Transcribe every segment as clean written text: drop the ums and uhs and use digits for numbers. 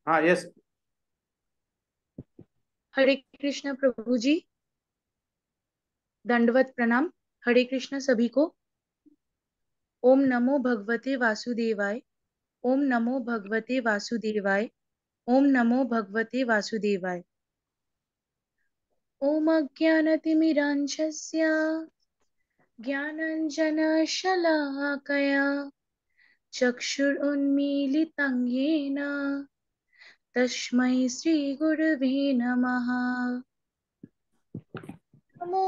हाँ, यस। हरे कृष्ण प्रभु जी, दंडवत प्रणाम। हरे कृष्ण सभी को। ओम नमो भगवते वासुदेवाय। ओम नमो भगवते वासुदेवाय। ओम नमो भगवते वासुदेवाय। ओम अज्ञानतिमिरांशस्य ज्ञानाञ्जनशलाकया चक्षुरुन्मीलितं येन तस्मै श्रीगुरवे नमः। नमो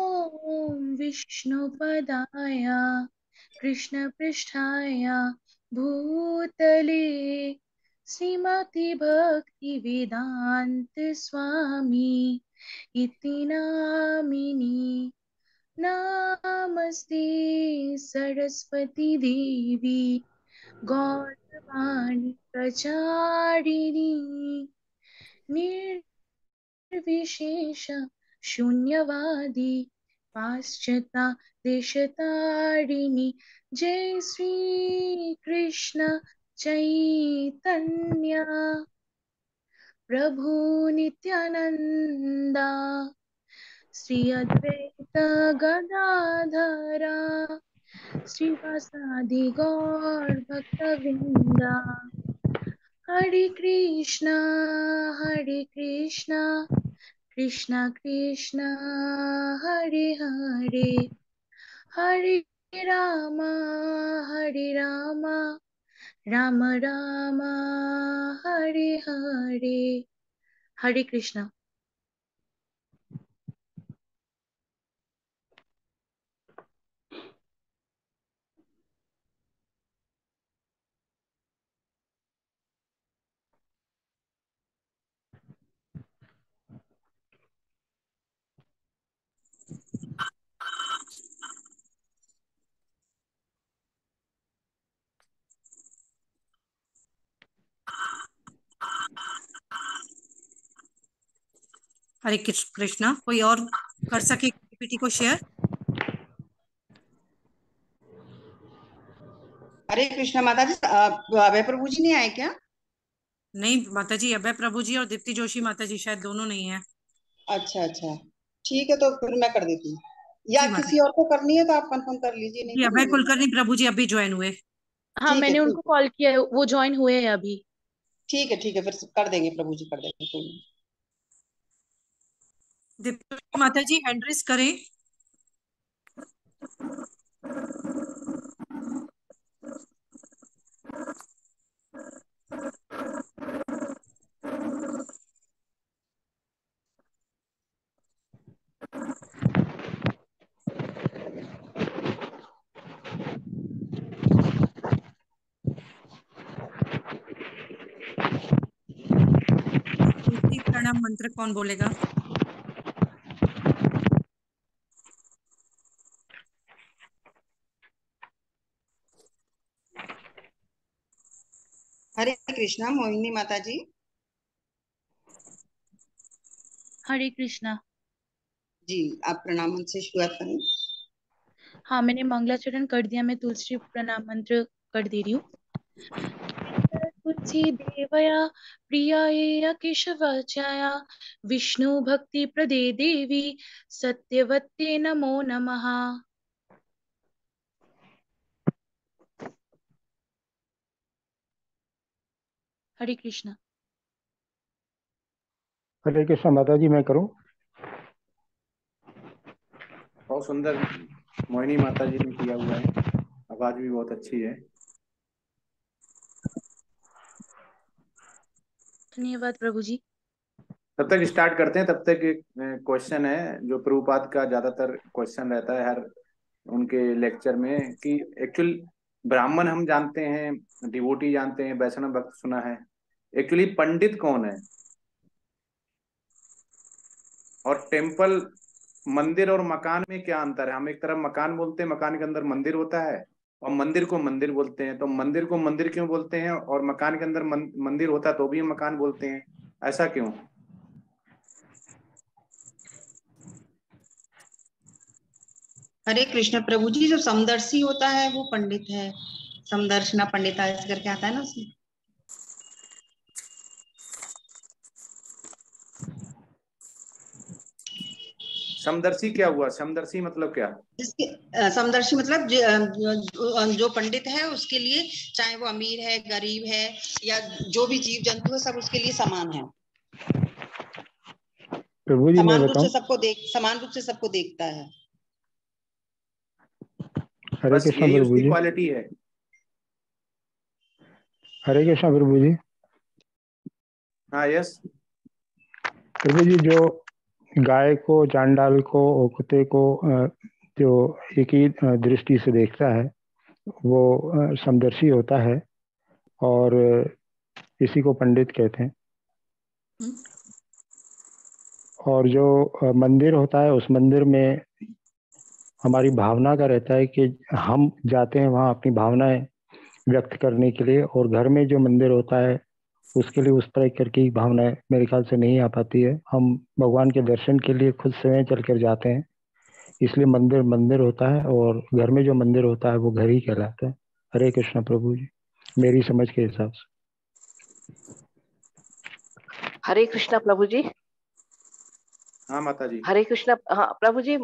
विष्णुपदाय कृष्णपृष्ठाय भूतले श्रीमति भक्ति वेदांत स्वामी इति नामिनी। नमस्ते सरस्वती देवी गौरवाणी प्रचारिणी निर्विशेष शून्यवादी पाश्चात्य देशतारिणी। जय श्री कृष्ण चैतन्य प्रभु नित्यानंदा श्री अद्वैत गदाधरा श्रीवासादि गौर भक्तवृंदा। हरे कृष्णा कृष्णा कृष्णा हरे हरे, हरे रामा हरे रामा राम राम हरे हरे। हरे कृष्णा। हरे कृष्णा। कोई और कर सके पीपीटी को शेयर? हरे कृष्णा माता जी, अभय प्रभु जी नहीं आए क्या? नहीं माता जी, अभय प्रभु जी और दीप्ति जोशी माता जी शायद दोनों नहीं है। अच्छा अच्छा, ठीक है, तो फिर मैं कर देती हूँ, या जी माता किसी और को करनी है तो आप कंफर्म कर लीजिए, नहीं जी। तो अभय मैं दे दूँ। कुलकर्णी प्रभु जी अभी ज्वाइन हुए। हाँ, ठीक है मैंने ठीक उनको है कॉल किया है, वो ज्वाइन हुए हैं अभी। ठीक है ठीक है, फिर कर देंगे, प्रभु जी कर देंगे, कोई नहीं। दीप्ति माता जी हैंड रेज करें। तुलसी प्रणाम मंत्र कौन बोलेगा? हरे कृष्णा मोहिनी माता जी। हरे कृष्णा। जी, आप प्रणाम से शुरुआत करें। हाँ, मैंने मंगलाचरण कर दिया, मैं तुलसी प्रणाम मंत्र कर दे रही हूँ। तुलसी देवया प्रियाय केशवाचाया विष्णु भक्ति प्रदे देवी सत्यवत्ते नमो नमः। हरे कृष्णा। हरे कृष्णा माता जी, मैं करूं? बहुत सुंदर मोहिनी माता जी ने किया हुआ है, आवाज भी बहुत अच्छी है। धन्यवाद प्रभु जी। तब तक स्टार्ट करते हैं, तब तक एक क्वेश्चन है जो प्रभुपाद का ज्यादातर क्वेश्चन रहता है हर उनके लेक्चर में, कि एक्चुअल ब्राह्मण हम जानते हैं, डिवोटी जानते हैं, वैष्णव भक्त सुना है, एक्चुअली पंडित कौन है? और टेम्पल, मंदिर और मकान में क्या अंतर है? हम एक तरफ मकान बोलते हैं, मकान के अंदर मंदिर होता है, और मंदिर को मंदिर बोलते हैं। तो मंदिर को मंदिर क्यों बोलते हैं, और मकान के अंदर मंदिर होता है तो भी हम मकान बोलते हैं, ऐसा क्यों? हरे कृष्ण प्रभु जी, जो समदर्शी होता है वो पंडित है, समदर्शना पंडिता ऐसे करके आता है ना उसमें। समदर्शी क्या हुआ? समदर्शी मतलब क्या? जिसके समदर्शी मतलब जो पंडित है उसके लिए, चाहे वो अमीर है, गरीब है, या जो भी जीव जंतु है, सब उसके लिए समान है। प्रभु जी मैं समान रूप बताऊं? से समान रूप से सबको देखता है। हरे बस कृष्णा यही प्रभु उसकी जी। क्वालिटी है। हरे कृष्णा प्रभु जी। हाँ, यस। प्रभु जी, जो गाय को, चांडाल को और कुत्ते को जो एक ही दृष्टि से देखता है वो समदर्शी होता है, और इसी को पंडित कहते हैं। और जो मंदिर होता है, उस मंदिर में हमारी भावना का रहता है कि हम जाते हैं वहाँ अपनी भावनाएं व्यक्त करने के लिए, और घर में जो मंदिर होता है उसके लिए उस प्रकार की भावनाएं मेरे ख्याल से नहीं आ पाती है। हम भगवान के दर्शन के लिए खुद स्वयं चल कर जाते हैं, इसलिए मंदिर मंदिर होता है, और घर में जो मंदिर होता है वो घर ही कहलाता है। हरे कृष्णा प्रभु जी, मेरी समझ के हिसाब से। हरे कृष्णा प्रभु जी। हाँ माता जी। हरे कृष्णा। हाँ प्रभु जी,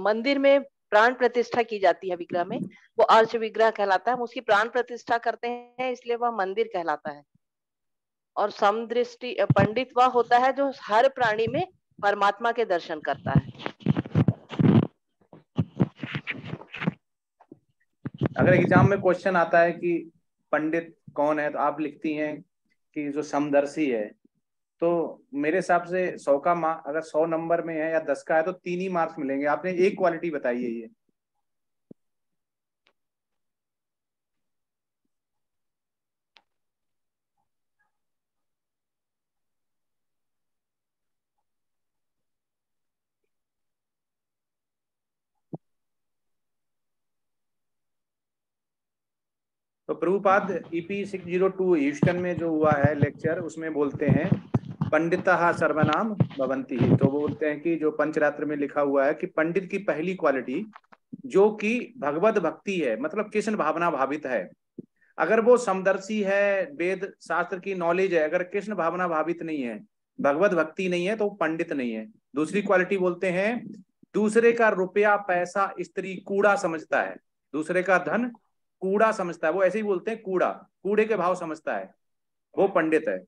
मंदिर में प्राण प्रतिष्ठा की जाती है विग्रह में, वो अर्च विग्रह कहलाता है। हम उसकी प्राण प्रतिष्ठा करते हैं, इसलिए वह मंदिर कहलाता है। और समदृष्टि पंडित वह होता है जो हर प्राणी में परमात्मा के दर्शन करता है। अगर एग्जाम में क्वेश्चन आता है कि पंडित कौन है, तो आप लिखती हैं कि जो समदर्शी है, तो मेरे हिसाब से 100 का अगर 100 नंबर में है या 10 का है तो 3 ही मार्क्स मिलेंगे। आपने एक क्वालिटी बताई है ये। तो प्रभुपाद EP 602 ह्यूस्टन में जो हुआ है लेक्चर, उसमें बोलते हैं पंडितः सर्वनाम भवन्ति ही। तो वो बोलते हैं कि जो पंचरात्र में लिखा हुआ है कि पंडित की पहली क्वालिटी जो कि भगवत भक्ति है, मतलब कृष्ण भावना भावित है। अगर वो समदर्शी है, वेद शास्त्र की नॉलेज है, अगर कृष्ण भावना भावित नहीं है, भगवत भक्ति नहीं है, तो वो पंडित नहीं है। दूसरी क्वालिटी बोलते हैं दूसरे का रुपया पैसा स्त्री कूड़ा समझता है, दूसरे का धन कूड़ा समझता है, वो ऐसे ही बोलते हैं कूड़ा, कूड़े के भाव समझता है, वो पंडित है।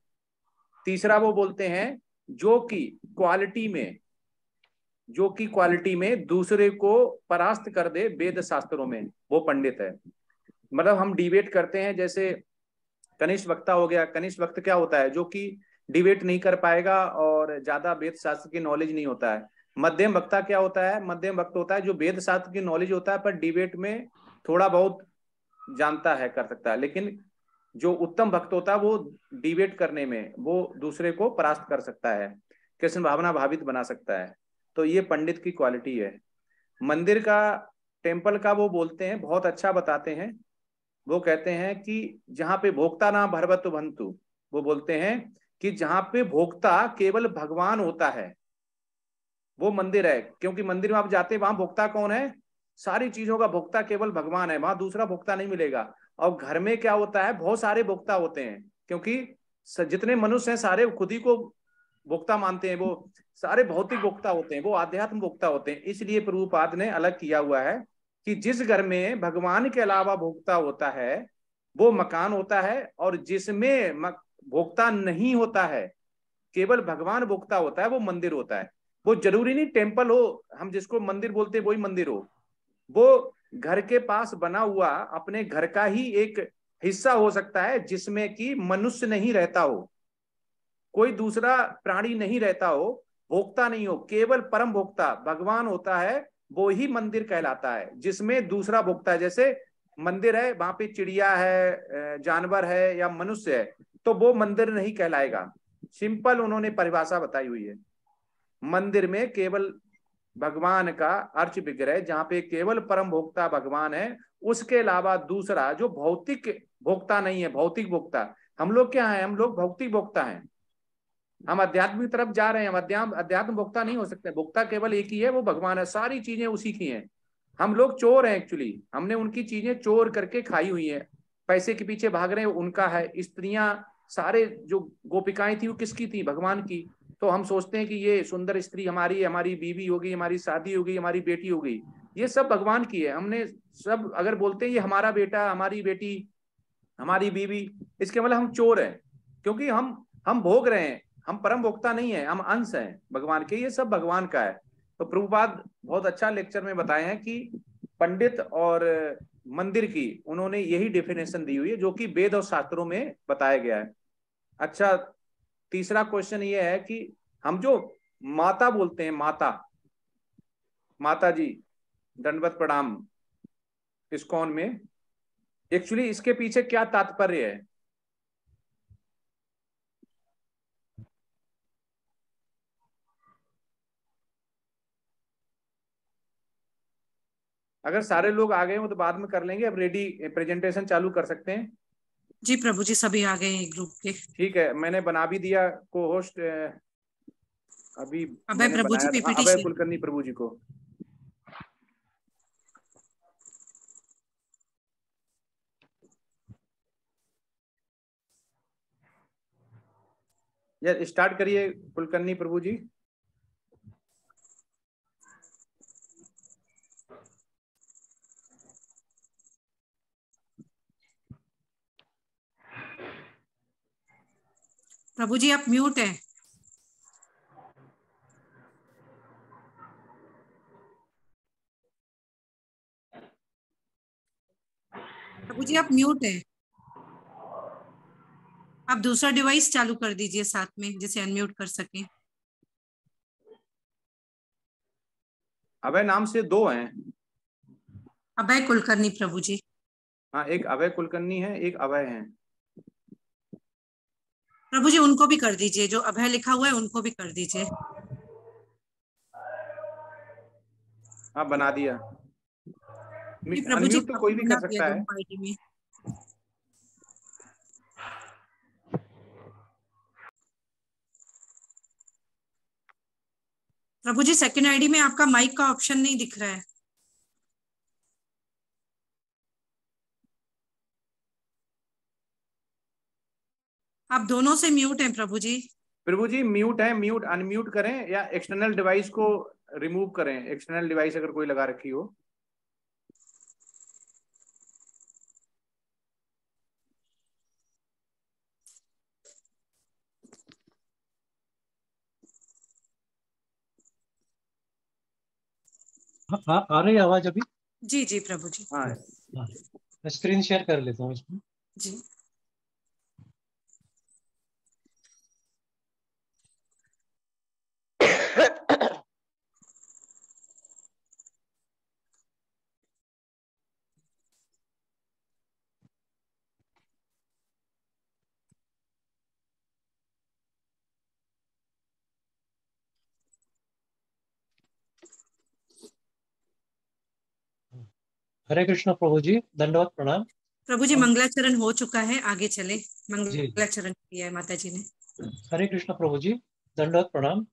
तीसरा वो बोलते हैं जो कि क्वालिटी में दूसरे को परास्त कर दे वेद शास्त्रों में, वो पंडित है। मतलब हम डिबेट करते हैं, जैसे कनिष्ठ वक्ता हो गया। कनिष्ठ वक्त क्या होता है? जो कि डिबेट नहीं कर पाएगा और ज्यादा वेद शास्त्र की नॉलेज नहीं होता है। मध्यम वक्ता क्या होता है? मध्यम वक्त होता है जो वेद शास्त्र की नॉलेज होता है पर डिबेट में थोड़ा बहुत जानता है, कर सकता है। लेकिन जो उत्तम भक्त होता है वो डिबेट करने में वो दूसरे को परास्त कर सकता है, कृष्ण भावना भावित बना सकता है। तो ये पंडित की क्वालिटी है। मंदिर का, टेम्पल का वो बोलते हैं, बहुत अच्छा बताते हैं। वो कहते हैं कि जहां पे भोक्ता ना भरवत भंतु, वो बोलते हैं कि जहां पे भोक्ता केवल भगवान होता है वो मंदिर है। क्योंकि मंदिर में आप जाते हैं, वहां भोक्ता कौन है? सारी चीजों का भोक्ता केवल भगवान है, वहां दूसरा भोक्ता नहीं मिलेगा। और घर में क्या होता है? बहुत सारे भोक्ता होते हैं, क्योंकि जितने मनुष्य हैं सारे खुद ही को भोक्ता मानते हैं, वो सारे भौतिक भोक्ता होते हैं, वो आध्यात्म भोक्ता होते हैं। इसलिए प्रभुपाद ने अलग किया हुआ है कि जिस घर में भगवान के अलावा भोक्ता होता है वो मकान होता है, और जिसमें भोक्ता नहीं होता है, केवल भगवान भोक्ता होता है, वो मंदिर होता है। वो जरूरी नहीं टेम्पल हो, हम जिसको मंदिर बोलते हैं वही मंदिर हो। वो घर के पास बना हुआ अपने घर का ही एक हिस्सा हो सकता है, जिसमें कि मनुष्य नहीं रहता हो, कोई दूसरा प्राणी नहीं रहता हो, भोक्ता नहीं हो, केवल परम भोक्ता भगवान होता है, वो ही मंदिर कहलाता है। जिसमें दूसरा भोक्ता है, जैसे मंदिर है वहां पे चिड़िया है, जानवर है या मनुष्य है, तो वो मंदिर नहीं कहलाएगा। सिंपल उन्होंने परिभाषा बताई हुई है। मंदिर में केवल भगवान का अर्च विग्रह, जहां पे केवल परम भोक्ता भगवान है, उसके अलावा दूसरा जो भौतिक भोक्ता नहीं है, भौतिक भोक्ता। हम लोग क्या है? हम लोग भौतिक भोक्ता हैं। हम अध्यात्म की तरफ जा रहे हैं, हम अध्यात्म भोक्ता नहीं हो सकते। भोक्ता केवल एक ही है, वो भगवान है, सारी चीजें उसी की हैं। हम लोग चोर हैं एक्चुअली, हमने उनकी चीजें चोर करके खाई हुई हैं, पैसे के पीछे भाग रहे हैं, उनका है। स्त्रियां, सारे जो गोपिकाएं थी वो किसकी थी? भगवान की। तो हम सोचते हैं कि ये सुंदर स्त्री हमारी, हमारी बीवी होगी, हमारी शादी होगी, हमारी बेटी होगी। ये सब भगवान की है। हमने सब अगर बोलते हैं ये हमारा बेटा, हमारी बेटी, हमारी बीवी, इसके मतलब हम चोर हैं, क्योंकि हम भोग रहे हैं, हम परम भोक्ता नहीं है, हम अंश हैं भगवान के, ये सब भगवान का है। तो प्रभुपाद बहुत अच्छा लेक्चर में बताए हैं कि पंडित और मंदिर की उन्होंने यही डेफिनेशन दी हुई है जो कि वेद और शास्त्रों में बताया गया है। अच्छा, तीसरा क्वेश्चन ये है कि हम जो माता बोलते हैं, माता, माता जी, दंडवत प्रणाम इस्कॉन में, एक्चुअली इसके पीछे क्या तात्पर्य है? अगर सारे लोग आ गए हो तो बाद में कर लेंगे, अब रेडी प्रेजेंटेशन चालू कर सकते हैं। जी प्रभु जी, सभी आ गए हैं ग्रुप के। ठीक है, मैंने बना भी दिया को होस्ट, अभी अभय मैंने प्रभु जी बनाया था। पीपीटी अभय शेयर। कुलकर्णी प्रभु जी को। यार स्टार्ट करिए कुलकर्णी प्रभु जी। प्रभु जी आप म्यूट हैं। प्रभु जी आप म्यूट हैं। आप दूसरा डिवाइस चालू कर दीजिए साथ में, जिसे अनम्यूट कर सकें। अभय नाम से दो हैं। अभय कुलकर्णी प्रभु जी। हाँ, एक अभय कुलकर्णी है, एक अभय है। प्रभु जी उनको भी कर दीजिए, जो अभय लिखा हुआ है उनको भी कर दीजिए। हाँ, बना दिया। प्रभु जी अनम्यूट तो कोई भी बना कर दिया सकता है। दोनों आईडी में। प्रभु जी सेकंड आईडी में आपका माइक का ऑप्शन नहीं दिख रहा है। आप दोनों से म्यूट हैं प्रभु जी। प्रभु जी म्यूट है, म्यूट अनम्यूट करें या एक्सटर्नल डिवाइस को रिमूव करें, एक्सटर्नल डिवाइस अगर कोई लगा रखी हो। हाँ, आ रही है आवाज अभी? जी जी प्रभु जी। हाँ, मैं स्क्रीन शेयर कर लेता हूँ इसमें। जी हरे कृष्ण प्रभु जी, दंडवत प्रणाम। प्रभु जी मंगलाचरण हो चुका है, आगे चले। जी मंगलाचरण किया है माता जी ने। हरे कृष्ण प्रभु जी, दंडवत प्रणाम।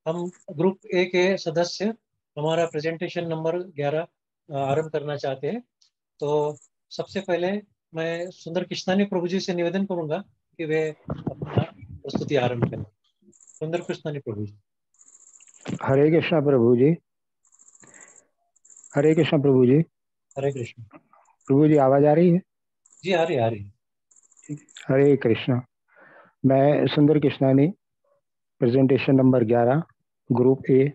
हम ग्रुप ए के सदस्य हमारा प्रेजेंटेशन नंबर 11 आरंभ करना चाहते हैं। तो सबसे पहले मैं सुंदर कृष्णानी प्रभु जी से निवेदन करूंगा कि वे अपना प्रस्तुति आरंभ करें। सुंदर कृष्णानी प्रभु जी। हरे कृष्णा प्रभु जी। हरे कृष्णा प्रभु जी। हरे कृष्ण प्रभु जी, आवाज आ रही है? जी, आ रही है, आ रही है। हरे कृष्णा। मैं सुंदर Krishnani, presentation number 11, group A,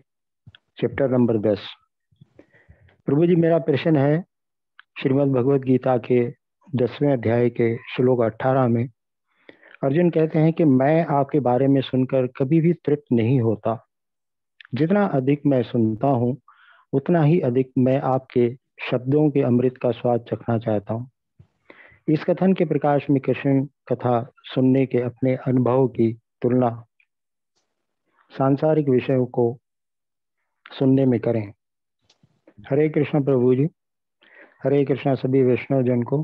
chapter number 10। प्रभु जी, मेरा प्रश्न है श्रीमद् भगवद गीता के 10वें अध्याय के श्लोक 18 में अर्जुन कहते हैं कि मैं आपके बारे में सुनकर कभी भी तृप्त नहीं होता। जितना अधिक मैं सुनता हूँ उतना ही अधिक मैं आपके शब्दों के अमृत का स्वाद चखना चाहता हूँ। इस कथन के प्रकाश में कृष्ण कथा सुनने के अपने अनुभव की तुलना सांसारिक विषयों को सुनने में करें। हरे कृष्ण प्रभु जी। हरे कृष्ण सभी वैष्णव जन को।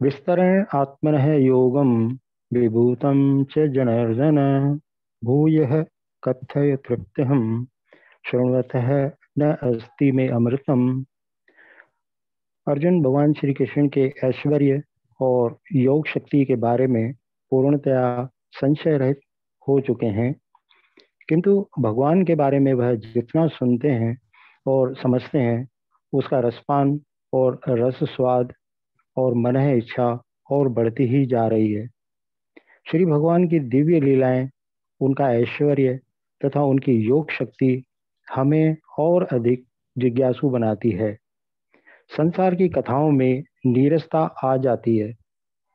विस्तरण आत्मनः योगम विभूतम च जनार्दन भूयः कथय तृप्तिहम शृण्वतः न अस्ति में अमृतम। अर्जुन भगवान श्री कृष्ण के ऐश्वर्य और योग शक्ति के बारे में पूर्णतया संशय रहित हो चुके हैं किंतु भगवान के बारे में वह जितना सुनते हैं और समझते हैं, उसका रसपान और रस स्वाद और मनः इच्छा और बढ़ती ही जा रही है। श्री भगवान की दिव्य लीलाएं, उनका ऐश्वर्य तथा उनकी योग शक्ति हमें और अधिक जिज्ञासु बनाती है। संसार की कथाओं में नीरसता आ जाती है।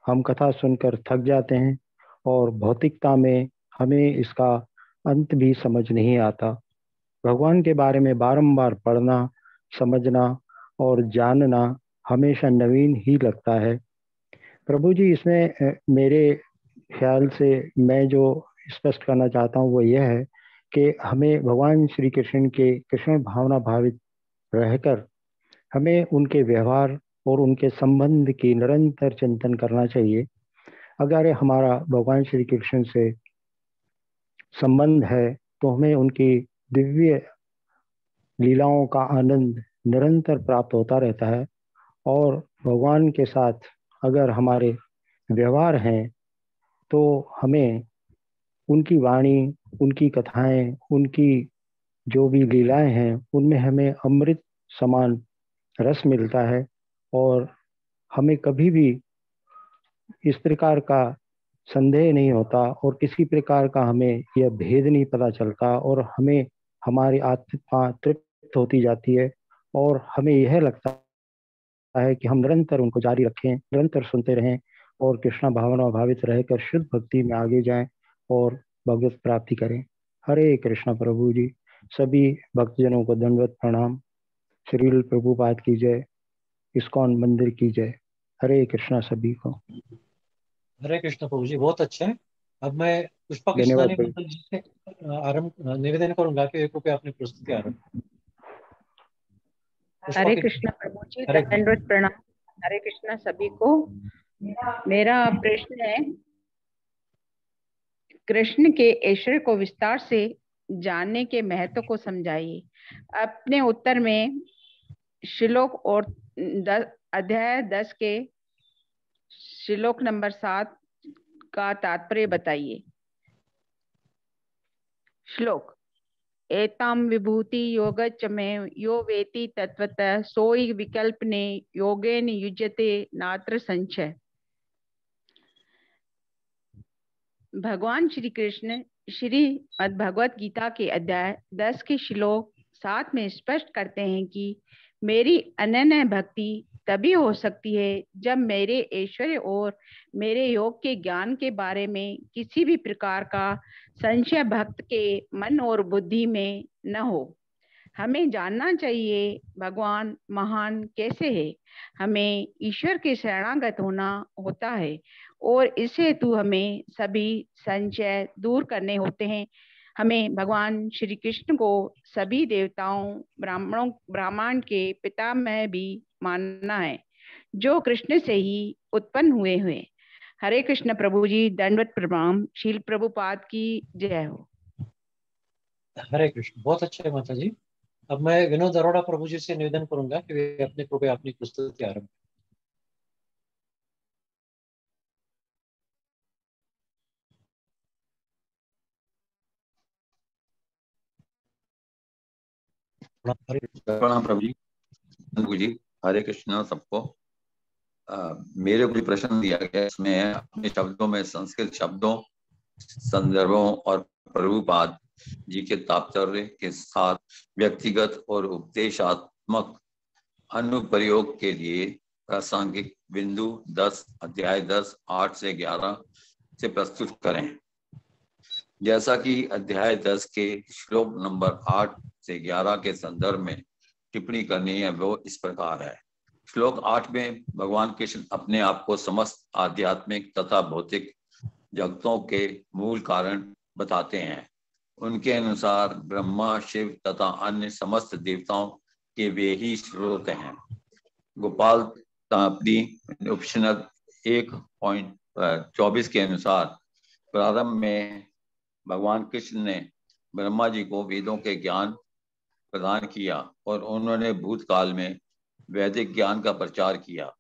हम कथा सुनकर थक जाते हैं और भौतिकता में हमें इसका अंत भी समझ नहीं आता। भगवान के बारे में बारंबार पढ़ना, समझना और जानना हमेशा नवीन ही लगता है। प्रभु जी, इसमें मेरे ख्याल से मैं जो स्पष्ट करना चाहता हूँ वो यह है कि हमें भगवान श्री कृष्ण के कृष्ण भावना भावित रहकर हमें उनके व्यवहार और उनके संबंध की निरंतर चिंतन करना चाहिए। अगर हमारा भगवान श्री कृष्ण से संबंध है तो हमें उनकी दिव्य लीलाओं का आनंद निरंतर प्राप्त होता रहता है। और भगवान के साथ अगर हमारे व्यवहार हैं तो हमें उनकी वाणी, उनकी कथाएं, उनकी जो भी लीलाएं हैं उनमें हमें अमृत समान रस मिलता है और हमें कभी भी इस प्रकार का संदेह नहीं होता और किसी प्रकार का हमें यह भेद नहीं पता चलता और हमें हमारी आत्मा तृप्त होती जाती है और हमें यह लगता है कि हम निरंतर उनको जारी रखें, निरंतर सुनते रहें और कृष्णा भावना भावित रहकर शुद्ध भक्ति में आगे जाएं और भगवत प्राप्ति करें। हरे कृष्णा प्रभु जी। सभी भक्तजनों को दंडवत प्रणाम। श्रील प्रभुपाद की जय। इस्कॉन मंदिर की जय। हरे कृष्णा सभी को। हरे कृष्ण प्रभु जी, बहुत अच्छा है। अब मैं पुष्पा धन्यवाद कृष्णानी प्रभु। मंडल जी से आरंभ निवेदन करूंगा कि 1 रुपये अपनी प्रस्तुति आरंभ। पुष्पा हरे कृष्ण। कृष्ण प्रभु जी, हरे दंडवत प्रणाम। हरे कृष्ण सभी को। मेरा प्रश्न है, कृष्ण के ऐश्वर्य को विस्तार से जानने के महत्व को समझाइए। अपने उत्तर में श्लोक और अध्याय 10 के श्लोक नंबर 7 का तात्पर्य बताइए। श्लोक: एताम विभूति योगच में यो वेति तत्वतः सोई विकल्पने योगेन युज्यते नात्र संशय। भगवान श्री कृष्ण श्रीमद् भगवत गीता के अध्याय 10 के श्लोक 7 में स्पष्ट करते हैं कि मेरी अनन्य भक्ति तभी हो सकती है जब मेरे ऐश्वर्य और मेरे योग के ज्ञान के बारे में किसी भी प्रकार का संशय भक्त के मन और बुद्धि में न हो। हमें जानना चाहिए भगवान महान कैसे है। हमें ईश्वर के शरणागत होना होता है और इस हेतु हमें सभी संशय दूर करने होते हैं। हमें भगवान श्री कृष्ण को सभी देवताओं ब्राह्मण के पितामह भी मानना है, जो कृष्ण से ही उत्पन्न हुए। हरे कृष्ण प्रभु जी, दंडवत प्रणाम। शील प्रभुपाद की जय हो। हरे कृष्ण। बहुत अच्छे माता जी। अब मैं विनोद अरोड़ा प्रभु जी से निवेदन करूंगा कि वे अपने कृपया अपनी प्रस्तुति आरंभ। प्रणाम प्रभु जी। प्रभु जी, हरे कृष्ण सबको। मेरे को प्रश्न दिया गया, इसमें अपने शब्दों में संस्कृत शब्दों, संदर्भों और प्रभुपाद जी के तात्पर्य के साथ व्यक्तिगत और उपदेशात्मक अनुप्रयोग के लिए प्रासंगिक बिंदु 10 अध्याय 10 8 से 11 से प्रस्तुत करें। जैसा कि अध्याय 10 के श्लोक नंबर 8 से 11 के संदर्भ में टिप्पणी करनी है वो इस प्रकार है। श्लोक 8 में भगवान कृष्ण अपने आप को समस्त आध्यात्मिक तथा भौतिक जगतों के मूल कारण बताते हैं। उनके अनुसार ब्रह्मा, शिव तथा अन्य समस्त देवताओं के वे ही स्रोत हैं। गोपाल तापदी उपनिषद 1.24 के अनुसार प्रारंभ में भगवान कृष्ण ने ब्रह्मा जी को वेदों के ज्ञान प्रदान किया और उन्होंने भूतकाल में वैदिक ज्ञान का प्रचार किया।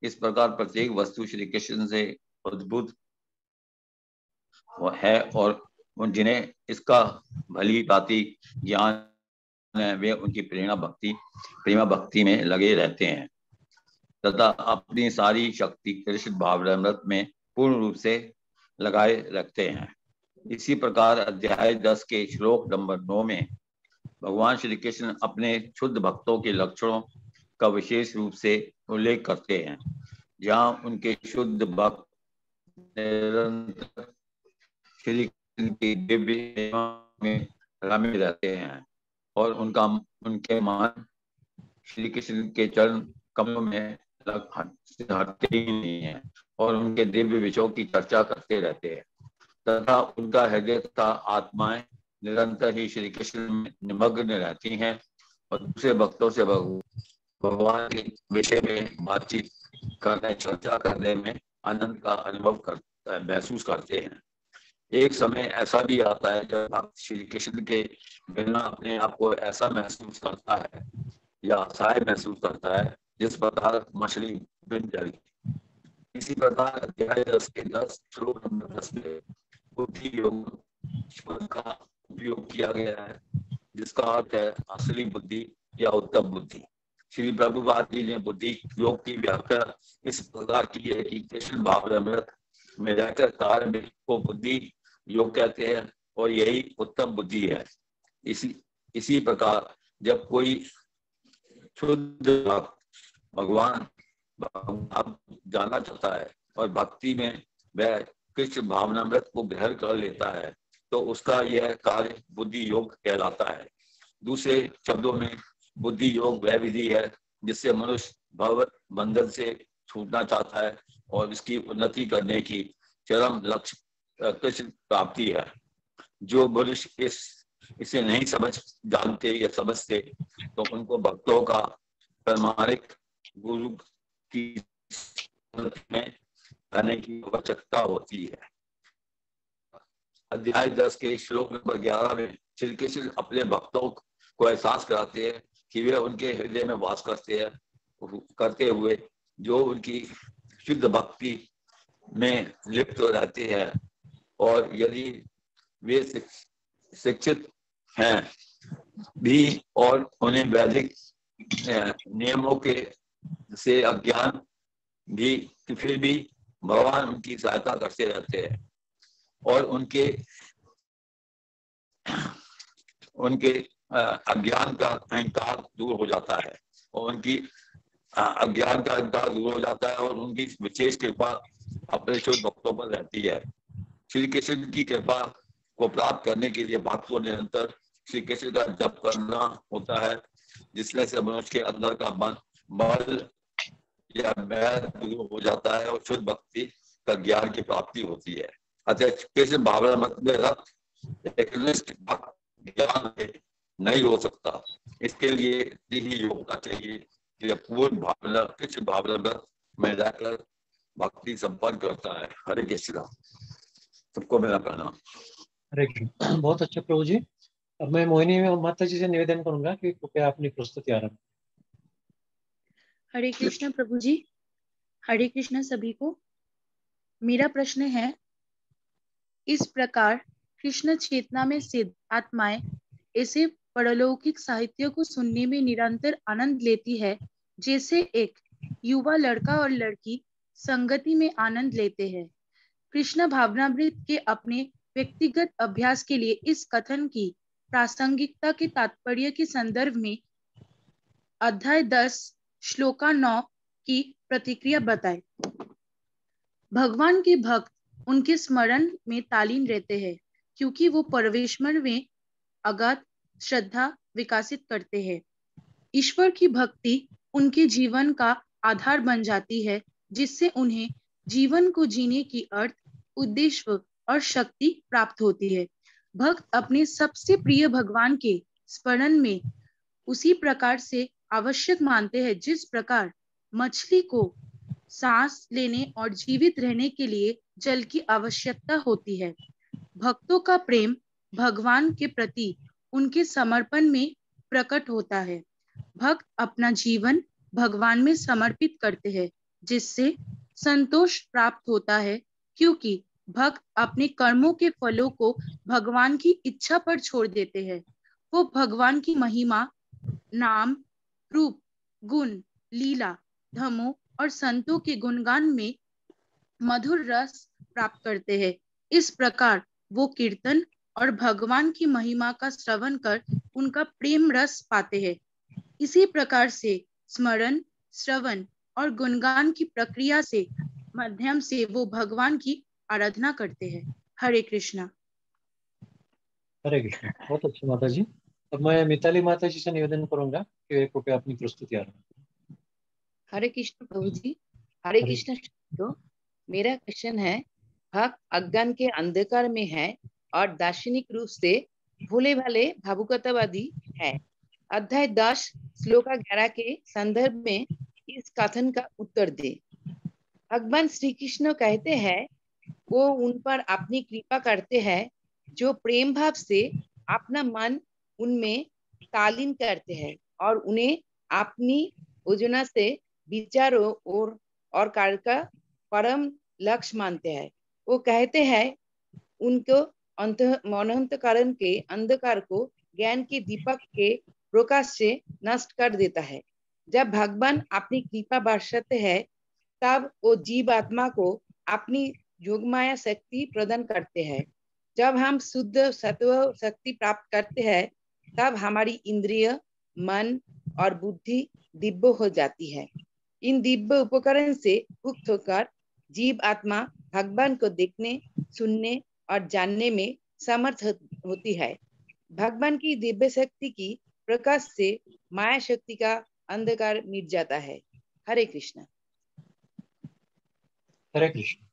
इस प्रकार प्रत्येक वस्तु श्री कृष्ण से उद्भूत है और जिन्हें इसका भली भांति ज्ञान है, वे उनकी प्रेमा भक्ति में लगे रहते हैं तथा अपनी सारी शक्ति कृष्ण भावनामृत में पूर्ण रूप से लगाए रखते हैं। इसी प्रकार अध्याय 10 के श्लोक नंबर 9 में भगवान श्री कृष्ण अपने शुद्ध भक्तों के लक्षणों का विशेष रूप से उल्लेख करते हैं, जहाँ उनके शुद्ध भक्त निरंतर श्री कृष्ण की दिव्य में रमे रहते हैं और उनके मन श्री कृष्ण के चरण कमलों में हटते ही नहीं है और उनके दिव्य विषयों की चर्चा करते रहते हैं तथा उनका हृदय तथा आत्माएं निरंतर ही श्री कृष्ण में निमग्न रहती हैं और दूसरे भक्तों से भगवान के विषय में बातचीत करने, चर्चा करने में आनंद का अनुभव महसूस करते हैं। एक समय ऐसा भी आता है जब भक्त श्री कृष्ण के बिना अपने आप को ऐसा महसूस करता है या असहाय महसूस करता है जिस प्रकार मछली बिन जल। इसी प्रकार अध्याय 10 के 10 श्लोक नंबर 10 में बुद्धि योग शब्द का उपयोग किया गया है, जिसका अर्थ है असली बुद्धि या उत्तम बुद्धि। श्री प्रभुपाद जी ने बुद्धि योग की व्याख्या इस प्रकार की है कि कृष्ण भावनामृत में रहकर कार्य को बुद्धि योग कहते हैं और यही उत्तम बुद्धि है। इसी प्रकार जब कोई शुद्ध भगवान जाना चाहता है और भक्ति में वह कृष्ण भावनामृत को ग्रहण कर लेता है तो उसका यह कार्य बुद्धि योग कहलाता है। दूसरे शब्दों में बुद्धि योग वह विधि है जिससे मनुष्य भव बंधन से छूटना चाहता है और इसकी उन्नति करने की चरम लक्ष्य कृष्ण प्राप्ति है। जो मनुष्य इसे नहीं जानते या समझते तो उनको भक्तों का प्रामाणिक गुरु की में रहने की आवश्यकता होती है। अध्याय 10 के श्लोक नंबर 11 में श्री कृष्ण अपने भक्तों को एहसास कराते हैं कि वे उनके हृदय में वास करते हुए जो उनकी शुद्ध भक्ति में लिप्त रहते हैं और यदि वे शिक्षित हैं भी और उन्हें वैदिक नियमों के से अज्ञान भी, फिर भी भगवान उनकी सहायता करते रहते हैं और उनके अज्ञान का अहंकार दूर हो जाता है और उनकी अज्ञान का अहंकार दूर हो जाता है और उनकी विशेष कृपा अपने शुद्ध भक्तों पर रहती है। श्री कृष्ण की कृपा को प्राप्त करने के लिए भक्त को निरंतर श्री कृष्ण का जप करना होता है, जिसमें से मनुष्य के अंदर का बल या बैर दूर हो जाता है और शुद्ध भक्ति का ज्ञान की प्राप्ति होती है। अतः कृष्ण भावनामृत में ज्ञान नहीं हो सकता। इसके लिए ही योग चाहिए कि पूर्ण भावना कृष्ण भावनामृत में रहकर भक्ति संपन्न करता है। हरे कृष्ण। सबको मेरा प्रणाम। हरे कृष्ण। बहुत अच्छा प्रभु जी। अब मैं मोहिनी माता जी से निवेदन करूंगा कि कृपया अपनी प्रस्तुति आरंभ। हरे कृष्ण प्रभु जी। हरे कृष्ण सभी को। मेरा प्रश्न है, इस प्रकार कृष्ण चेतना में सिद्ध आत्माएं ऐसे परलौकिक साहित्य को सुनने में निरंतर आनंद लेती है जैसे एक युवा लड़का और लड़की संगति में आनंद लेते हैं। कृष्ण भावनामृत के अपने व्यक्तिगत अभ्यास के लिए इस कथन की प्रासंगिकता के तात्पर्य के संदर्भ में अध्याय 10 श्लोका 9 की प्रतिक्रिया बताएं। भगवान के भक्त उनके स्मरण में तालीन रहते हैं क्योंकि वो परमेश्वर में अगाध श्रद्धा विकसित करते हैं। ईश्वर की भक्ति उनके जीवन का आधार बन जाती है, जिससे उन्हें जीवन को जीने की अर्थ, उद्देश्य और शक्ति प्राप्त होती है। भक्त अपने सबसे प्रिय भगवान के स्मरण में उसी प्रकार से आवश्यक मानते हैं जिस प्रकार मछली को सांस लेने और जीवित रहने के लिए जल की आवश्यकता होती है। भक्तों का प्रेम भगवान के प्रति उनके समर्पण में प्रकट होता है। भक्त अपना जीवन भगवान में समर्पित करते हैं, जिससे संतोष प्राप्त होता है क्योंकि भक्त अपने कर्मों के फलों को भगवान की इच्छा पर छोड़ देते हैं। वो भगवान की महिमा, नाम, रूप, गुण, लीला, धर्मों और संतों के गुणगान में मधुर रस प्राप्त करते हैं। इस प्रकार वो कीर्तन और भगवान की महिमा का श्रवण कर उनका प्रेम रस पाते हैं। इसी प्रकार से स्मरण, श्रवण और गुणगान की प्रक्रिया से माध्यम से वो भगवान की आराधना करते हैं। हरे कृष्णा। हरे कृष्ण। बहुत अच्छी माता जी। अब मैं मिताली माता जी से निवेदन करूंगा कि कृपया अपनी प्रस्तुति आरंभ करें। हरे कृष्ण प्रभु जी। हरे हरे कृष्ण। तो मेरा क्वेश्चन है, भक्त अज्ञान के अंधकार में है और दार्शनिक रूप से भोले भाले भावुकतावादी है। अध्याय 10 श्लोका 11 के संदर्भ में इस कथन का उत्तर दे। भगवान श्री कृष्ण कहते हैं वो उन पर अपनी कृपा करते हैं जो प्रेम भाव से अपना मन उनमें तालीन करते हैं और उन्हें अपनी योजना से विचारों और कार्य का परम लक्ष्य मानते हैं। वो कहते हैं उनको मनोहंतकरण के अंधकार को ज्ञान के दीपक के प्रकाश से नष्ट कर देता है। जब भगवान अपनी कृपा बरसाते हैं तब वो जीव आत्मा को अपनी योगमाया शक्ति प्रदान करते हैं। जब हम शुद्ध सत्व शक्ति प्राप्त करते हैं तब हमारी इंद्रिय, मन और बुद्धि दिव्य हो जाती है। इन दिव्य उपकरण से मुक्त होकर जीव आत्मा भगवान को देखने, सुनने और जानने में समर्थ होती है। भगवान की दिव्य शक्ति की प्रकाश से माया शक्ति का अंधकार मिट जाता है। हरे कृष्ण। हरे कृष्ण।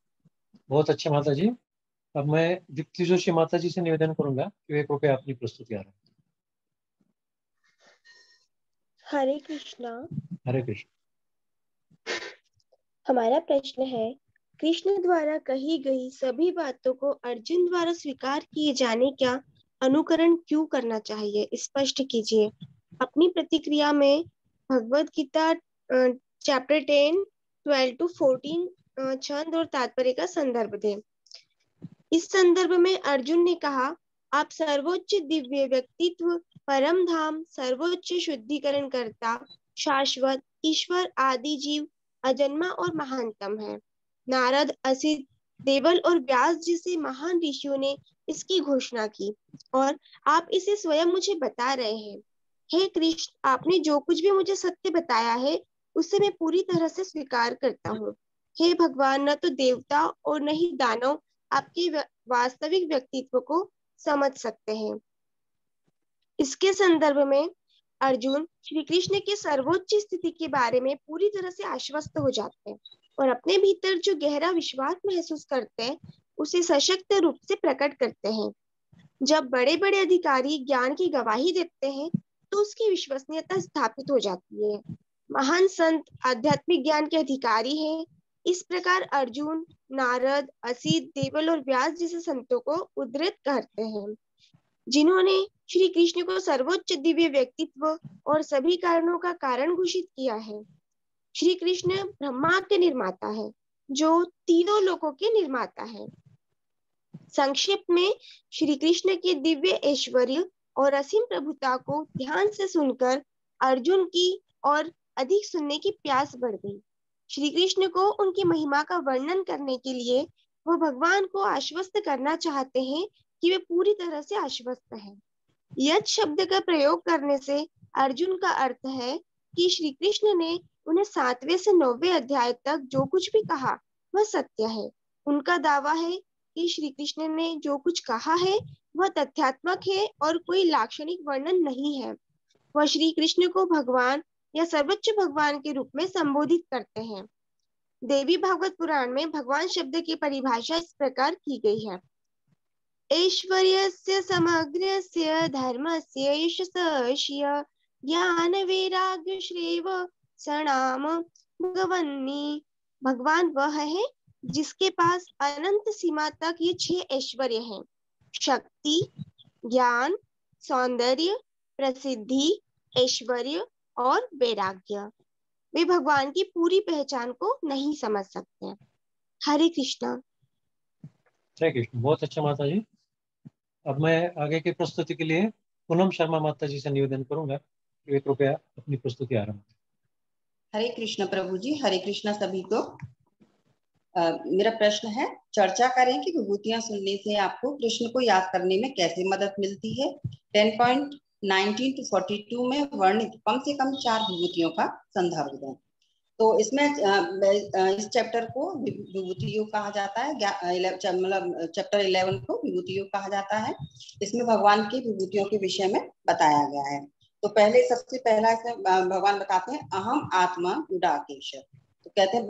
बहुत अच्छे माता जी। अब मैं दीप्ति जोशी माता जी से निवेदन करूंगा कि वे कृपया अपनी प्रस्तुति आरंभ करें। हरे कृष्णा। हरे कृष्ण। हमारा प्रश्न है, कृष्ण द्वारा कही गई सभी बातों को अर्जुन द्वारा स्वीकार किए जाने का अनुकरण क्यों करना चाहिए, स्पष्ट कीजिए। अपनी प्रतिक्रिया में भगवद गीता चैप्टर 10 12 to 14 छंद और तात्पर्य का संदर्भ दें। इस संदर्भ में अर्जुन ने कहा, आप सर्वोच्च दिव्य व्यक्तित्व, परम धाम, सर्वोच्च शुद्धिकरण करता, शाश्वत ईश्वर, आदि जीव, अजन्मा और महानतम है। नारद, असित, देवल और व्यास जैसे महान ऋषियों ने इसकी घोषणा की और आप इसे स्वयं मुझे बता रहे हैं। हे कृष्ण, आपने जो कुछ भी मुझे सत्य बताया है उसे मैं पूरी तरह से स्वीकार करता हूँ। हे भगवान, न तो देवता और न ही दानव आपके वास्तविक व्यक्तित्व को समझ सकते हैं। इसके संदर्भ में अर्जुन श्री कृष्ण के सर्वोच्च स्थिति के बारे में पूरी तरह से आश्वस्त हो जाते हैं और अपने भीतर जो गहरा विश्वास महसूस करते हैं उसे सशक्त रूप से प्रकट करते हैं। जब बड़े बड़े अधिकारी ज्ञान की गवाही देते हैं तो उसकी विश्वसनीयता स्थापित हो जाती है। महान संत आध्यात्मिक ज्ञान के अधिकारी हैं। इस प्रकार अर्जुन, नारद, असित, देवल और व्यास जैसे संतों को उद्धृत करते हैं जिन्होंने श्री कृष्ण को सर्वोच्च दिव्य व्यक्तित्व और सभी कारणों का कारण घोषित किया है। श्री कृष्ण ब्रह्मा के निर्माता है जो तीनों लोकों के निर्माता है। संक्षेप में श्री कृष्ण के दिव्य ऐश्वर्य और असीम प्रभुता को ध्यान से सुनकर अर्जुन की और अधिक सुनने की प्यास बढ़ गई। श्री कृष्ण को उनकी महिमा का वर्णन करने के लिए वो भगवान को आश्वस्त करना चाहते हैं कि वे पूरी तरह से आश्वस्त हैं। यज्ञ शब्द का प्रयोग करने से अर्जुन का अर्थ है कि श्री कृष्ण ने उन्हें 7वें से 9वें अध्याय तक जो कुछ भी कहा वह सत्य है। उनका दावा है कि श्री कृष्ण ने जो कुछ कहा है वह तथ्यात्मक है और कोई लाक्षणिक वर्णन नहीं है। वह श्री कृष्ण को भगवान या सर्वोच्च भगवान के रूप में संबोधित करते हैं। देवी भागवत पुराण में भगवान शब्द की परिभाषा इस प्रकार की गई है, ऐश्वर्यस्य समग्रस्य धर्मस्य यशस्य ज्ञान वैराग्य श्रेव सनाम भगवन्नी। भगवान वह है जिसके पास अनंत सीमा तक ये 6 ऐश्वर्य हैं, शक्ति, ज्ञान, सौंदर्य, प्रसिद्धि, ऐश्वर्य और वैराग्य। वे भगवान की पूरी पहचान को नहीं समझ सकते। हरे कृष्णा। हरे कृष्ण, बहुत अच्छा माता जी। अब मैं आगे की प्रस्तुति के लिए पूनम शर्मा माता जी से निवेदन करूंगा कि वे कृपया अपनी प्रस्तुति आरंभ करें। हरे कृष्ण प्रभु जी, हरे कृष्ण सभी को। मेरा प्रश्न है, चर्चा करें कि विभूतियां सुनने से आपको कृष्ण को याद करने में कैसे मदद मिलती है। 10.19 to 42 में वर्णित कम से कम 4 विभूतियों का संदर्भ दें। तो इसमें इस चैप्टर को विभूति योग कहा जाता है, मतलब चैप्टर 11 को विभूति योग कहा जाता है। इसमें भगवान की विभूतियों के विषय में बताया गया है। तो पहले सबसे पहला इसमें भगवान बताते हैं अहम आत्मा गुडाकेश। तो कहते हैं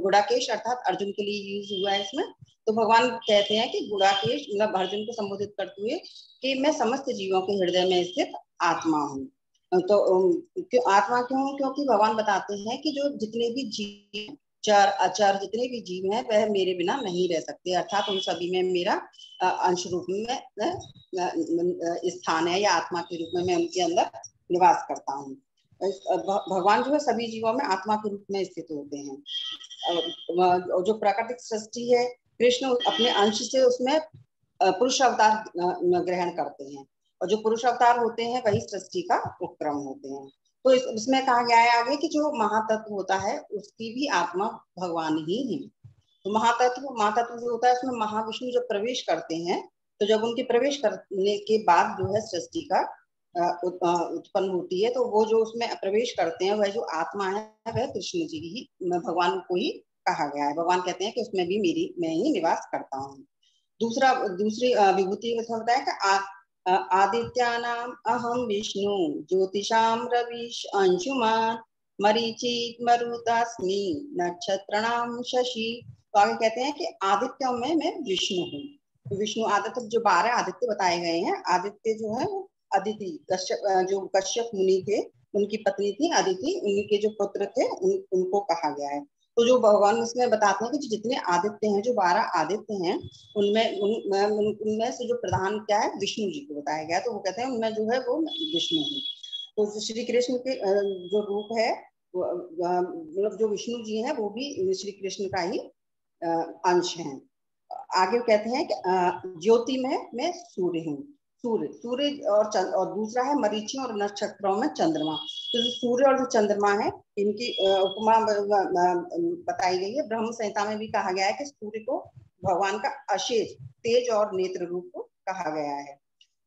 गुडाकेश अर्थात अर्जुन के लिए यूज हुआ है इसमें। तो भगवान कहते हैं कि गुडाकेश मतलब अर्जुन को संबोधित करते हुए कि मैं समस्त जीवों के हृदय में स्थित आत्मा हूँ। तो आत्मा क्यों? क्योंकि भगवान बताते हैं कि जो जितने भी जीव, चर अचर जितने भी जीव हैं वह मेरे बिना नहीं रह सकते, अर्थात उन सभी में मेरा अंश रूप में स्थान है या आत्मा के रूप में मैं उनके अंदर निवास करता हूँ। भगवान जो है सभी जीवों में आत्मा के रूप में स्थित होते हैं। जो प्राकृतिक सृष्टि है, कृष्ण अपने अंश से उसमें पुरुष अवतार ग्रहण करते हैं, और जो पुरुष अवतार होते हैं वही सृष्टि का उपक्रम होते हैं। तो इसमें कहा गया है आगे कि जो महातत्व होता है उसकी भी आत्मा भगवान ही है। तो महातत्व जो होता है उसमें महाविष्णु जब प्रवेश करते हैं, तो जब उनके प्रवेश करने के बाद जो है सृष्टि का उत्पन्न होती है, तो वो जो उसमें प्रवेश करते हैं वह जो आत्मा है वह कृष्ण जी ही, भगवान को ही कहा गया है। भगवान कहते हैं कि उसमें भी मैं ही निवास करता हूँ। दूसरी विभूति में बताया कि आदित्यानाम अहम विष्णु ज्योतिषाम रविश अंशुमान मरीचिक मरुतास्मि नक्षत्रणाम शशि। तो आगे कहते हैं कि आदित्यों में मैं विष्णु हूँ। विष्णु आदित्य जो 12 आदित्य बताए गए हैं, आदित्य जो है वो अदिति जो कश्यप मुनि थे उनकी पत्नी थी अदिति, उनके जो पुत्र थे उनको कहा गया है। तो जो भगवान इसमें बताते हैं कि जितने आदित्य हैं, जो 12 आदित्य हैं, उनमें से जो प्रधान क्या है विष्णु जी को बताया गया। तो वो कहते हैं उनमें जो है वो विष्णु है। तो श्री कृष्ण के जो रूप है मतलब जो विष्णु जी हैं वो भी श्री कृष्ण का ही अंश है। आगे कहते हैं कि ज्योति में मैं सूर्य हूँ। सूर्य और दूसरा है मरीचियों और नक्षत्रों में चंद्रमा। तो जो सूर्य और जो चंद्रमा है इनकी उपमा बताई गई है। ब्रह्म संहिता में भी कहा गया है कि सूर्य को भगवान का अशेष तेज और नेत्र रूप को कहा गया है,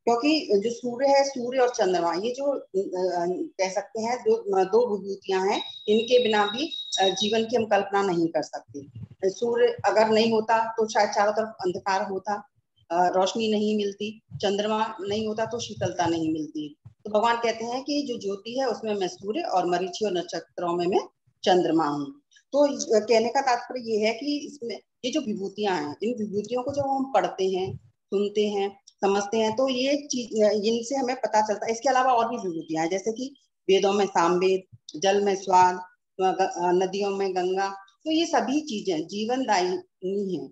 क्योंकि जो सूर्य है, सूर्य और चंद्रमा ये जो कह सकते हैं दो विभूतियां हैं, इनके बिना भी जीवन की हम कल्पना नहीं कर सकते। सूर्य अगर नहीं होता तो शायद चारों तरफ अंधकार होता, रोशनी नहीं मिलती, चंद्रमा नहीं होता तो शीतलता नहीं मिलती। तो भगवान कहते हैं कि जो ज्योति है उसमें मैं सूर्य और मरीचि और नक्षत्रों में मैं चंद्रमा हूँ। तो कहने का तात्पर्य ये है कि इसमें ये जो विभूतियां हैं, इन विभूतियों को जब हम पढ़ते हैं, सुनते हैं, समझते हैं, तो ये चीज इनसे हमें पता चलता है। इसके अलावा और भी विभूतियां हैं, जैसे कि वेदों में सामवेद, जल में स्वाद, नदियों में गंगा। तो ये सभी चीजें जीवनदायिनी है।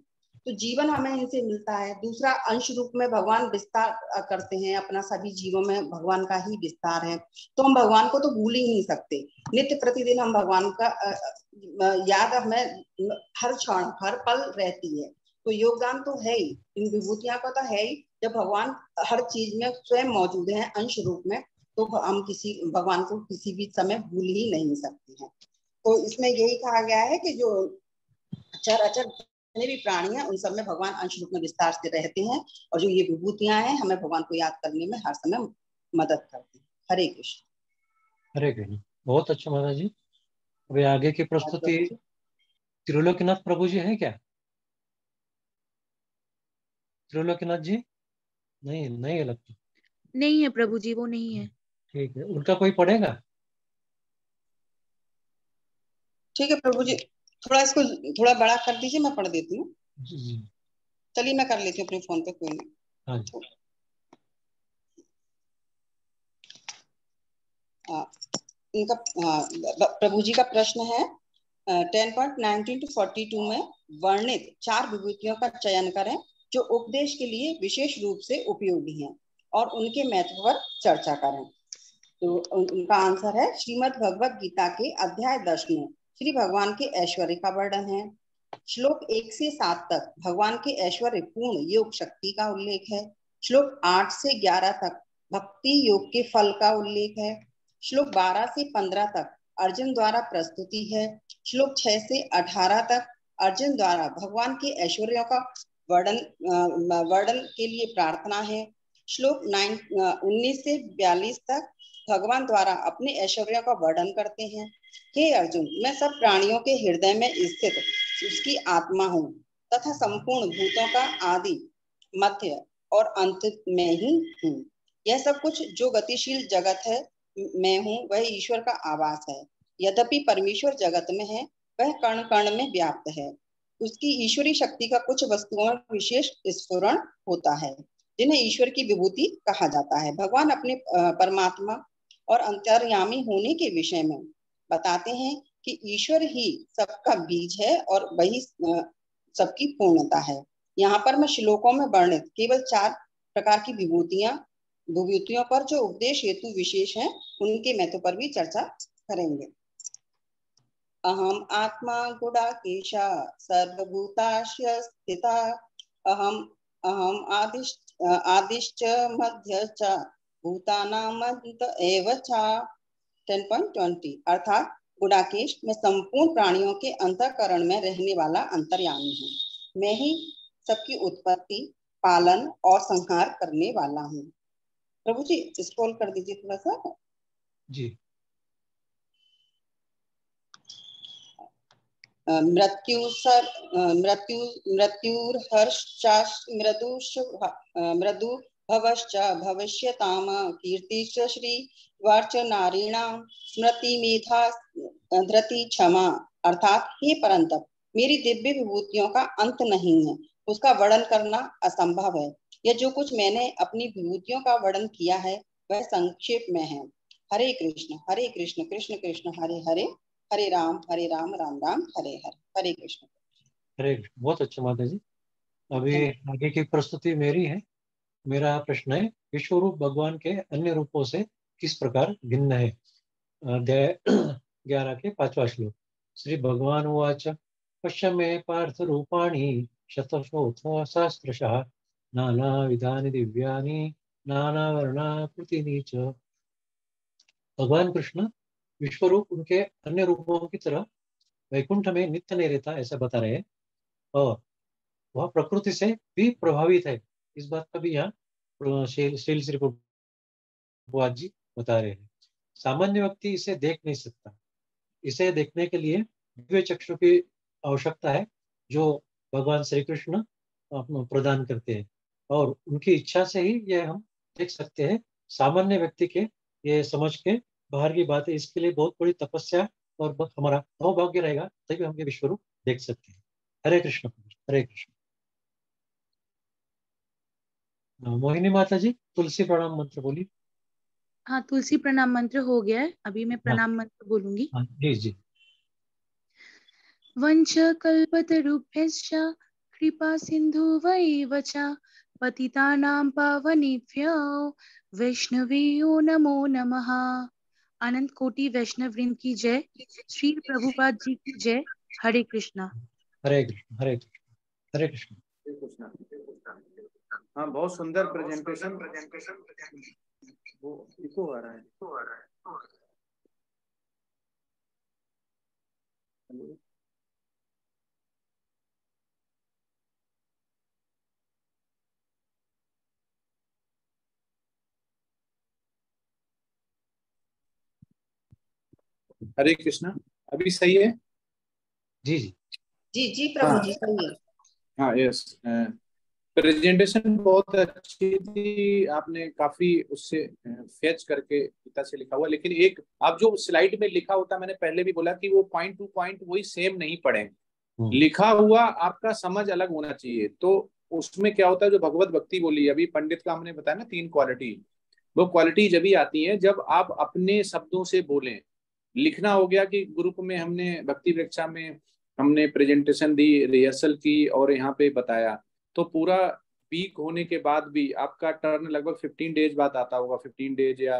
तो जीवन हमें इनसे मिलता है। दूसरा अंश रूप में भगवान विस्तार करते हैं अपना, सभी जीवों में भगवान का ही विस्तार है। तो हम भगवान को तो भूल ही नहीं सकते। नित्य प्रतिदिन हम भगवान का याद हमें हर क्षण हर पल रहती है। तो योगदान तो है ही, इन विभूतियों का तो है ही। जब भगवान हर चीज में स्वयं मौजूद है अंश रूप में, तो हम किसी भगवान को किसी भी समय भूल ही नहीं सकते हैं। तो इसमें यही कहा गया है कि जो चर अचर जितने भी प्राणी हैं उन सब में भगवान अंश रूप में विस्तार से रहते हैं, और जो ये विभूतियां हैं हमें भगवान को याद करने में हर समय मदद करती हैं। हरे कृष्ण। हरे कृष्ण, बहुत अच्छा माता जी। अभी आगे की प्रस्तुति त्रिलोकीनाथ प्रभु जी है क्या? त्रिलोकीनाथ जी नहीं है लगता। नहीं है प्रभु जी, वो नहीं है। ठीक है, उनका कोई पढ़ेगा? ठीक है प्रभु जी, थोड़ा इसको थोड़ा बड़ा कर दीजिए, मैं पढ़ देती हूँ। चलिए मैं कर लेती हूँ अपने फोन पे, कोई नहीं। हाँ। इनका प्रभु जी का प्रश्न है 10.19 to 42 में वर्णित 4 विभूतियों का चयन करें जो उपदेश के लिए विशेष रूप से उपयोगी हैं और उनके महत्व पर चर्चा करें। तो उनका आंसर है श्रीमद् भगवत गीता के अध्याय 10 में श्री भगवान के ऐश्वर्य का वर्णन है। श्लोक 1 से 7 तक भगवान के ऐश्वर्य पूर्ण योग शक्ति का उल्लेख है। श्लोक 8 से 11 तक भक्ति योग के फल का उल्लेख है। श्लोक 12 से 15 तक अर्जुन द्वारा प्रस्तुति है। श्लोक 6 से 18 तक अर्जुन द्वारा भगवान के ऐश्वर्यों का वर्णन के लिए प्रार्थना है। श्लोक 19 से 42 तक भगवान द्वारा अपने ऐश्वर्यों का वर्णन करते हैं। हे अर्जुन, मैं सब प्राणियों के हृदय में स्थित उसकी आत्मा हूँ तथा संपूर्ण भूतों का आदि मध्य और अंत में ही हूँ। यह सब कुछ जो गतिशील जगत है मैं हूँ, वह ईश्वर का आवास है। यद्यपि परमेश्वर जगत में है, वह कण कण में व्याप्त है। उसकी ईश्वरी शक्ति का कुछ वस्तुओं में विशेष स्फुरण होता है, जिन्हें ईश्वर की विभूति कहा जाता है। भगवान अपने परमात्मा और अंतर्यामी होने के विषय में बताते हैं कि ईश्वर ही सबका बीज है और वही सबकी पूर्णता है। यहाँ पर मैं श्लोकों में वर्णित केवल 4 प्रकार की विभूतियों पर जो उपदेश हेतु विशेष हैं, उनके महत्व पर भी चर्चा करेंगे। अहम आत्मा गुडाकेशा सर्वभूतास्य स्थिता अहम आदिश्च मध्य च भूतानां अंत एव च। 10.20 अर्थात गुडाकेश, मैं संपूर्ण प्राणियों के अंतःकरण में रहने वाला अंतर्यामी हूँ। मैं ही सबकी उत्पत्ति, पालन और संहार करने वाला हूँ। प्रभु जी स्क्रॉल कर दीजिए थोड़ा सा जी। मृदु भवश्च भविष्यताम कीर्तिश्च श्री वाच नारीणाम स्मृति मेधा धृति क्षमा। अर्थात हे परंतप, मेरी दिव्य विभूतियों का अंत नहीं है, उसका वर्णन करना असंभव है। यह जो कुछ मैंने अपनी विभूतियों का वर्णन किया है वह संक्षेप में है। हरे कृष्ण कृष्ण कृष्ण हरे हरे, हरे राम राम राम हरे हरे। हरे कृष्ण। हरे कृष्ण। बहुत अच्छा माता जी। अभी आगे की प्रस्तुति मेरी है। मेरा प्रश्न है, विश्वरूप भगवान के अन्य रूपों से किस प्रकार भिन्न है? अध्याय 11 के 5वां श्लोक। श्री भगवान उवाच पश्य मे पार्थ रूपाणि शतशोऽथ सहस्रशः नानाविधानि दिव्यानि नानावर्णाकृतीनि च। भगवान कृष्ण विश्वरूप उनके अन्य रूपों की तरह वैकुंठ में नित्य नहीं रहता, ऐसा बता रहे हैं, और वह प्रकृति से भी प्रभावित है। इस बात का भी यहाँ श्री प्रभुपाद जी बता रहे हैं। सामान्य व्यक्ति इसे देख नहीं सकता। इसे देखने के लिए दिव्य चक्षु की आवश्यकता है, जो भगवान श्री कृष्ण प्रदान करते हैं, और उनकी इच्छा से ही ये हम देख सकते हैं। सामान्य व्यक्ति के ये समझ के बाहर की बात है, इसके लिए बहुत बड़ी तपस्या और हमारा अहोभाग्य रहेगा, तभी हम ये विश्वरूप देख सकते हैं। हरे कृष्ण। हरे कृष्ण। मोहिनी माता जी तुलसी प्रणाम मंत्र बोली। हाँ, तुलसी प्रणाम मंत्र हो गया है। अभी मैं प्रणाम मंत्र बोलूंगी। जी जी। वंश कल्पतरुभ्यश्च कृपा सिन्धुवैव च पतितानां पावनेभ्यो वैष्णवेयो नमो नमः। अनंत कोटि वैष्णव वृंद की जय। श्री प्रभुपाद जी की जय। हरे कृष्णा। हरे कृष्ण। हरे कृष्ण। हरे कृष्ण। हाँ, बहुत सुंदर प्रेजेंटेशन। वो इको आ रहा है। हरे कृष्णा। अभी सही है? जी जी जी जी प्रभु जी सही है। हाँ, यस। प्रेजेंटेशन बहुत अच्छी थी, आपने काफी उससे फेच करके गीता से लिखा हुआ। लेकिन एक आप जो स्लाइड में लिखा होता, मैंने पहले भी बोला कि वो पॉइंट टू पॉइंट वही सेम नहीं पढ़े, लिखा हुआ आपका समझ अलग होना चाहिए। तो उसमें क्या होता है, जो भगवत भक्ति बोली अभी पंडित का हमने बताया ना 3 क्वालिटी, वो क्वालिटी जब ही आती है जब आप अपने शब्दों से बोलें। लिखना हो गया कि ग्रुप में हमने भक्ति वृक्षा में हमने प्रेजेंटेशन दी, रिहर्सल की और यहाँ पे बताया, तो पूरा वीक होने के बाद भी आपका टर्न लगभग 15 डेज बाद आता होगा, 15 डेज या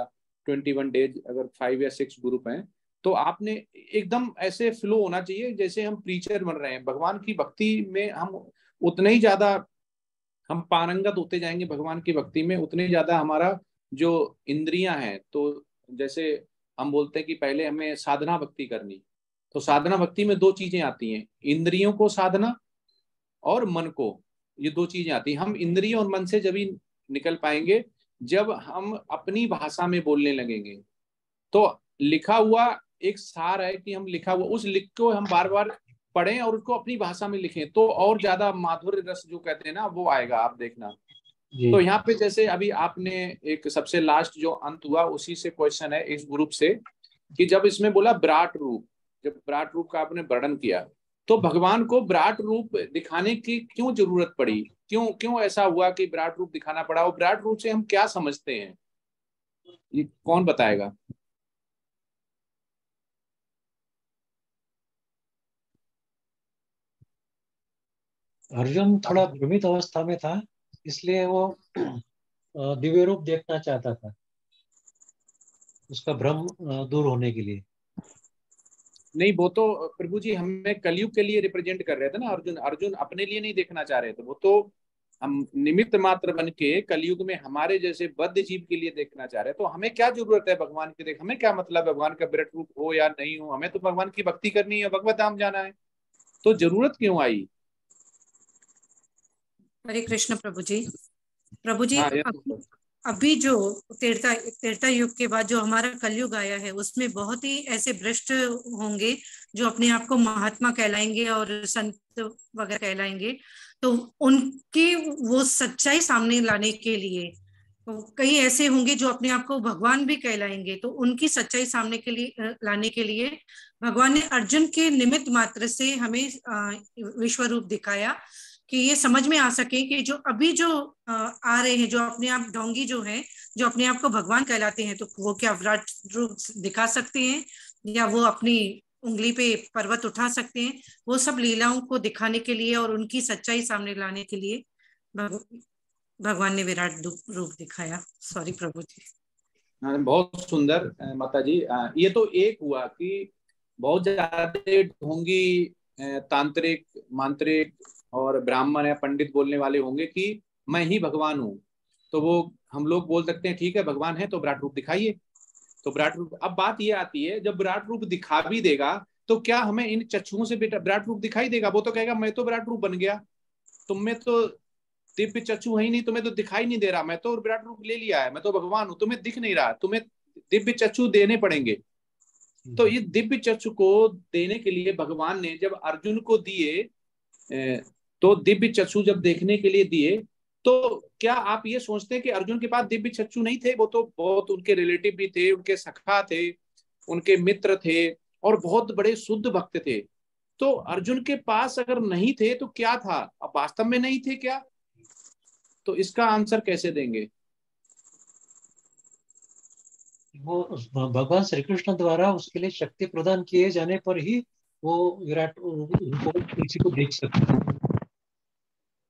21 डेज, अगर 5 या 6 ग्रुप हैं तो आपने एकदम ऐसे फ्लो होना चाहिए जैसे हम प्रीचर बन रहे हैं। भगवान की भक्ति में हम उतने ही ज्यादा हम पारंगत होते जाएंगे भगवान की भक्ति में, उतने ज्यादा हमारा जो इंद्रियां हैं, तो जैसे हम बोलते हैं कि पहले हमें साधना भक्ति करनी, तो साधना भक्ति में दो चीजें आती हैं, इंद्रियों को साधना और मन को, ये दो चीजें आती हैं। हम इंद्रियों और मन से जब ही निकल पाएंगे जब हम अपनी भाषा में बोलने लगेंगे। तो लिखा हुआ एक सार है कि हम लिखा हुआ उस लिख को हम बार बार पढ़ें और उसको अपनी भाषा में लिखें, तो और ज्यादा माधुर्य रस जो कहते हैं ना वो आएगा, आप देखना। तो यहाँ पे जैसे अभी आपने एक सबसे लास्ट जो अंत हुआ उसी से क्वेश्चन है इस ग्रुप से, कि जब इसमें बोला विराट रूप, जब विराट रूप का आपने वर्णन किया, तो भगवान को विराट रूप दिखाने की क्यों जरूरत पड़ी, क्यों क्यों ऐसा हुआ कि विराट रूप दिखाना पड़ा, और विराट रूप से हम क्या समझते हैं, ये कौन बताएगा? अर्जुन थोड़ा भ्रमित अवस्था में था, इसलिए वो दिव्य रूप देखना चाहता था, उसका भ्रम दूर होने के लिए। नहीं, वो तो प्रभु जी हमें कलयुग के लिए रिप्रेजेंट कर रहे थे ना अर्जुन, अर्जुन अपने लिए नहीं देखना चाह रहे थे, वो तो हम निमित्त मात्र बन के कलयुग में हमारे जैसे बद्ध जीव के लिए देखना चाह रहे हैं। तो हमें क्या जरूरत है भगवान की, देख हमें क्या मतलब है भगवान का विराट रूप हो या नहीं हो, हमें तो भगवान की भक्ति करनी है, भगवत धाम जाना है, तो जरूरत क्यों आई? हरे कृष्ण प्रभु जी। प्रभु जी, हाँ, अभी जो त्रेता युग के बाद जो हमारा कलयुग आया है उसमें बहुत ही ऐसे भ्रष्ट होंगे जो अपने आप को महात्मा कहलाएंगे और संत वगैरह कहलाएंगे, तो उनकी वो सच्चाई सामने लाने के लिए तो कई ऐसे होंगे जो अपने आप को भगवान भी कहलाएंगे, तो उनकी सच्चाई सामने के लिए लाने के लिए भगवान ने अर्जुन के निमित्त मात्र से हमें विश्व रूप दिखाया कि ये समझ में आ सके कि जो अभी जो आ रहे हैं, जो अपने आप ढोंगी जो हैं, जो अपने आप को भगवान कहलाते हैं, तो वो क्या विराट रूप दिखा सकते हैं या वो अपनी उंगली पे पर्वत उठा सकते हैं? वो सब लीलाओं को दिखाने के लिए और उनकी सच्चाई सामने लाने के लिए भगवान ने विराट रूप दिखाया। सॉरी प्रभु जी। बहुत सुंदर माता जी। ये तो एक हुआ कि बहुत ज्यादा ढोंगी तांत्रिक मांत्रिक और ब्राह्मण या पंडित बोलने वाले होंगे कि मैं ही भगवान हूँ, तो वो हम लोग बोल सकते हैं ठीक है भगवान है तो विराट रूप दिखाइए। तो विराट रूप, अब बात ये आती है जब विराट रूप दिखा भी देगा तो क्या हमें इन चक्षुओं से विराट रूप दिखाई देगा? वो तो कहेगा मैं तो विराट रूप बन गया, तुम में तो दिव्य चक्षु है ही नहीं, तुम्हें तो दिखाई नहीं दे रहा, मैं तो विराट रूप ले लिया है, मैं तो भगवान हूं, तुम्हें दिख नहीं रहा, तुम्हें दिव्य चक्षु देने पड़ेंगे। तो ये दिव्य चक्षु को देने के लिए भगवान ने जब अर्जुन को दिए, तो दिव्य चक्षु जब देखने के लिए दिए, तो क्या आप ये सोचते हैं कि अर्जुन के पास दिव्य चक्षु नहीं थे? वो तो बहुत उनके रिलेटिव भी थे, उनके सखा थे, उनके मित्र थे और बहुत बड़े शुद्ध भक्त थे। तो अर्जुन के पास अगर नहीं थे तो क्या था? अब वास्तव में नहीं थे क्या? तो इसका आंसर कैसे देंगे? वो भगवान श्री कृष्ण द्वारा उसके लिए शक्ति प्रदान किए जाने पर ही वो विराट किसी को देख सकते हैं।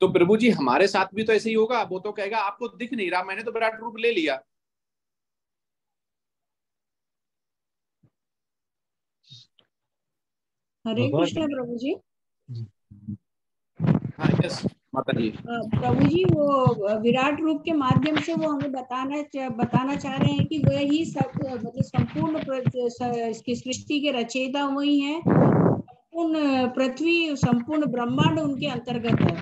तो प्रभु जी हमारे साथ भी तो ऐसे ही होगा, वो तो कहेगा आपको दिख नहीं रहा, मैंने तो विराट रूप ले लिया। हरे कृष्ण प्रभु जी। हाँ, यस माता जी। प्रभु जी वो विराट रूप के माध्यम से वो हमें बताना चाह रहे हैं कि वह ही सब मतलब संपूर्ण इसकी सृष्टि के रचयिता वही हैं, संपूर्ण पृथ्वी संपूर्ण ब्रह्मांड उनके अंतर्गत है,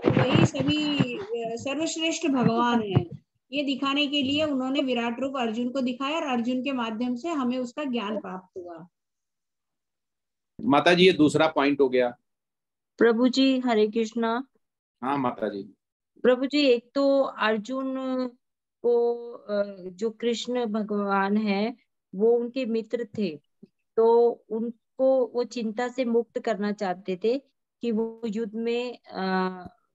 और वही सभी सर्वश्रेष्ठ भगवान हैं। ये दिखाने के लिए उन्होंने विराट रूप अर्जुन को दिखाया और अर्जुन के माध्यम से हमें उसका ज्ञान प्राप्त हुआ। माता जी ये दूसरा पॉइंट हो गया। प्रभु जी हरे कृष्णा। हाँ माता जी। प्रभु जी एक तो अर्जुन को जो कृष्ण भगवान है वो उनके मित्र थे, तो उनको वो चिंता से मुक्त करना चाहते थे कि वो युद्ध में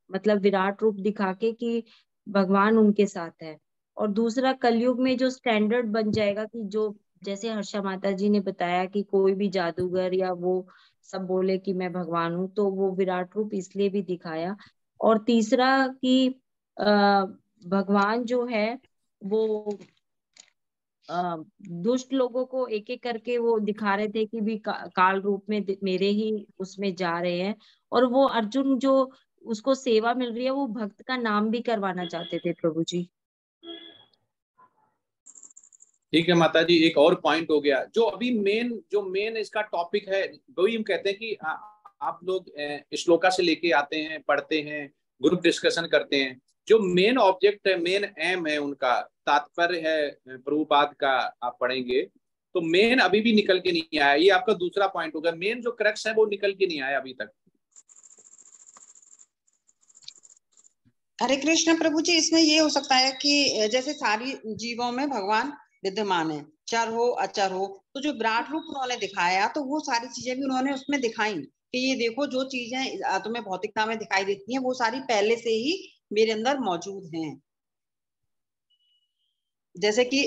मतलब विराट रूप दिखा के कि भगवान उनके साथ है। और दूसरा कलयुग में जो स्टैंडर्ड बन जाएगा कि जो जैसे हर्षा माता जी ने बताया कि कोई भी जादूगर या वो सब बोले कि मैं भगवान हूँ, तो वो विराट रूप इसलिए भी दिखाया। और तीसरा कि भगवान जो है वो दुष्ट लोगों को एक एक करके वो दिखा रहे थे कि भी काल रूप में मेरे ही उसमें जा रहे हैं, और वो अर्जुन जो उसको सेवा मिल रही है वो भक्त का नाम भी करवाना चाहते थे प्रभु जी। ठीक है माता जी, एक और पॉइंट हो गया जो अभी मेन इसका टॉपिक है, वही हम कहते हैं कि आप लोग श्लोका से लेके आते हैं, पढ़ते हैं, ग्रुप डिस्कशन करते हैं, जो मेन ऑब्जेक्ट है, मेन एम है, उनका तात्पर्य है प्रभुपाद का, आप पढ़ेंगे तो मेन अभी भी निकल के नहीं आया। ये आपका दूसरा पॉइंट होगा, मेन जो क्रक्स है वो निकल के नहीं आया अभी तक। हरे कृष्ण प्रभु जी, इसमें ये हो सकता है कि जैसे सारी जीवों में भगवान विद्यमान है, चर हो अचर हो, तो जो विराट रूप उन्होंने दिखाया तो वो सारी चीजें भी उन्होंने उसमें दिखाई कि ये देखो जो चीजें तुम्हें भौतिकता में दिखाई देती हैं वो सारी पहले से ही मेरे अंदर मौजूद हैं। जैसे कि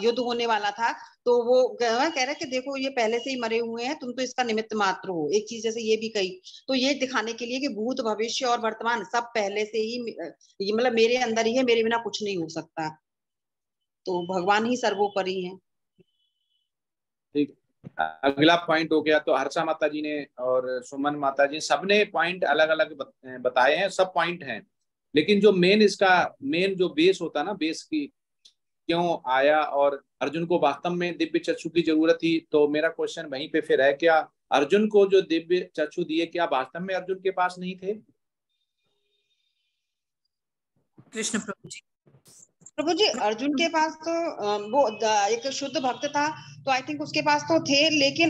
युद्ध होने वाला था तो वो कह रहे कि देखो ये पहले से ही मरे हुए हैं, तुम तो इसका निमित्त मात्र हो। एक चीज जैसे ये भी कही, तो ये दिखाने के लिए कि भूत भविष्य और वर्तमान सब पहले से ही मतलब मेरे अंदर ही है, मेरे बिना कुछ नहीं हो सकता, तो भगवान ही सर्वोपरि है। ठीक, अगला पॉइंट हो गया। तो हर्षा माता जी ने और सुमन माता जी सबने पॉइंट अलग अलग बताए हैं, सब पॉइंट हैं, लेकिन जो मेन इसका मेन जो बेस होता है ना, बेस की क्यों आया और अर्जुन को वास्तव में दिव्य चक्षु की जरूरत थी, तो मेरा क्वेश्चन वहीं पे फिर है, क्या अर्जुन को जो दिव्य चक्षु दिए क्या वास्तव में अर्जुन के पास नहीं थे? कृष्ण प्रभु जी, प्रभु जी अर्जुन के पास तो वो एक शुद्ध भक्त था, तो आई थिंक उसके पास तो थे, लेकिन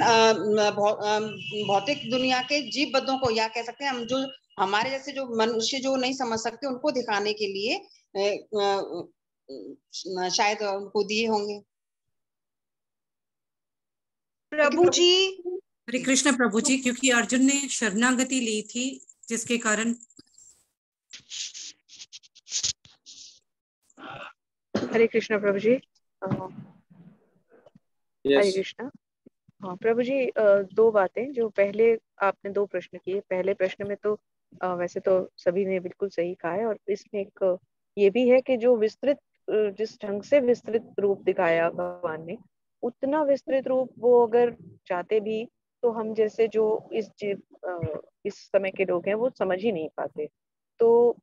भौतिक दुनिया के जीव बद्धों को, या कह सकते हैं हम जो हमारे जैसे जो मनुष्य जो नहीं समझ सकते उनको दिखाने के लिए शायद उनको दिए होंगे। प्रभु जी, हरे कृष्ण प्रभु जी, क्योंकि अर्जुन ने शरणागति ली थी जिसके कारण। हरे कृष्ण प्रभु जी। हरे कृष्ण। हाँ प्रभु जी, दो बातें जो पहले आपने दो प्रश्न किए, पहले प्रश्न में तो वैसे तो सभी ने बिल्कुल सही कहा है, और इसमें एक ये भी है कि जो विस्तृत जिस ढंग से विस्तृत रूप दिखाया भगवान ने, उतना विस्तृत रूप वो अगर चाहते भी तो हम जैसे जो इस समय के लोग हैं वो समझ ही नहीं पाते। तो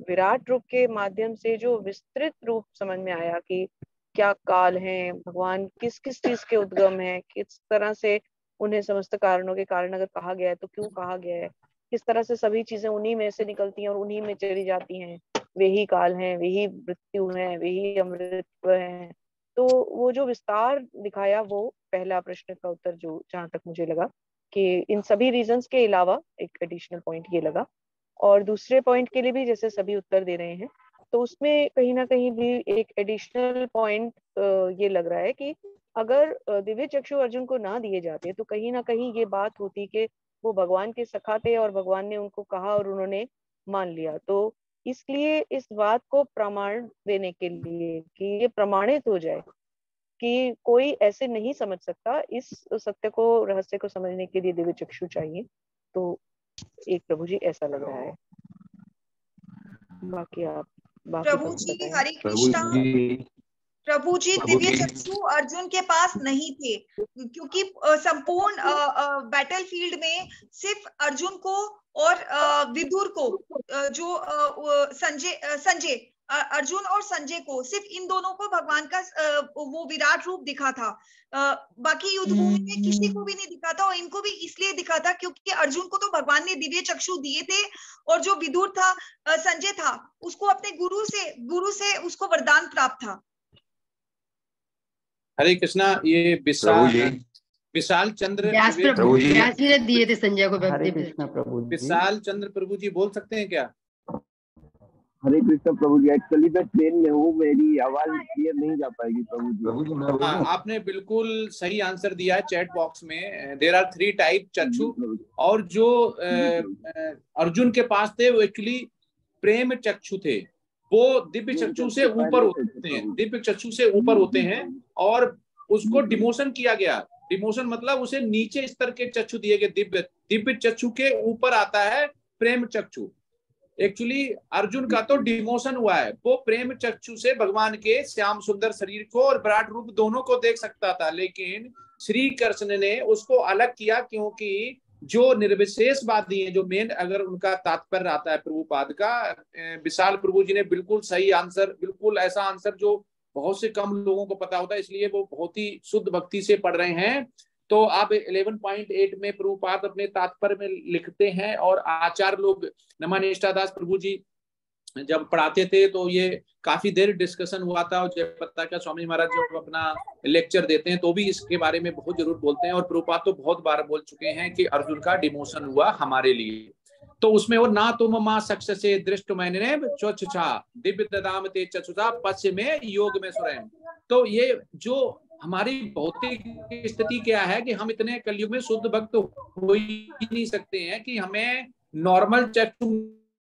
विराट रूप के माध्यम से जो विस्तृत रूप समझ में आया कि क्या काल है, भगवान किस किस चीज के उद्गम है, किस तरह से उन्हें समस्त कारणों के कारण अगर कहा गया है तो क्यों कहा गया है, किस तरह से सभी चीजें उन्हीं में से निकलती हैं और उन्हीं में चली जाती हैं, वे ही काल हैं, वे ही मृत्यु है, वे ही अमृतत्व है। तो वो जो विस्तार दिखाया, वो पहला प्रश्न का उत्तर जो जहां तक मुझे लगा कि इन सभी रीजंस के अलावा एक एडिशनल पॉइंट ये लगा। और दूसरे पॉइंट के लिए भी जैसे सभी उत्तर दे रहे हैं, तो उसमें कहीं ना कहीं भी एक एडिशनल पॉइंट ये लग रहा है कि अगर दिव्य चक्षु अर्जुन को ना दिए जाते तो कहीं ना कहीं ये बात होती कि वो भगवान के सखा थे और भगवान ने उनको कहा और उन्होंने मान लिया। तो इसलिए इस बात को प्रमाण देने के लिए कि ये प्रमाणित हो जाए कि कोई ऐसे नहीं समझ सकता, इस सत्य को, रहस्य को समझने के लिए दिव्य चक्षु चाहिए। तो एक प्रभु जी ऐसा लग रहा है। बाकी आप प्रभु जी हरे कृष्णा। प्रभु जी दिव्य चक्षु अर्जुन के पास नहीं थे, क्योंकि संपूर्ण बैटल फील्ड में सिर्फ अर्जुन को और विदुर को, जो संजय अर्जुन और संजय को, सिर्फ इन दोनों को भगवान का वो विराट रूप दिखा था। बाकी युद्ध भूमि में किसी को भी नहीं दिखा था, और इनको भी इसलिए दिखा था क्योंकि अर्जुन को तो भगवान ने दिव्य चक्षु दिए थे, और जो विदुर था, संजय था, उसको अपने गुरु से उसको वरदान प्राप्त था। हरे कृष्णा। ये विशाल चंद्र व्यास ने दिए थे संजय को। हरे कृष्णा प्रभु जी। विशाल चंद्र प्रभु जी बोल सकते हैं क्या? हरे कृष्ण प्रभु जी, एक्चुअली मैं ट्रेन में हूँ, मेरी आवाज क्लियर नहीं जा पाएगी प्रभु जी। आपने बिल्कुल सही आंसर दिया है चैट बॉक्स में। देयर आर 3 टाइप चक्षु, और जो अर्जुन के पास थे वो एक्चुअली प्रेम चक्षु थे, वो दिव्य चक्षु से ऊपर होते हैं, दिव्य चक्षु से ऊपर होते हैं, और उसको डिमोशन किया गया। डिमोशन मतलब उसे नीचे स्तर के चक्षु दिए गए। दिव्य चक्षु के ऊपर आता है प्रेम चक्षु। एक्चुअली अर्जुन का तो डिमोशन हुआ है, वो प्रेम चक्षु से भगवान के श्याम सुंदर शरीर को और विराट रूप दोनों को देख सकता था, लेकिन श्री कृष्ण ने उसको अलग किया, क्योंकि जो निर्विशेषवादी हैं, जो मेन अगर उनका तात्पर्य आता है प्रभुपाद का, विशाल प्रभु जी ने बिल्कुल सही आंसर, बिल्कुल ऐसा आंसर जो बहुत से कम लोगों को पता होता है, इसलिए वो बहुत ही शुद्ध भक्ति से पढ़ रहे हैं। तो आप 11.8 में प्रभुपाद अपने तात्पर्य में लिखते हैं, और आचार्य लोग नमानिष्ठा दास प्रभु जी जब पढ़ाते थे तो ये काफी देर डिस्कशन हुआ था, और जयपत्ता का स्वामी महाराज जब अपना लेक्चर देते हैं तो भी इसके बारे में बहुत जरूर बोलते हैं, और प्रभुपाद तो बहुत बार बोल चुके हैं कि अर्जुन का डिमोशन हुआ हमारे लिए। तो उसमें वो ना तुम मां सक्ष से दृष्ट मैंने चोच्छा दिव्य ददाम ते चक्षुषा पश्य में योग में स्वयं। तो ये जो हमारी भौतिक स्थिति क्या है कि हम इतने कलयुग में शुद्ध भक्त हो ही नहीं सकते हैं कि हमें नॉर्मल चक्षु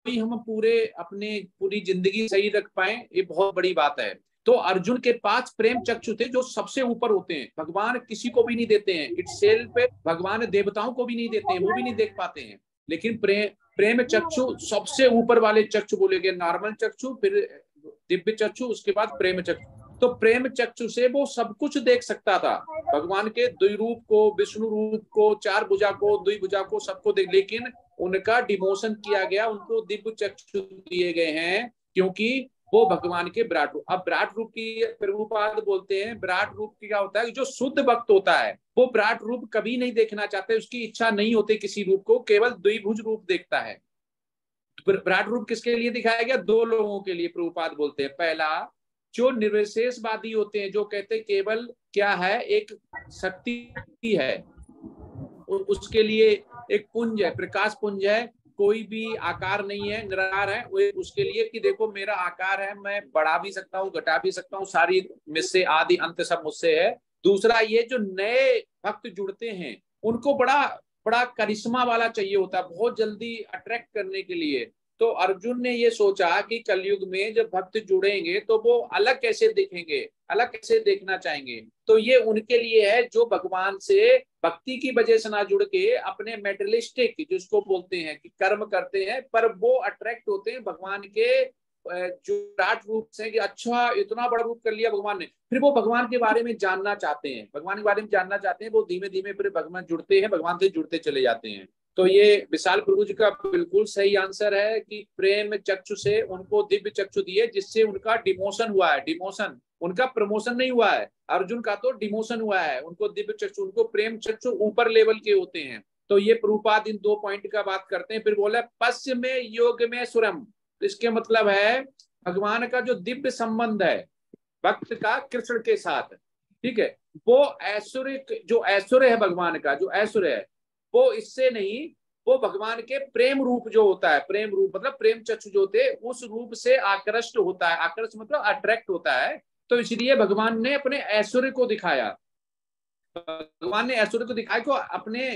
हम पूरी जिंदगी सही रख पाए, ये बहुत बड़ी बात है। तो अर्जुन के पास प्रेम चक्षु थे जो सबसे ऊपर होते हैं, भगवान किसी को भी नहीं देते हैं, इटसेल्फ भगवान देवताओं को भी नहीं देते हैं, वो भी नहीं देख पाते हैं, लेकिन प्रेम चक्षु सबसे ऊपर वाले चक्षु बोले गए, नॉर्मल चक्षु, फिर दिव्य चक्षु, उसके बाद प्रेम चक्षु। तो प्रेम चक्षु से वो सब कुछ देख सकता था, भगवान के द्विरूप को, विष्णु रूप को, चार भुजा को, द्विभुजा को, सबको देख, लेकिन उनका डिमोशन किया गया, उनको दिव्य चक्षु दिए गए हैं, क्योंकि वो भगवान के विराट रूप। अब विराट रूप की प्रभुपाद बोलते हैं, विराट रूप की क्या होता है, जो शुद्ध भक्त होता है वो विराट रूप कभी नहीं देखना चाहते, उसकी इच्छा नहीं होती किसी रूप को, केवल द्विभुज रूप देखता है। विराट रूप किसके लिए दिखाया गया? दो लोगों के लिए प्रभुपाद बोलते हैं। पहला, जो निर्विशेषवादी होते हैं, जो कहते हैं केवल क्या है, एक शक्ति है, उसके लिए एक पुंज है, प्रकाश पुंज है, कोई भी आकार नहीं है, निराकार है, उसके लिए कि देखो मेरा आकार है, मैं बढ़ा भी सकता हूँ, घटा भी सकता हूँ, सारी मुझसे आदि अंत सब मुझसे है। दूसरा, ये जो नए भक्त जुड़ते हैं उनको बड़ा करिश्मा वाला चाहिए होता है, बहुत जल्दी अट्रैक्ट करने के लिए। तो अर्जुन ने ये सोचा कि कलयुग में जब भक्त जुड़ेंगे तो वो अलग कैसे दिखेंगे, अलग कैसे देखना चाहेंगे। तो ये उनके लिए है जो भगवान से भक्ति की वजह से ना जुड़ के अपने मेटेरियलिस्टिक, जिसको बोलते हैं कि कर्म करते हैं, पर वो अट्रैक्ट होते हैं भगवान के जो विराट रूप से, कि अच्छा इतना बड़ा रूप कर लिया भगवान ने, फिर वो भगवान के बारे में जानना चाहते हैं, भगवान के बारे में जानना चाहते हैं, वो धीमे धीमे फिर भगवान जुड़ते हैं, भगवान से जुड़ते चले जाते हैं। तो ये विशाल प्रभु जी का बिल्कुल सही आंसर है कि प्रेम चक्षु से उनको दिव्य चक्षु दिए, जिससे उनका डिमोशन हुआ है। डिमोशन, उनका प्रमोशन नहीं हुआ है, अर्जुन का तो डिमोशन हुआ है, उनको दिव्य चक्षु, उनको प्रेम चक्षु ऊपर लेवल के होते हैं। तो ये प्रभुपाद इन दो पॉइंट का बात करते हैं। फिर बोला पश्य में योग में सुरम, इसके मतलब है भगवान का जो दिव्य संबंध है भक्त का कृष्ण के साथ, ठीक है, वो ऐश्वर्य, जो ऐश्वर्य है भगवान का, जो ऐश्वर्य है वो इससे नहीं, वो भगवान के प्रेम रूप जो होता है, प्रेम रूप मतलब प्रेम चक्षु जो होते हैं, उस रूप से आकृष्ट होता है, आकृष्ट मतलब अट्रैक्ट होता है। तो इसलिए भगवान ने अपने ऐश्वर्य को दिखाया, भगवान ने ऐश्वर्य को दिखाया को अपने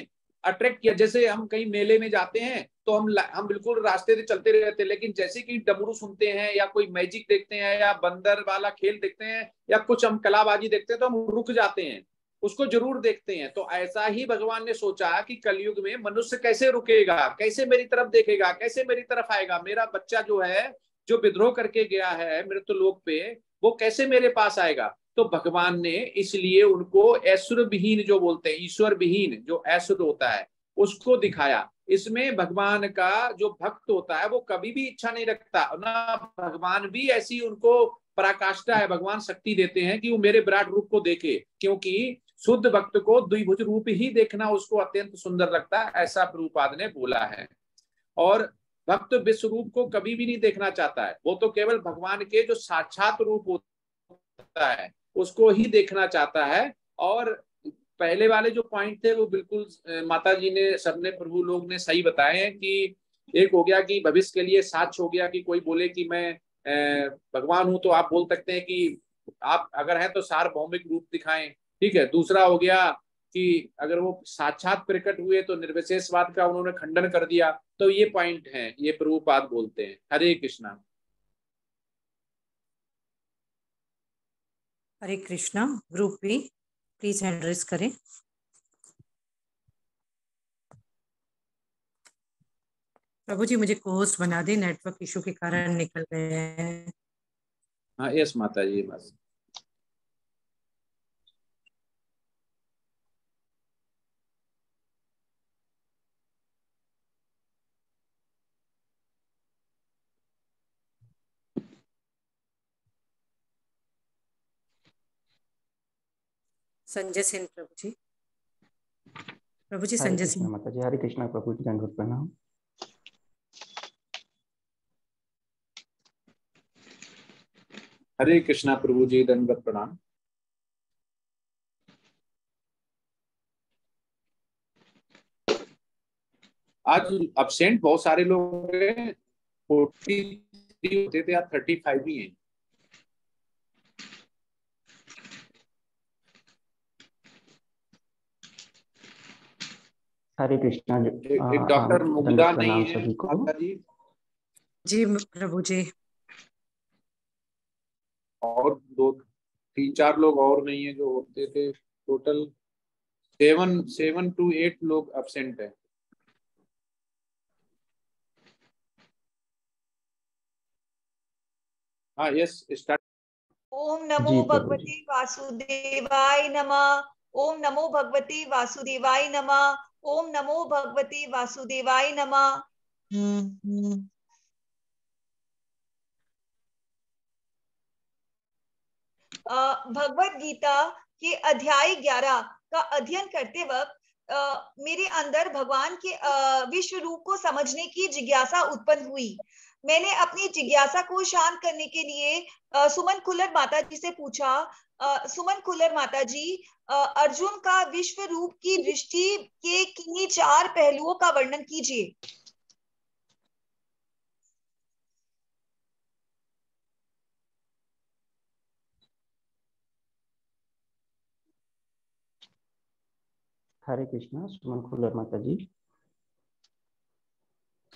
अट्रैक्ट किया। जैसे हम कहीं मेले में जाते हैं तो हम बिल्कुल रास्ते से चलते रहते हैं, लेकिन जैसे कि डमरू सुनते हैं या कोई मैजिक देखते हैं या बंदर वाला खेल देखते हैं या कुछ हम कलाबाजी देखते हैं तो हम रुक जाते हैं, उसको जरूर देखते हैं। तो ऐसा ही भगवान ने सोचा कि कलयुग में मनुष्य कैसे रुकेगा, कैसे मेरी तरफ देखेगा, कैसे मेरी तरफ आएगा, मेरा बच्चा जो है, जो विद्रोह करके गया है मृत्युलोक पे, वो कैसे मेरे पास आएगा। तो भगवान ने इसलिए उनको ऐश्वर्य विहीन, जो बोलते हैं ईश्वर विहीन जो ऐश्वर्य होता है, उसको दिखाया। इसमें भगवान का जो भक्त होता है वो कभी भी इच्छा नहीं रखता ना, भगवान भी ऐसी उनको पराकाष्ठा है, भगवान शक्ति देते हैं कि वो मेरे विराट रूप को देखे, क्योंकि शुद्ध भक्त को द्विभुज रूप ही देखना उसको अत्यंत सुंदर लगता है, ऐसा प्रभुपाद ने बोला है। और भक्त विश्व रूप को कभी भी नहीं देखना चाहता है, वो तो केवल भगवान के जो साक्षात रूप होता है उसको ही देखना चाहता है। और पहले वाले जो पॉइंट थे वो बिल्कुल माता जी ने, सबने, प्रभु लोग ने सही बताए हैं कि एक हो गया कि भविष्य के लिए साक्ष्य हो गया कि कोई बोले कि मैं भगवान हूं, तो आप बोल सकते हैं कि आप अगर है तो सार्वभौमिक रूप दिखाएं, ठीक है। दूसरा हो गया कि अगर वो साक्षात प्रकट हुए तो निर्विशेषवाद का उन्होंने खंडन कर दिया। तो ये पॉइंट है, ये प्रभुपाद बोलते हैं। Hare Krishna. Hare Krishna. Group B please hand raise करें। प्रभु जी मुझे कोर्स बना दे, नेटवर्क इशू के कारण निकल गए हैं। हाँ यस माता जी बस। संजय सेन प्रभु जी। प्रभु जी हरे संजय कृष्णा सेन। माता जी। हरे कृष्णा प्रभु जी, दंडवत प्रणाम। हरे कृष्णा प्रभु जी, दंडवत प्रणाम। आज अब्सेंट बहुत सारे लोग हैं, 43 होते थे, आज 35 ही हैं। हरे कृष्णा। एक डॉक्टर मुग्धा नहीं है सभी को। माता जी। जी प्रभु जी। और 3-4 लोग और नहीं है जो होते थे। टोटल 7 to 8 लोग एब्सेंट है। हाँ यस स्टार्ट। ओम नमो भगवते वासुदेवाय नमः। ओम नमो भगवते वासुदेवाय नमः। ओम नमो भगवते वासुदेवाय नमः। भगवत गीता के अध्याय 11 का अध्ययन करते वक्त मेरे अंदर भगवान के विश्व रूप को समझने की जिज्ञासा उत्पन्न हुई। मैंने अपनी जिज्ञासा को शांत करने के लिए सुमन खुल्लर माता जी से पूछा, सुमन खुल्लर माता जी, अर्जुन का विश्व रूप की दृष्टि के किन्हीं 4 पहलुओं का वर्णन कीजिए। हरे कृष्णा सुमन खुल्लर माता जी।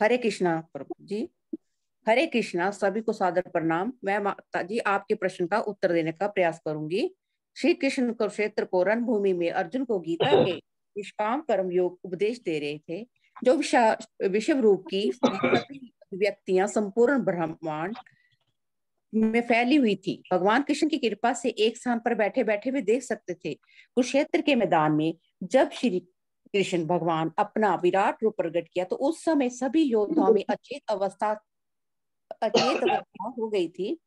हरे कृष्णा प्रभु जी। हरे कृष्णा सभी को सादर प्रणाम। मैं माता जी आपके प्रश्न का उत्तर देने का प्रयास करूंगी। श्री कृष्ण कुरुक्षेत्र को रणभूमि में अर्जुन को गीता के निष्काम कर्म योग उपदेश दे रहे थे, जो विश्व रूप की सभी व्यक्तियां संपूर्ण ब्रह्मांड में फैली हुई थी। भगवान कृष्ण की कृपा से एक स्थान पर बैठे बैठे भी देख सकते थे। कुरुक्षेत्र के मैदान में जब श्री कृष्ण भगवान अपना विराट रूप प्रकट किया तो उस समय सभी योद्धाओं में अचेत अवस्था हो गई थी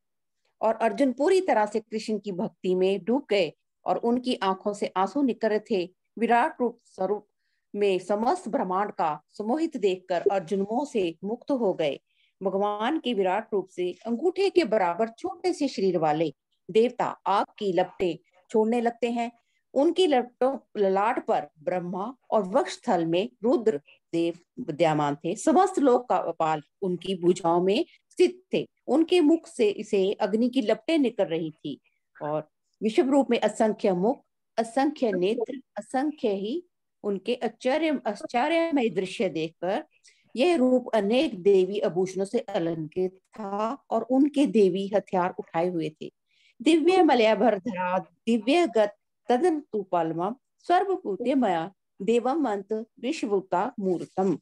और अर्जुन पूरी तरह से कृष्ण की भक्ति में डूब गए और उनकी आंखों से आंसू निकल रहे थे। विराट रूप स्वरूप में समस्त ब्रह्मांड का सम्मोहित देखकर अर्जुन मोह से मुक्त हो गए। भगवान के विराट रूप से अंगूठे के बराबर छोटे से शरीर वाले देवता आग की लपटें छोड़ने लगते हैं। उनकी ललाट पर ब्रह्मा और वक्ष स्थल में रुद्र देव विद्यमान थे। समस्त लोक का पाल उनकी भुजाओं में स्थित थे। उनके मुख से इसे अग्नि की लपटें निकल रही थी और विश्व रूप में असंख्य मुख, असंख्य नेत्र, असंख्य ही उनके आश्चर्यमय दृश्य देखकर यह रूप अनेक देवी आभूषणों से अलंकृत था और उनके देवी हथियार उठाए हुए थे। दिव्य मलयाभरधरा दिव्य गत तदन्तु पालमम सर्वभूतमया देवम अंत विश्वभूता मूर्तम।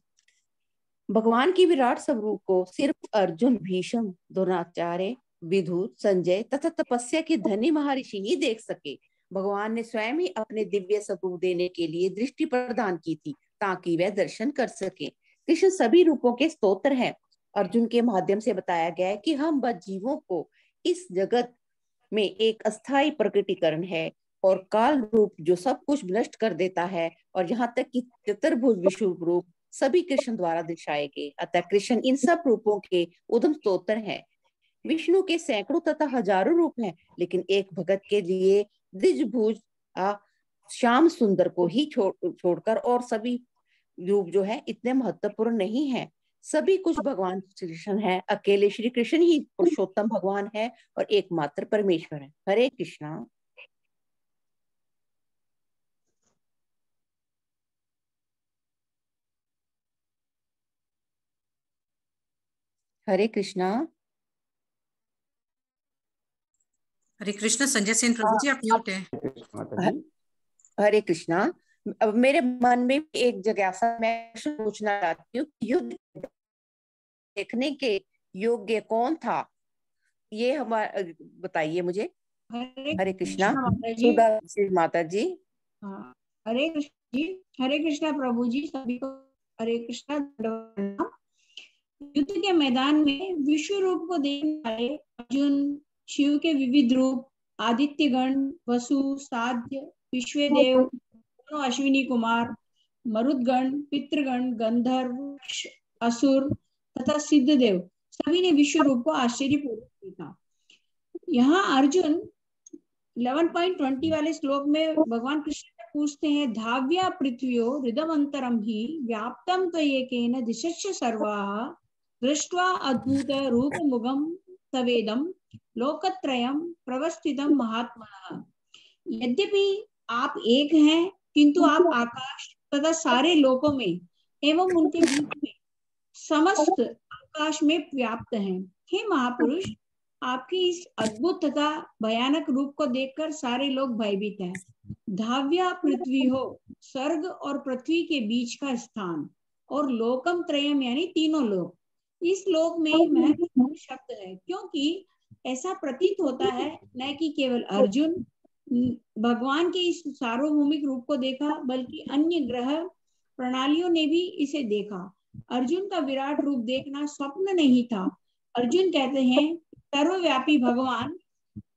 भगवान की विराट स्वरूप को सिर्फ अर्जुन, भीष्म, द्रोणाचार्य, विदुर, संजय तथा तपस्या के धनी महर्षि ही देख सके। भगवान ने स्वयं ही अपने दिव्य स्वरूप देने के लिए दृष्टि प्रदान की थी ताकि वह दर्शन कर सके। कृष्ण सभी रूपों के स्तोत्र है। अर्जुन के माध्यम से बताया गया है कि हम बस जीवों को इस जगत में एक अस्थायी प्रकटीकरण है और काल रूप जो सब कुछ नष्ट कर देता है और यहाँ तक कि चतुर्भुज विश्व रूप सभी कृष्ण द्वारा दर्शाए गए। अतः कृष्ण इन सब रूपों के उद्गम स्तोत्र हैं। विष्णु के सैकड़ों तथा हजारों रूप हैं, लेकिन एक भगत के लिए द्विजभुज श्याम सुंदर को ही छोड़कर और सभी रूप जो है इतने महत्वपूर्ण नहीं है। सभी कुछ भगवान श्री कृष्ण है। अकेले श्री कृष्ण ही पुरुषोत्तम भगवान है और एकमात्र परमेश्वर है। हरे कृष्णा। हरे कृष्णा। हरे कृष्ण संजय सेन प्रभु जी, आप म्यूट है। हरे कृष्णा। अब मेरे मन में एक जिज्ञासा मैं पूछना चाहती हूँ, युद्ध देखने के योग्य कौन था, ये हमारा बताइए मुझे। हरे कृष्णा माता जी। सुधा माता जी। हाँ, हरे कृष्ण जी, हरे कृष्णा प्रभु जी, सभी को हरे कृष्णा। युद्ध के मैदान में विश्व रूप को देखने वाले अर्जुन शिव के विविध रूप, आदित्यगण, वसु, साध्य, विश्वदेव, दोनों अश्विनी कुमार, मरुदगण, पितृगण, गंधर्व, असुर तथा सिद्धदेव, सभी ने विश्व रूप को आश्चर्यपूर्वक देखा। यहाँ अर्जुन 11.20 वाले श्लोक में भगवान कृष्ण से पूछते हैं, धाव्या पृथ्व्यो हृदमंतरम ही व्याप्तम त्वयेकेन दिशश्च सर्वाः दृष्ट्वा अद्भुत रूपमुगं तवेदं लोकत्रयं प्रवस्थितं महात्मनः। यद्यपि आप एक हैं, किंतु आप आकाश तथा सारे लोकों में एवं उनके बीच में समस्त आकाश में व्याप्त हैं। हे महापुरुष, आपकी इस अद्भुत तथा भयानक रूप को देखकर सारे लोग भयभीत हैं। धाव्या पृथ्वी हो, स्वर्ग और पृथ्वी के बीच का स्थान, और लोकम त्रयम यानी तीनों लोक। इस लोक में महत्वपूर्ण शब्द है, क्योंकि ऐसा प्रतीत होता है न कि केवल अर्जुन भगवान के इस सार्वभौमिक रूप को देखा, बल्कि अन्य ग्रह प्रणालियों ने भी इसे देखा। अर्जुन का विराट रूप देखना स्वप्न नहीं था। अर्जुन कहते हैं, सर्वव्यापी भगवान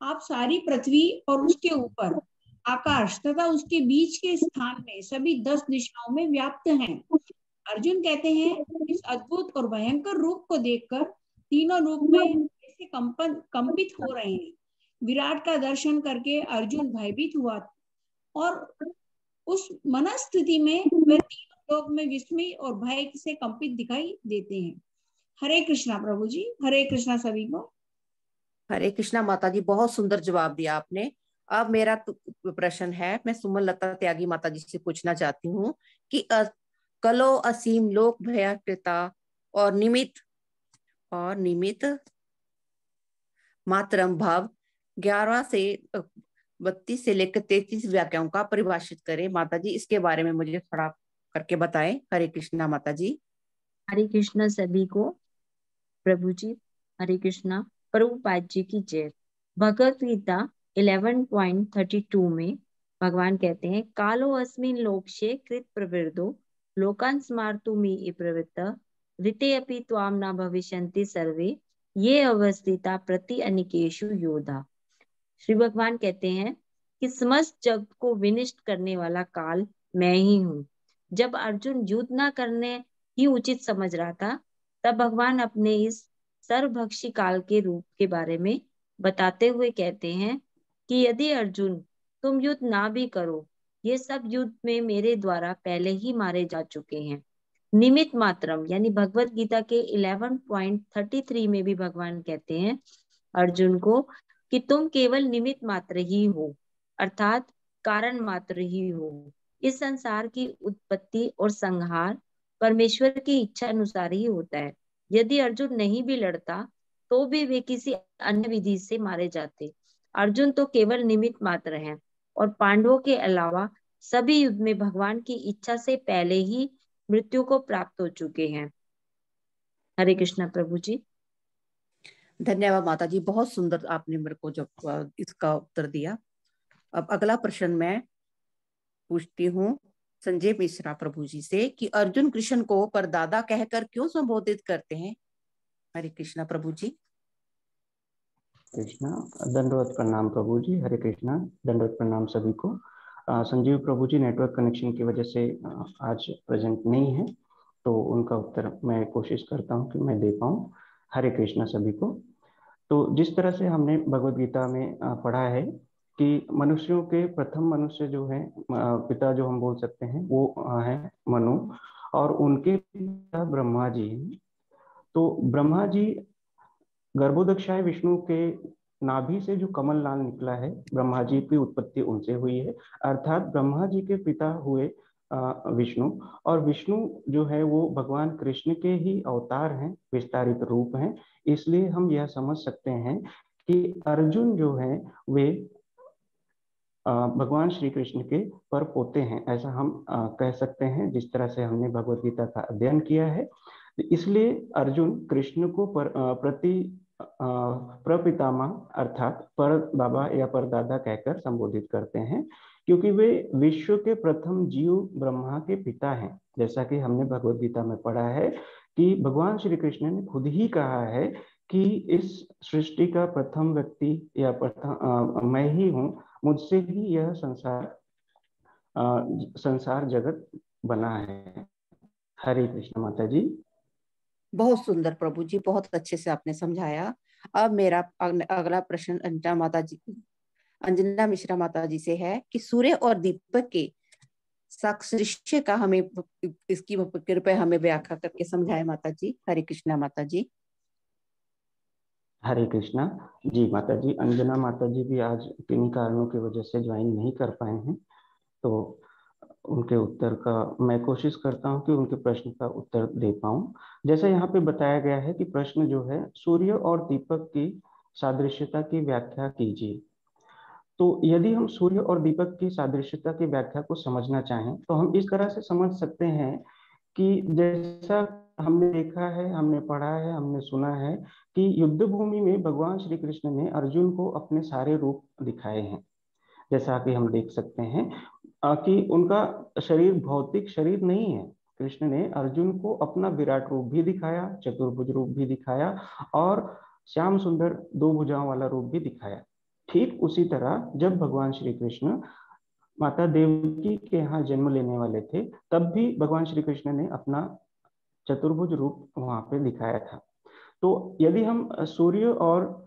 आप सारी पृथ्वी और उसके ऊपर आकाश तथा उसके बीच के स्थान में सभी 10 दिशाओं में व्याप्त हैं। अर्जुन कहते हैं, इस अद्भुत और भयंकर रूप को देखकर तीनों रूप में ऐसे कंपित हो रहे हैं। विराट का दर्शन करके अर्जुन भयभीत हुआ और उस मनस्थिति में वे तीनों लोक में विस्मय और भय से कंपित दिखाई देते हैं। हरे कृष्णा प्रभु जी, हरे कृष्णा सभी को। हरे कृष्णा माता जी, बहुत सुंदर जवाब दिया आपने। अब मेरा प्रश्न है, मैं सुमन लता त्यागी माता जी से पूछना चाहती हूँ कि कलो असीम लोक भयाकृता और निमित मातरम भाव 11 से 32 से लेकर 33 व्याख्याओं का परिभाषित करें। माता जी, इसके बारे में मुझे थोड़ा करके बताएं। हरे कृष्णा माता जी। हरे कृष्णा सभी को प्रभु जी, हरे कृष्णा। प्रभुपाद जी की जय। भगवत गीता 11.32 में भगवान कहते हैं, कालो अस्मिन् लोक्ष्ये कृत प्रवृद्धो लोकान् स्मार्तुमि प्रवृत्त ऋते अपि त्वां न भविष्यन्ति सर्वे ये अवस्थिता प्रति अनिकेषु योधा। श्री भगवान कहते हैं कि समस्त जग को विनिष्ट करने वाला काल मैं ही हूँ। जब अर्जुन युद्ध न करने ही उचित समझ रहा था, तब भगवान अपने इस सर्वभक्षी काल के रूप के बारे में बताते हुए कहते हैं कि यदि अर्जुन तुम युद्ध ना भी करो, ये सब युद्ध में मेरे द्वारा पहले ही मारे जा चुके हैं। निमित मात्रम यानी भगवत गीता के 11.33 में भी भगवान कहते हैं अर्जुन को कि तुम केवल निमित मात्र ही हो, अर्थात कारण मात्र ही हो। इस संसार की उत्पत्ति और संहार परमेश्वर की इच्छा अनुसार ही होता है। यदि अर्जुन नहीं भी लड़ता तो भी वे किसी अन्य विधि से मारे जाते। अर्जुन तो केवल निमित्त मात्र हैं और पांडवों के अलावा सभी युद्ध में भगवान की इच्छा से पहले ही मृत्यु को प्राप्त हो चुके हैं। हरे कृष्णा प्रभु जी। धन्यवाद माता जी, बहुत सुंदर आपने मेरे को जब इसका उत्तर दिया। अब अगला प्रश्न मैं पूछती हूँ संजय मिश्रा प्रभु जी से कि अर्जुन कृष्ण को परदादा कहकर क्यों संबोधित करते हैं। हरे कृष्णा प्रभु जी। कृष्णा दंडवत प्रणाम प्रभु जी। हरे कृष्णा दंडवत प्रणाम सभी को। संजीव प्रभु जी नेटवर्क कनेक्शन की वजह से आज प्रेजेंट नहीं है, तो उनका उत्तर मैं कोशिश करता हूं कि मैं दे पाऊं। हरे कृष्णा सभी को। तो जिस तरह से हमने भगवत गीता में पढ़ा है कि मनुष्यों के प्रथम मनुष्य जो है पिता जो हम बोल सकते हैं वो है मनु, और उनके पिता ब्रह्मा जी हैं। तो ब्रह्मा जी गर्भोदक्षाय विष्णु के नाभि से जो कमल लाल निकला है, ब्रह्मा जी की उत्पत्ति उनसे हुई है, अर्थात ब्रह्मा जी के पिता हुए विष्णु, और विष्णु जो है वो भगवान कृष्ण के ही अवतार हैं, विस्तारित रूप हैं। इसलिए हम यह समझ सकते हैं कि अर्जुन जो है वे भगवान श्री कृष्ण के परपोते हैं, ऐसा हम कह सकते हैं, जिस तरह से हमने भगवत गीता का अध्ययन किया है। इसलिए अर्जुन कृष्ण को प्रपितामह अर्थात पर बाबा या परदादा कहकर संबोधित करते हैं, क्योंकि वे विश्व के प्रथम जीव ब्रह्मा के पिता हैं। जैसा कि हमने भगवद गीता में पढ़ा है कि भगवान श्री कृष्ण ने खुद ही कहा है कि इस सृष्टि का प्रथम व्यक्ति या प्रथम मैं ही हूँ, मुझसे ही यह संसार जगत बना है। हरे कृष्ण माता जी। बहुत सुंदर प्रभु जी, बहुत अच्छे से आपने समझाया। अब मेरा अगला प्रश्न अंजना मिश्रा माता जी से है कि सूर्य और दीपक के सादृश्य का हमें इसकी कृपया हमें व्याख्या करके समझाए माता जी। हरे कृष्णा माता जी। हरे कृष्णा जी माता जी। अंजना माता जी भी आज किन्हीं कारणों की वजह से ज्वाइन नहीं कर पाए हैं, तो उनके उत्तर का मैं कोशिश करता हूं कि उनके प्रश्न का उत्तर दे पाऊं। जैसा यहाँ पे बताया गया है कि प्रश्न जो है सूर्य और दीपक की सादृश्यता की व्याख्या कीजिए। तो यदि हम सूर्य और दीपक की सादृश्यता की व्याख्या को समझना चाहें तो हम इस तरह से समझ सकते हैं कि जैसा हमने देखा है, हमने पढ़ा है, हमने सुना है कि युद्ध भूमि में भगवान श्री कृष्ण ने अर्जुन को अपने सारे रूप दिखाए हैं। जैसा कि हम देख सकते हैं कि उनका शरीर भौतिक शरीर नहीं है। कृष्ण ने अर्जुन को अपना विराट रूप भी दिखाया, चतुर्भुज रूप भी दिखाया और श्याम सुंदर दो भुजाओं वाला रूप भी दिखाया। ठीक उसी तरह जब भगवान श्री कृष्ण माता देवकी के यहाँ जन्म लेने वाले थे, तब भी भगवान श्री कृष्ण ने अपना चतुर्भुज रूप वहां पे दिखाया था। तो यदि हम सूर्य और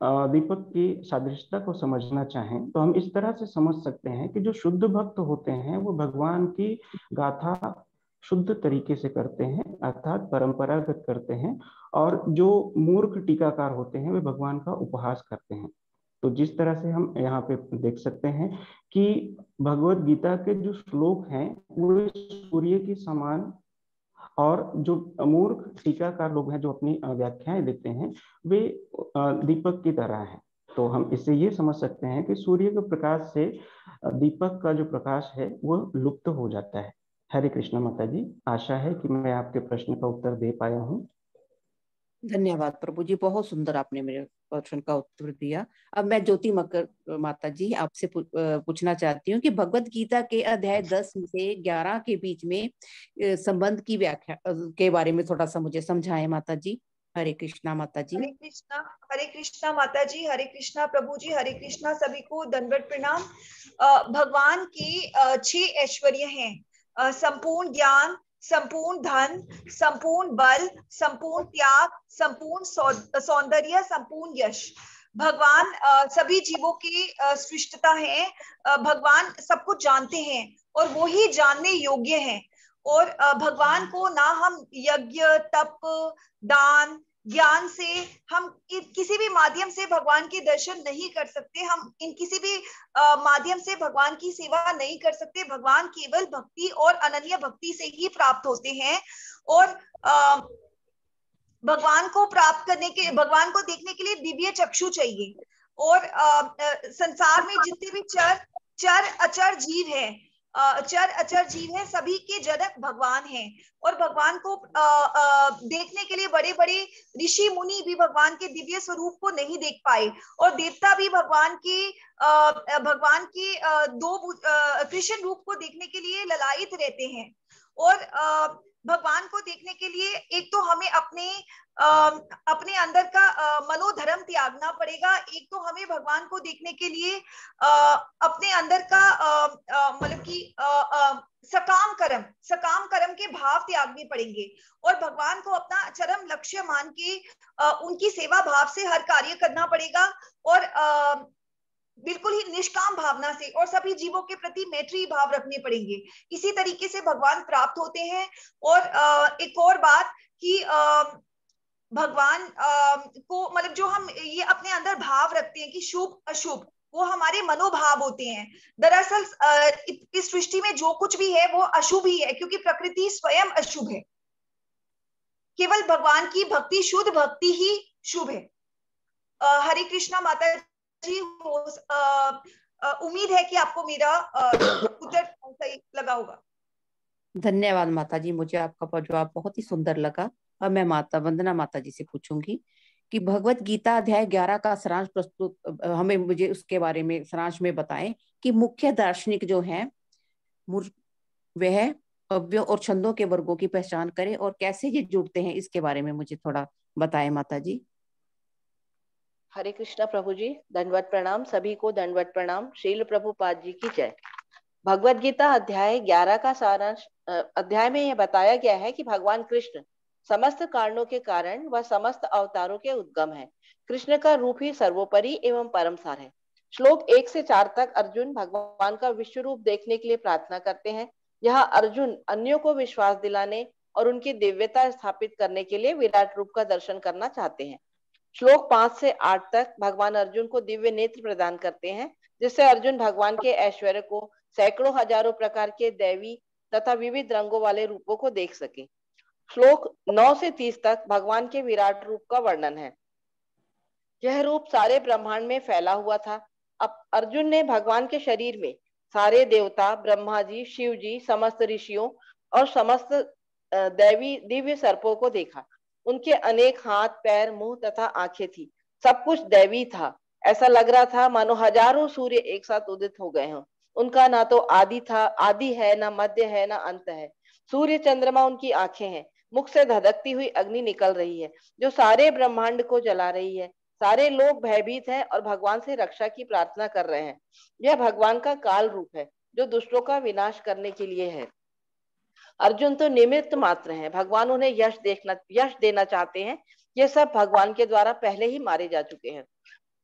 दीपक की सादृश्यता को समझना चाहें तो हम इस तरह से समझ सकते हैं कि जो शुद्ध भक्त होते हैं वो भगवान की गाथा शुद्ध तरीके से करते हैं, अर्थात परंपरागत करते हैं, और जो मूर्ख टीकाकार होते हैं वे भगवान का उपहास करते हैं। तो जिस तरह से हम यहाँ पे देख सकते हैं कि भगवत गीता के जो श्लोक हैं वो सूर्य की समान, और जो मूर्ख टीकाकार लोग हैं जो अपनी व्याख्याएं देते हैं वे दीपक की तरह हैं। तो हम इससे ये समझ सकते हैं कि सूर्य के प्रकाश से दीपक का जो प्रकाश है वो लुप्त हो जाता है। हरे कृष्ण माता जी। आशा है कि मैं आपके प्रश्न का उत्तर दे पाया हूँ। धन्यवाद प्रभु जी, बहुत सुंदर आपने मेरे प्रश्न का उत्तर दिया। अब मैं ज्योति मकर माता जी आपसे पूछना चाहती हूँ कि भगवत गीता के अध्याय 10 से 11 के बीच में संबंध की व्याख्या के बारे में थोड़ा सा मुझे समझाएं माता जी। हरे कृष्णा माता जी। हरे कृष्णा माता जी। हरे कृष्णा प्रभु जी। हरे कृष्णा सभी को दंडवत प्रणाम। भगवान के 6 ऐश्वर्य हैं, संपूर्ण ज्ञान, संपूर्ण धन, संपूर्ण बल, संपूर्ण त्याग, संपूर्ण सौंदर्य, संपूर्ण यश। भगवान सभी जीवों की सृष्टता है। भगवान सब कुछ जानते हैं और वो ही जानने योग्य हैं। और भगवान को ना हम यज्ञ, तप, दान, ज्ञान से हम किसी भी माध्यम से भगवान के दर्शन नहीं कर सकते। हम इन किसी भी माध्यम से भगवान की सेवा नहीं कर सकते। भगवान केवल भक्ति और अनन्य भक्ति से ही प्राप्त होते हैं। और भगवान को प्राप्त करने के, भगवान को देखने के लिए दिव्य चक्षु चाहिए। और संसार में जितने भी चर अचर जीव है, चर अचर जीव है, सभी के जनक भगवान हैं। और भगवान को देखने के लिए बड़े बड़े ऋषि मुनि भी भगवान के दिव्य स्वरूप को नहीं देख पाए। और देवता भी भगवान के दो कृष्ण रूप को देखने के लिए ललायित रहते हैं। और भगवान को देखने के लिए एक तो हमें अपने अंदर का मनोधर्म त्यागना पड़ेगा। एक तो हमें भगवान को देखने के लिए अपने अंदर का मतलब कि सकाम कर्म के भाव त्यागने पड़ेंगे। और भगवान को अपना चरम लक्ष्य मान के उनकी सेवा भाव से हर कार्य करना पड़ेगा। और बिल्कुल ही निष्काम भावना से और सभी जीवों के प्रति मैत्री भाव रखने पड़ेंगे। इसी तरीके से भगवान प्राप्त होते हैं। और एक और बात कि भगवान को मतलब जो हम ये अपने अंदर भाव रखते हैं कि शुभ अशुभ, वो हमारे मनोभाव होते हैं। दरअसल इस सृष्टि में जो कुछ भी है वो अशुभ ही है, क्योंकि प्रकृति स्वयं अशुभ है। केवल भगवान की भक्ति, शुद्ध भक्ति ही शुभ है। हरे कृष्णा माता जी। उम्मीद है कि आपको मेरा उत्तर सही लगा होगा। धन्यवाद माता जी, मुझे आपका जवाब बहुत ही सुंदर लगा। अब मैं माता वंदना माता जी से पूछूंगी कि भगवत गीता अध्याय 11 का सारांश प्रस्तुत हमें मुझे उसके बारे में सारांश में बताएं कि मुख्य दार्शनिक जो हैं वह अव्ययों और छंदों के वर्गों की पहचान करें और कैसे ये जुड़ते हैं, इसके बारे में मुझे थोड़ा बताएं माता जी। हरे कृष्णा प्रभु जी, दंडवत प्रणाम सभी को, दंडवत प्रणाम। श्रील प्रभुपाद जी की जय। भगवत गीता अध्याय 11 का सारांश अध्याय में यह बताया गया है कि भगवान कृष्ण समस्त कारणों के कारण व समस्त अवतारों के उद्गम है। कृष्ण का रूप ही सर्वोपरि एवं परम सार है। श्लोक 1 से 4 तक अर्जुन भगवान का विश्व रूप देखने के लिए प्रार्थना करते हैं। यहाँ अर्जुन अन्यों को विश्वास दिलाने और उनकी दिव्यता स्थापित करने के लिए विराट रूप का दर्शन करना चाहते हैं। श्लोक 5 से 8 तक भगवान अर्जुन को दिव्य नेत्र प्रदान करते हैं, जिससे अर्जुन भगवान के ऐश्वर्य को, सैकड़ों हजारों प्रकार के दैवी तथा विविध रंगों वाले रूपों को देख सके। श्लोक 9 से 30 तक भगवान के विराट रूप का वर्णन है। यह रूप सारे ब्रह्मांड में फैला हुआ था। अब अर्जुन ने भगवान के शरीर में सारे देवता, ब्रह्मा जी, शिव जी, समस्त ऋषियों और समस्त दैवी दिव्य सर्पों को देखा। उनके अनेक हाथ, पैर, मुंह तथा आंखें थी। सब कुछ दैवी था। ऐसा लग रहा था मानो हजारों सूर्य एक साथ उदित हो गए हों। उनका ना तो आदि है, ना मध्य है, ना अंत है। सूर्य चंद्रमा उनकी आंखें हैं। मुख से धधकती हुई अग्नि निकल रही है जो सारे ब्रह्मांड को जला रही है। सारे लोग भयभीत हैं और भगवान से रक्षा की प्रार्थना कर रहे हैं। यह भगवान का काल रूप है जो दुष्टों का विनाश करने के लिए है। अर्जुन तो निमित्त मात्र हैं। भगवान उन्हें यश देना चाहते हैं। ये सब भगवान के द्वारा पहले ही मारे जा चुके हैं।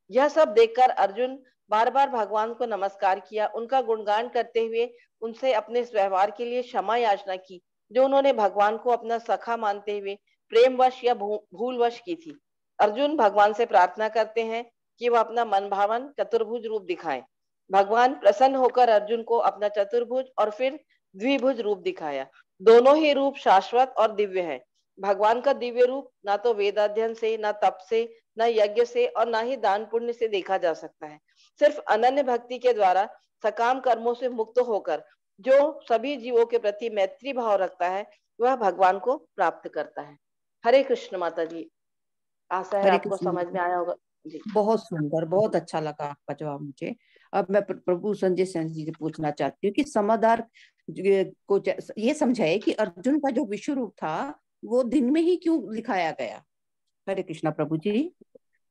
यह सब देखकर अर्जुन बार बार भगवान को नमस्कार किया, उनका गुणगान करते हुए उनसे अपने व्यवहार के लिए क्षमा याचना की जो उन्होंने भगवान को अपना सखा मानते हुए प्रेमवश या भूलवश की थी। अर्जुन भगवान से प्रार्थना करते हैं कि वह अपना मन भावन चतुर्भुज रूप दिखाएं। भगवान प्रसन्न होकर अर्जुन को अपना चतुर्भुज और फिर द्विभुज रूप दिखाया। दोनों ही रूप शाश्वत और दिव्य है। भगवान का दिव्य रूप ना तो वेदाध्ययन से, ना तप से, ना यज्ञ से और ना ही दान पुण्य से देखा जा सकता है। सिर्फ अनन्य भक्ति के द्वारा सकाम कर्मों से मुक्त होकर जो सभी जीवों के प्रति मैत्री भाव रखता है वह भगवान को प्राप्त करता है। हरे कृष्ण माता जी, आशा है आपको समझ में आया होगा जी। बहुत सुंदर, बहुत अच्छा लगा आपका जवाब मुझे। अब मैं प्रभु संजय सेन जी से पूछना चाहती हूँ कि समादार को ये समझाए कि अर्जुन का जो विश्व रूप था वो दिन में ही क्यों दिखाया गया। हरे कृष्णा प्रभु जी।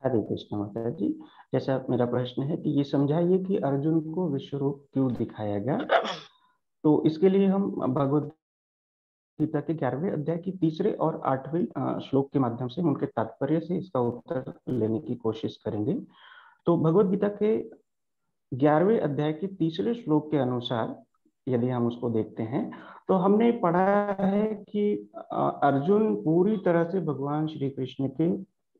हरे कृष्ण माता जी, जैसा मेरा प्रश्न है कि ये समझाइए कि अर्जुन को विश्व रूप क्यों दिखाया गया। तो इसके लिए हम भगवद गीता के 11वें अध्याय की 3रे और 8वें श्लोक के माध्यम से उनके तात्पर्य से इसका उत्तर लेने की कोशिश करेंगे। तो भगवद गीता के 11वें अध्याय के 3रे श्लोक के अनुसार यदि हम उसको देखते हैं तो हमने पढ़ा है कि अर्जुन पूरी तरह से भगवान श्री कृष्ण के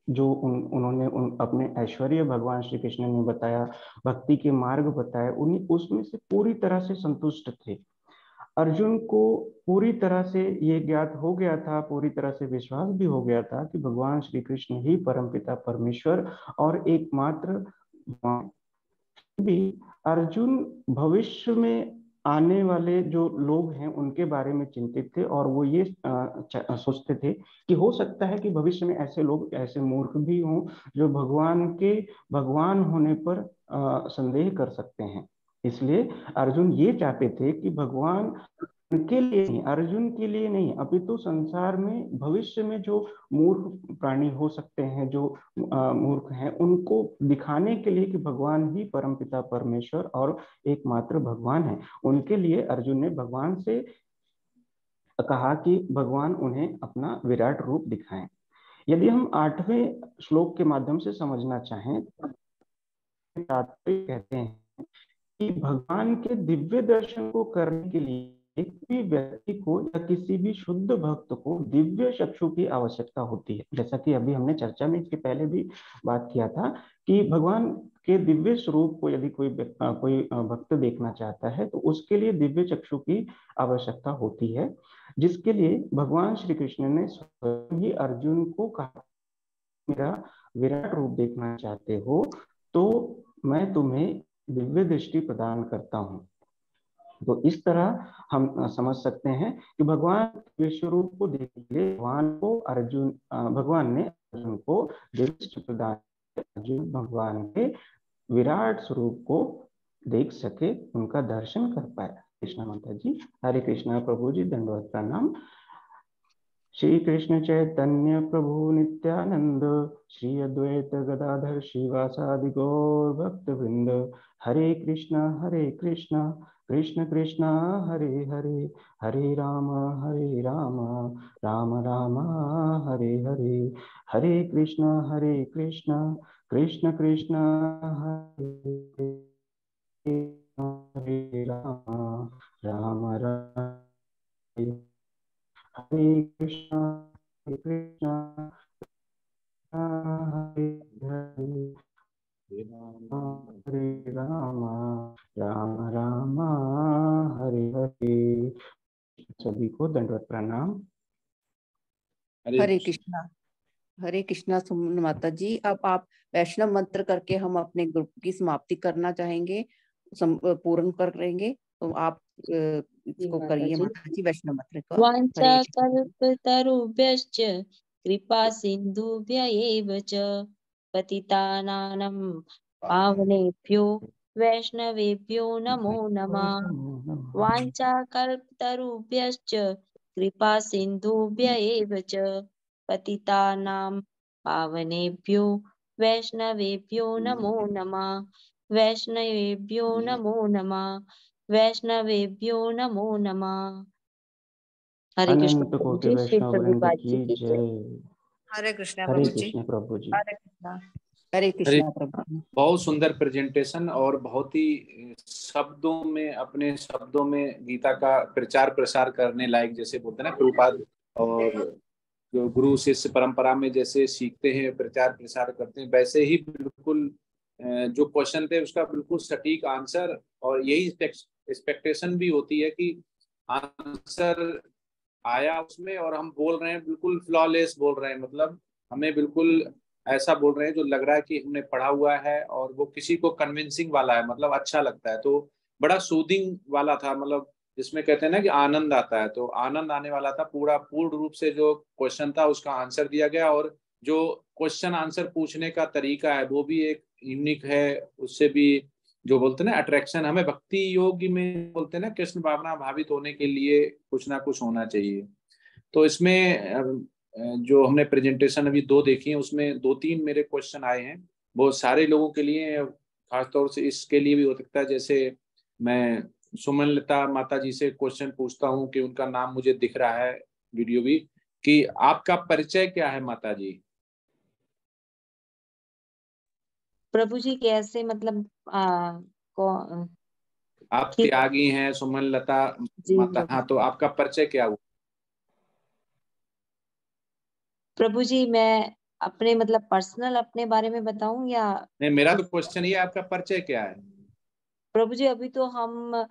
जो उन्होंने अपने ऐश्वर्य भगवान श्री कृष्ण ने बताया, भक्ति के मार्ग बताए, उन्हीं उसमें से पूरी तरह से संतुष्ट थे। अर्जुन को पूरी तरह से ये ज्ञात हो गया था, पूरी तरह से विश्वास भी हो गया था कि भगवान श्री कृष्ण ही परमपिता परमेश्वर और एकमात्र भी अर्जुन भविष्य में आने वाले जो लोग हैं उनके बारे में चिंतित थे और वो ये सोचते थे कि हो सकता है कि भविष्य में ऐसे लोग, ऐसे मूर्ख भी हों जो भगवान के भगवान होने पर संदेह कर सकते हैं। इसलिए अर्जुन ये चाहते थे कि भगवान उनके लिए नहीं, अर्जुन के लिए नहीं, अपितु संसार में भविष्य में जो मूर्ख प्राणी हो सकते हैं, जो मूर्ख हैं, उनको दिखाने के लिए कि भगवान ही परमपिता परमेश्वर और एकमात्र भगवान है। उनके लिए अर्जुन ने भगवान से कहा कि भगवान उन्हें अपना विराट रूप दिखाएं। यदि हम 8वें श्लोक के माध्यम से समझना चाहें तो कहते हैं कि भगवान के दिव्य दर्शन को करने के लिए एक भी व्यक्ति को या किसी भी शुद्ध भक्त को दिव्य चक्षु की आवश्यकता होती है। जैसा कि अभी हमने चर्चा में इसके पहले भी बात किया था कि भगवान के दिव्य स्वरूप को यदि कोई भक्त देखना चाहता है तो उसके लिए दिव्य चक्षु की आवश्यकता होती है, जिसके लिए भगवान श्री कृष्ण ने स्वयं ही अर्जुन को कहा, मेरा विराट रूप देखना चाहते हो तो मैं तुम्हें दिव्य दृष्टि प्रदान करता हूँ। तो इस तरह हम समझ सकते हैं कि भगवान विश्व रूप को देखिए, भगवान ने अर्जुन को दृष्टि प्रदान, अर्जुन भगवान के विराट स्वरूप को देख सके, उनका दर्शन कर पाया। कृष्णा माता जी। हरे कृष्णा प्रभु जी, दंडवत प्रणाम। श्री कृष्ण चैतन्य प्रभु नित्यानंद, श्री अद्वैत गदाधर श्रीवासादि गौर भक्त वृंद, हरे कृष्णा कृष्ण कृष्ण हरे हरे, हरे राम राम राम हरे हरे, हरे कृष्ण कृष्ण कृष्ण हरे हरे, राम राम हरे कृष्णा हरे हरे, हरे राम राम हरे हरे। सभी को दंडवत प्रणाम। हरे कृष्णा सुमन माता जी। अब आप वैष्णव मंत्र करके हम अपने ग्रुप की समाप्ति करना चाहेंगे, पूर्ण करेंगे, तो आप इसको करिए माता जी, वैष्णव मंत्र को। वाञ्छा कल्पतरुभ्यश्च कृपा सिन्धुभ्य एव च पतितानां पावनेभ्यो वैष्णवेभ्यो नमो नमः। वाञ्छा कल्पतरुभ्यश्च कृपा सिन्धुभ्य एव च पतितानां पावनेभ्यो वैष्णवेभ्यो नमो नमः। वैष्णवेभ्यो नमो नमः। वैष्णवेभ्यो नमो नमः। हरे कृष्ण अनंत प्रभु कोटि जी, श्री वैष्णव वृंद प्रभुपाद जी की की जय। जय। हरे कृष्णा हरे प्रभु जी। कृष्ण प्रभु जी। हरे कृष्णा। हरे कृष्णा प्रभु। बहुत सुंदर प्रेजेंटेशन और बहुत ही शब्दों में, अपने शब्दों में गीता का प्रचार प्रसार करने लायक, जैसे बोलते हैं ना प्रभुपाद, और जो गुरु शिष्य परंपरा में जैसे सीखते हैं, प्रचार प्रसार करते हैं, वैसे ही बिल्कुल जो क्वेश्चन थे उसका बिल्कुल सटीक आंसर, और यही एक्सपेक्टेशन भी होती है कि आंसर आया उसमें और हम बोल रहे हैं बिल्कुल फ्लॉलेस बोल रहे हैं, मतलब हमें बिल्कुल ऐसा बोल रहे हैं जो लग रहा है कि हमने पढ़ा हुआ है और वो किसी को कन्विंसिंग वाला है, मतलब अच्छा लगता है। तो बड़ा सूदिंग वाला था, मतलब जिसमें कहते हैं ना कि आनंद आता है, तो आनंद आने वाला था। पूर्ण रूप से जो क्वेश्चन था उसका आंसर दिया गया, और जो क्वेश्चन आंसर पूछने का तरीका है वो भी एक यूनिक है। उससे भी जो बोलते हैं ना अट्रैक्शन, हमें भक्ति योग में बोलते हैं ना कृष्ण भावना भावित होने के लिए कुछ ना कुछ होना चाहिए। तो इसमें जो हमने प्रेजेंटेशन अभी 2 देखी है, उसमें 2-3 मेरे क्वेश्चन आए हैं, बहुत सारे लोगों के लिए, खासतौर से इसके लिए भी हो सकता है। जैसे मैं सुमनलता माता जी से क्वेश्चन पूछता हूँ कि उनका नाम मुझे दिख रहा है वीडियो भी, कि आपका परिचय क्या है माता जी? प्रभु जी कैसे, मतलब आप त्यागी हैं सुमनलता माता, हाँ, तो आपका परिचय क्या हुआ? प्रभु जी मैं अपने मतलब पर्सनल अपने बारे में बताऊं या? नहीं, मेरा तो क्वेश्चन ये, आपका परिचय क्या है? प्रभु जी अभी तो हम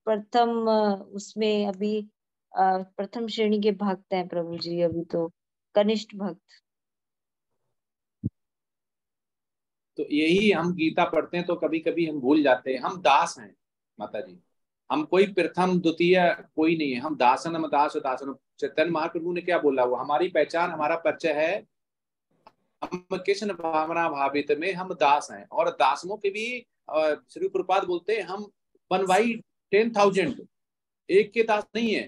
प्रथम उसमें अभी प्रथम श्रेणी के भक्त हैं प्रभु जी, अभी तो कनिष्ठ भक्त। तो यही हम गीता पढ़ते हैं तो कभी कभी हम भूल जाते हैं, हम दास हैं माता जी, हम कोई प्रथम द्वितीय कोई नहीं है, हम दासन दास दासन। चैतन्य महाप्रभु ने क्या बोला, वो हमारी पहचान, हमारा परिचय है, हम कृष्ण भावना भावित में हम दास हैं। और दासों के भी श्री प्रभुपाद बोलते हैं हम 1/10,000, एक के दास नहीं है।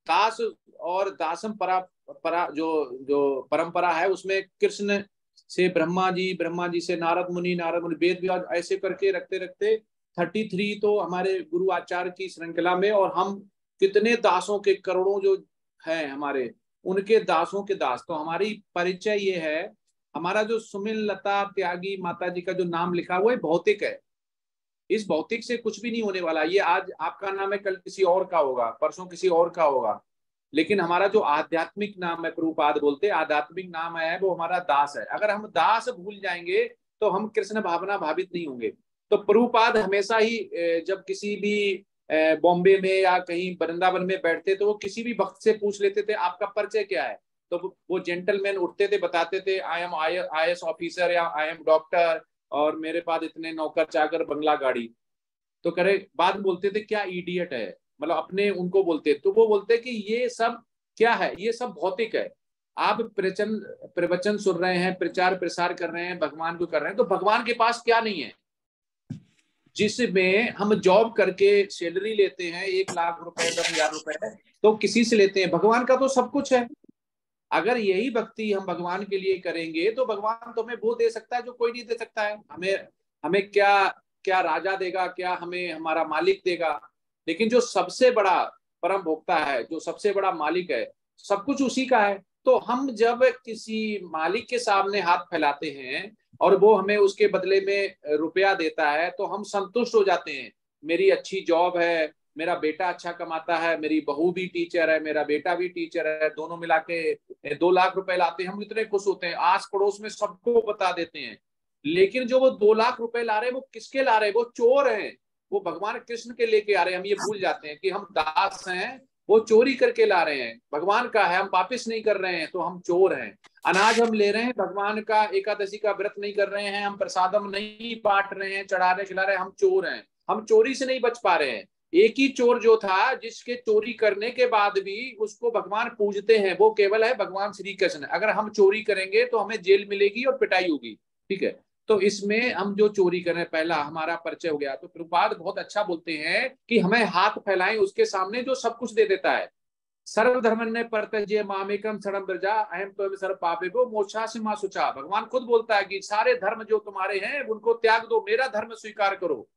दास और दासम परा जो परंपरा है, उसमें कृष्ण से ब्रह्मा जी से नारद मुनि वेद व्यास, ऐसे करके रखते रखते 33 तो हमारे गुरु आचार्य की श्रृंखला में, और हम कितने दासों के करोड़ों जो हैं हमारे, उनके दासों के दास। तो हमारी परिचय ये है, हमारा जो सुमनलता त्यागी माता जी का जो नाम लिखा हुआ है भौतिक है, इस भौतिक से कुछ भी नहीं होने वाला। ये आज आपका नाम है, कल किसी और का होगा, परसों किसी और का होगा, लेकिन हमारा जो आध्यात्मिक नाम है, प्रभुपाद बोलते हैं आध्यात्मिक नाम है, वो हमारा दास है। अगर हम दास भूल जाएंगे तो हम कृष्ण भावना भावित नहीं होंगे। तो प्रभुपाद हमेशा ही जब किसी भी बॉम्बे में या कहीं वृंदावन में बैठते तो वो किसी भी भक्त से पूछ लेते थे आपका परिचय क्या है, तो वो जेंटलमैन उठते थे, बताते थे आई एम IAS ऑफिसर या आई एम डॉक्टर और मेरे पास इतने नौकर चाकर बंगला गाड़ी। तो करे बाद में बोलते थे क्या इडियट है, मतलब अपने उनको बोलते, तो वो बोलते कि ये सब क्या है, ये सब भौतिक है। आप प्रवचन सुन रहे हैं, प्रचार प्रसार कर रहे हैं, भगवान को कर रहे हैं, तो भगवान के पास क्या नहीं है? जिसमें हम जॉब करके सैलरी लेते हैं 1 लाख रुपए 10,000 रुपए, तो किसी से लेते हैं? भगवान का तो सब कुछ है। अगर यही भक्ति हम भगवान के लिए करेंगे तो भगवान तो हमें वो दे सकता है जो कोई नहीं दे सकता है। हमें हमें क्या क्या राजा देगा, क्या हमें हमारा मालिक देगा? लेकिन जो सबसे बड़ा परम भोक्ता है, जो सबसे बड़ा मालिक है, सब कुछ उसी का है। तो हम जब किसी मालिक के सामने हाथ फैलाते हैं और वो हमें उसके बदले में रुपया देता है, तो हम संतुष्ट हो जाते हैं। मेरी अच्छी जॉब है, मेरा बेटा अच्छा कमाता है, मेरी बहू भी टीचर है, मेरा बेटा भी टीचर है, दोनों मिला के 2 लाख रुपए लाते हैं, हम इतने खुश होते हैं, आस पड़ोस में सबको बता देते हैं। लेकिन जो वो 2 लाख रुपए ला रहे हैं, वो किसके ला रहे हैं? वो चोर हैं, वो भगवान कृष्ण के लेके आ रहे हैं। हम ये भूल जाते हैं कि हम दास हैं, वो चोरी करके ला रहे हैं, भगवान का है, हम वापिस नहीं कर रहे हैं, तो हम चोर हैं। अनाज हम ले रहे हैं, भगवान का एकादशी का व्रत नहीं कर रहे हैं, हम प्रसादम नहीं बांट रहे हैं, चढ़ा रहे खिला रहे हैं, हम चोर हैं। हम चोरी से नहीं बच पा रहे हैं। एक ही चोर जो था, जिसके चोरी करने के बाद भी उसको भगवान पूजते हैं, वो केवल है भगवान श्री कृष्ण। अगर हम चोरी करेंगे तो हमें जेल मिलेगी और पिटाई होगी, ठीक है? तो इसमें हम जो चोरी करें, पहला हमारा परिचय हो गया। तो प्रभुपाद बहुत अच्छा बोलते हैं कि हमें हाथ फैलाएं उसके सामने जो सब कुछ दे देता है। सर्वधर्मन्य परतज्य मामेकम शरणं व्रजा अहम त्वमेव सर्व पापेभ्यो मोक्षासि मा शुचा। भगवान खुद बोलता है कि सारे धर्म जो तुम्हारे हैं उनको त्याग दो, मेरा धर्म स्वीकार करो।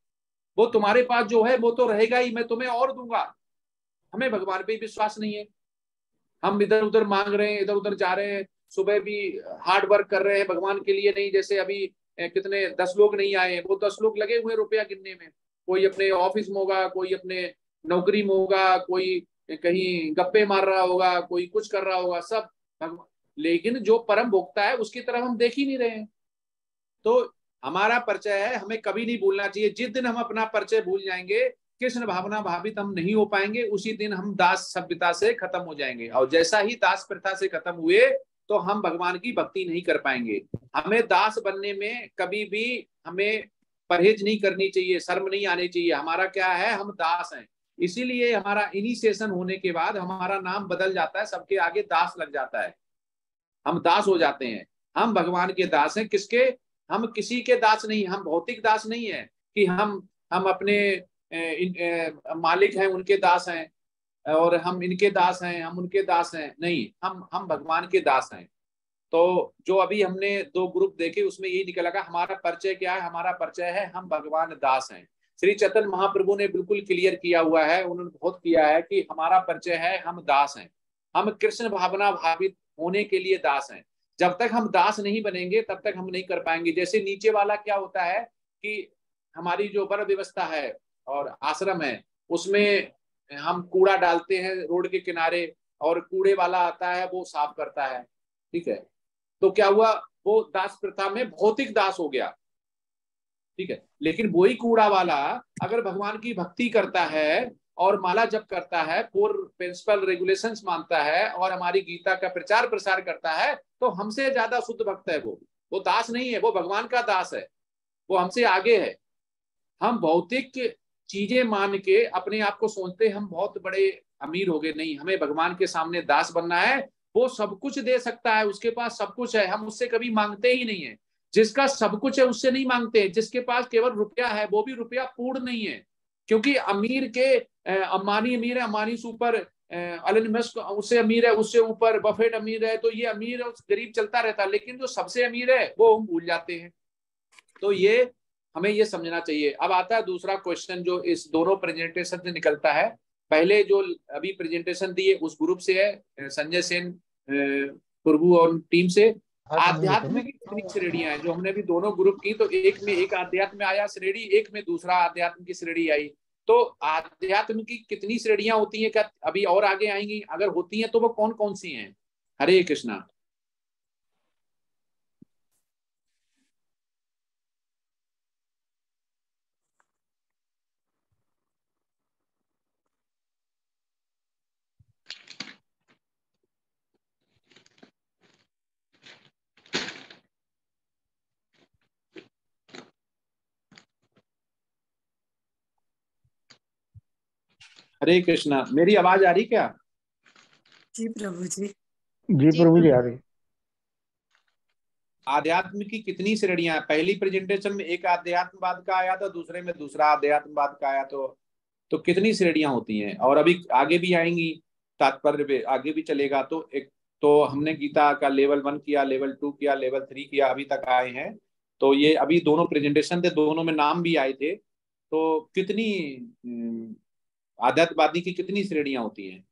वो तुम्हारे पास जो है वो तो रहेगा ही, मैं तुम्हें और दूंगा। हमें भगवान पे विश्वास नहीं है, हम इधर उधर मांग रहे हैं, इधर उधर जा रहे हैं, सुबह भी हार्ड वर्क कर रहे हैं भगवान के लिए नहीं। जैसे अभी कितने 10 लोग नहीं आए, वो 10 लोग लगे हुए रुपया गिनने में। कोई अपने ऑफिस में होगा, कोई अपने नौकरी में होगा, कोई कहीं गप्पे मार रहा होगा, कोई कुछ कर रहा होगा, सब भगवान। लेकिन जो परम भोक्ता है उसकी तरफ हम देख ही नहीं रहे हैं। तो हमारा परिचय है, हमें कभी नहीं भूलना चाहिए। जिस दिन हम अपना परिचय भूल जाएंगे, कृष्ण भावना भावित हम नहीं हो पाएंगे, उसी दिन हम दास सभ्यता से खत्म हो जाएंगे। और जैसा ही दास प्रथा से खत्म हुए तो हम भगवान की भक्ति नहीं कर पाएंगे। हमें दास बनने में कभी भी हमें परहेज नहीं करनी चाहिए, शर्म नहीं आनी चाहिए। हमारा क्या है, हम दास हैं। इसीलिए हमारा इनिशिएशन होने के बाद हमारा नाम बदल जाता है, सबके आगे दास लग जाता है, हम दास हो जाते हैं। हम भगवान के दास हैं। किसके? हम किसी के दास नहीं, हम भौतिक दास नहीं है कि हम अपने मालिक हैं उनके दास हैं, और हम इनके दास हैं, हम उनके दास हैं, नहीं, हम भगवान के दास हैं। तो जो अभी हमने 2 ग्रुप देखे उसमें यही निकल लगा, हमारा परिचय क्या है? हमारा परिचय है हम भगवान दास हैं। श्री चैतन्य महाप्रभु ने बिल्कुल क्लियर किया हुआ है, उन्होंने बहुत किया है कि हमारा परिचय है हम दास हैं। हम कृष्ण भावना भावित होने के लिए दास हैं। जब तक हम दास नहीं बनेंगे तब तक हम नहीं कर पाएंगे। जैसे नीचे वाला क्या होता है कि हमारी जो वन व्यवस्था है और आश्रम है, उसमें हम कूड़ा डालते हैं रोड के किनारे, और कूड़े वाला आता है वो साफ करता है, ठीक है? तो क्या हुआ, वो दास प्रथा में भौतिक दास हो गया, ठीक है? लेकिन वही कूड़ा वाला अगर भगवान की भक्ति करता है और माला जप करता है, पूर्व प्रिंसिपल रेगुलेशंस मानता है और हमारी गीता का प्रचार प्रसार करता है, तो हमसे ज्यादा शुद्ध भक्त है वो दास नहीं है, वो भगवान का दास है, वो हमसे आगे है। हम भौतिक चीजें मान के अपने आप को सोचते हम बहुत बड़े अमीर हो गए, नहीं, हमें भगवान के सामने दास बनना है। वो सब कुछ दे सकता है, उसके पास सब कुछ है, हम उससे कभी मांगते ही नहीं है। जिसका सब कुछ है उससे नहीं मांगते, जिसके पास केवल रुपया है, वो भी रुपया पूर्ण नहीं है। क्योंकि अमीर के अंबानी अमीर है, अंबानी से ऊपर एलन मस्क उससे अमीर है, उससे ऊपर बफेट अमीर है, तो ये अमीर और गरीब चलता रहता है। लेकिन जो सबसे अमीर है वो हम भूल जाते हैं। तो ये हमें ये समझना चाहिए। अब आता है दूसरा क्वेश्चन जो इस दोनों प्रेजेंटेशन से निकलता है। पहले जो अभी प्रेजेंटेशन दी है उस ग्रुप से है, संजय सेन प्रभु और टीम से। आध्यात्म की कितनी श्रेणियां हैं जो हमने भी दोनों ग्रुप की, तो एक में एक आध्यात्म में आया श्रेणी, एक में दूसरा आध्यात्म की श्रेणी आई। तो आध्यात्म की कितनी श्रेणियां होती हैं, क्या अभी और आगे आएंगी? अगर होती हैं तो वो कौन कौन सी हैं? हरे कृष्णा। हरे कृष्णा। मेरी आवाज आ रही क्या? जी प्रभु जी। जी प्रभु जी आ रही। आध्यात्म की कितनी श्रेणियां? पहली प्रेजेंटेशन में एक आध्यात्मवाद का आया था, दूसरे में दूसरा आध्यात्मवाद का आया, तो कितनी श्रेणियां होती हैं? और अभी आगे भी आएंगी, तात्पर्य आगे भी चलेगा। तो एक तो हमने गीता का लेवल 1 किया, लेवल 2 किया, लेवल 3 किया, अभी तक आए हैं। तो ये अभी दोनों प्रेजेंटेशन थे, दोनों में नाम भी आए थे। तो कितनी आध्यात्मवादी की कितनी श्रेणियां होती हैं?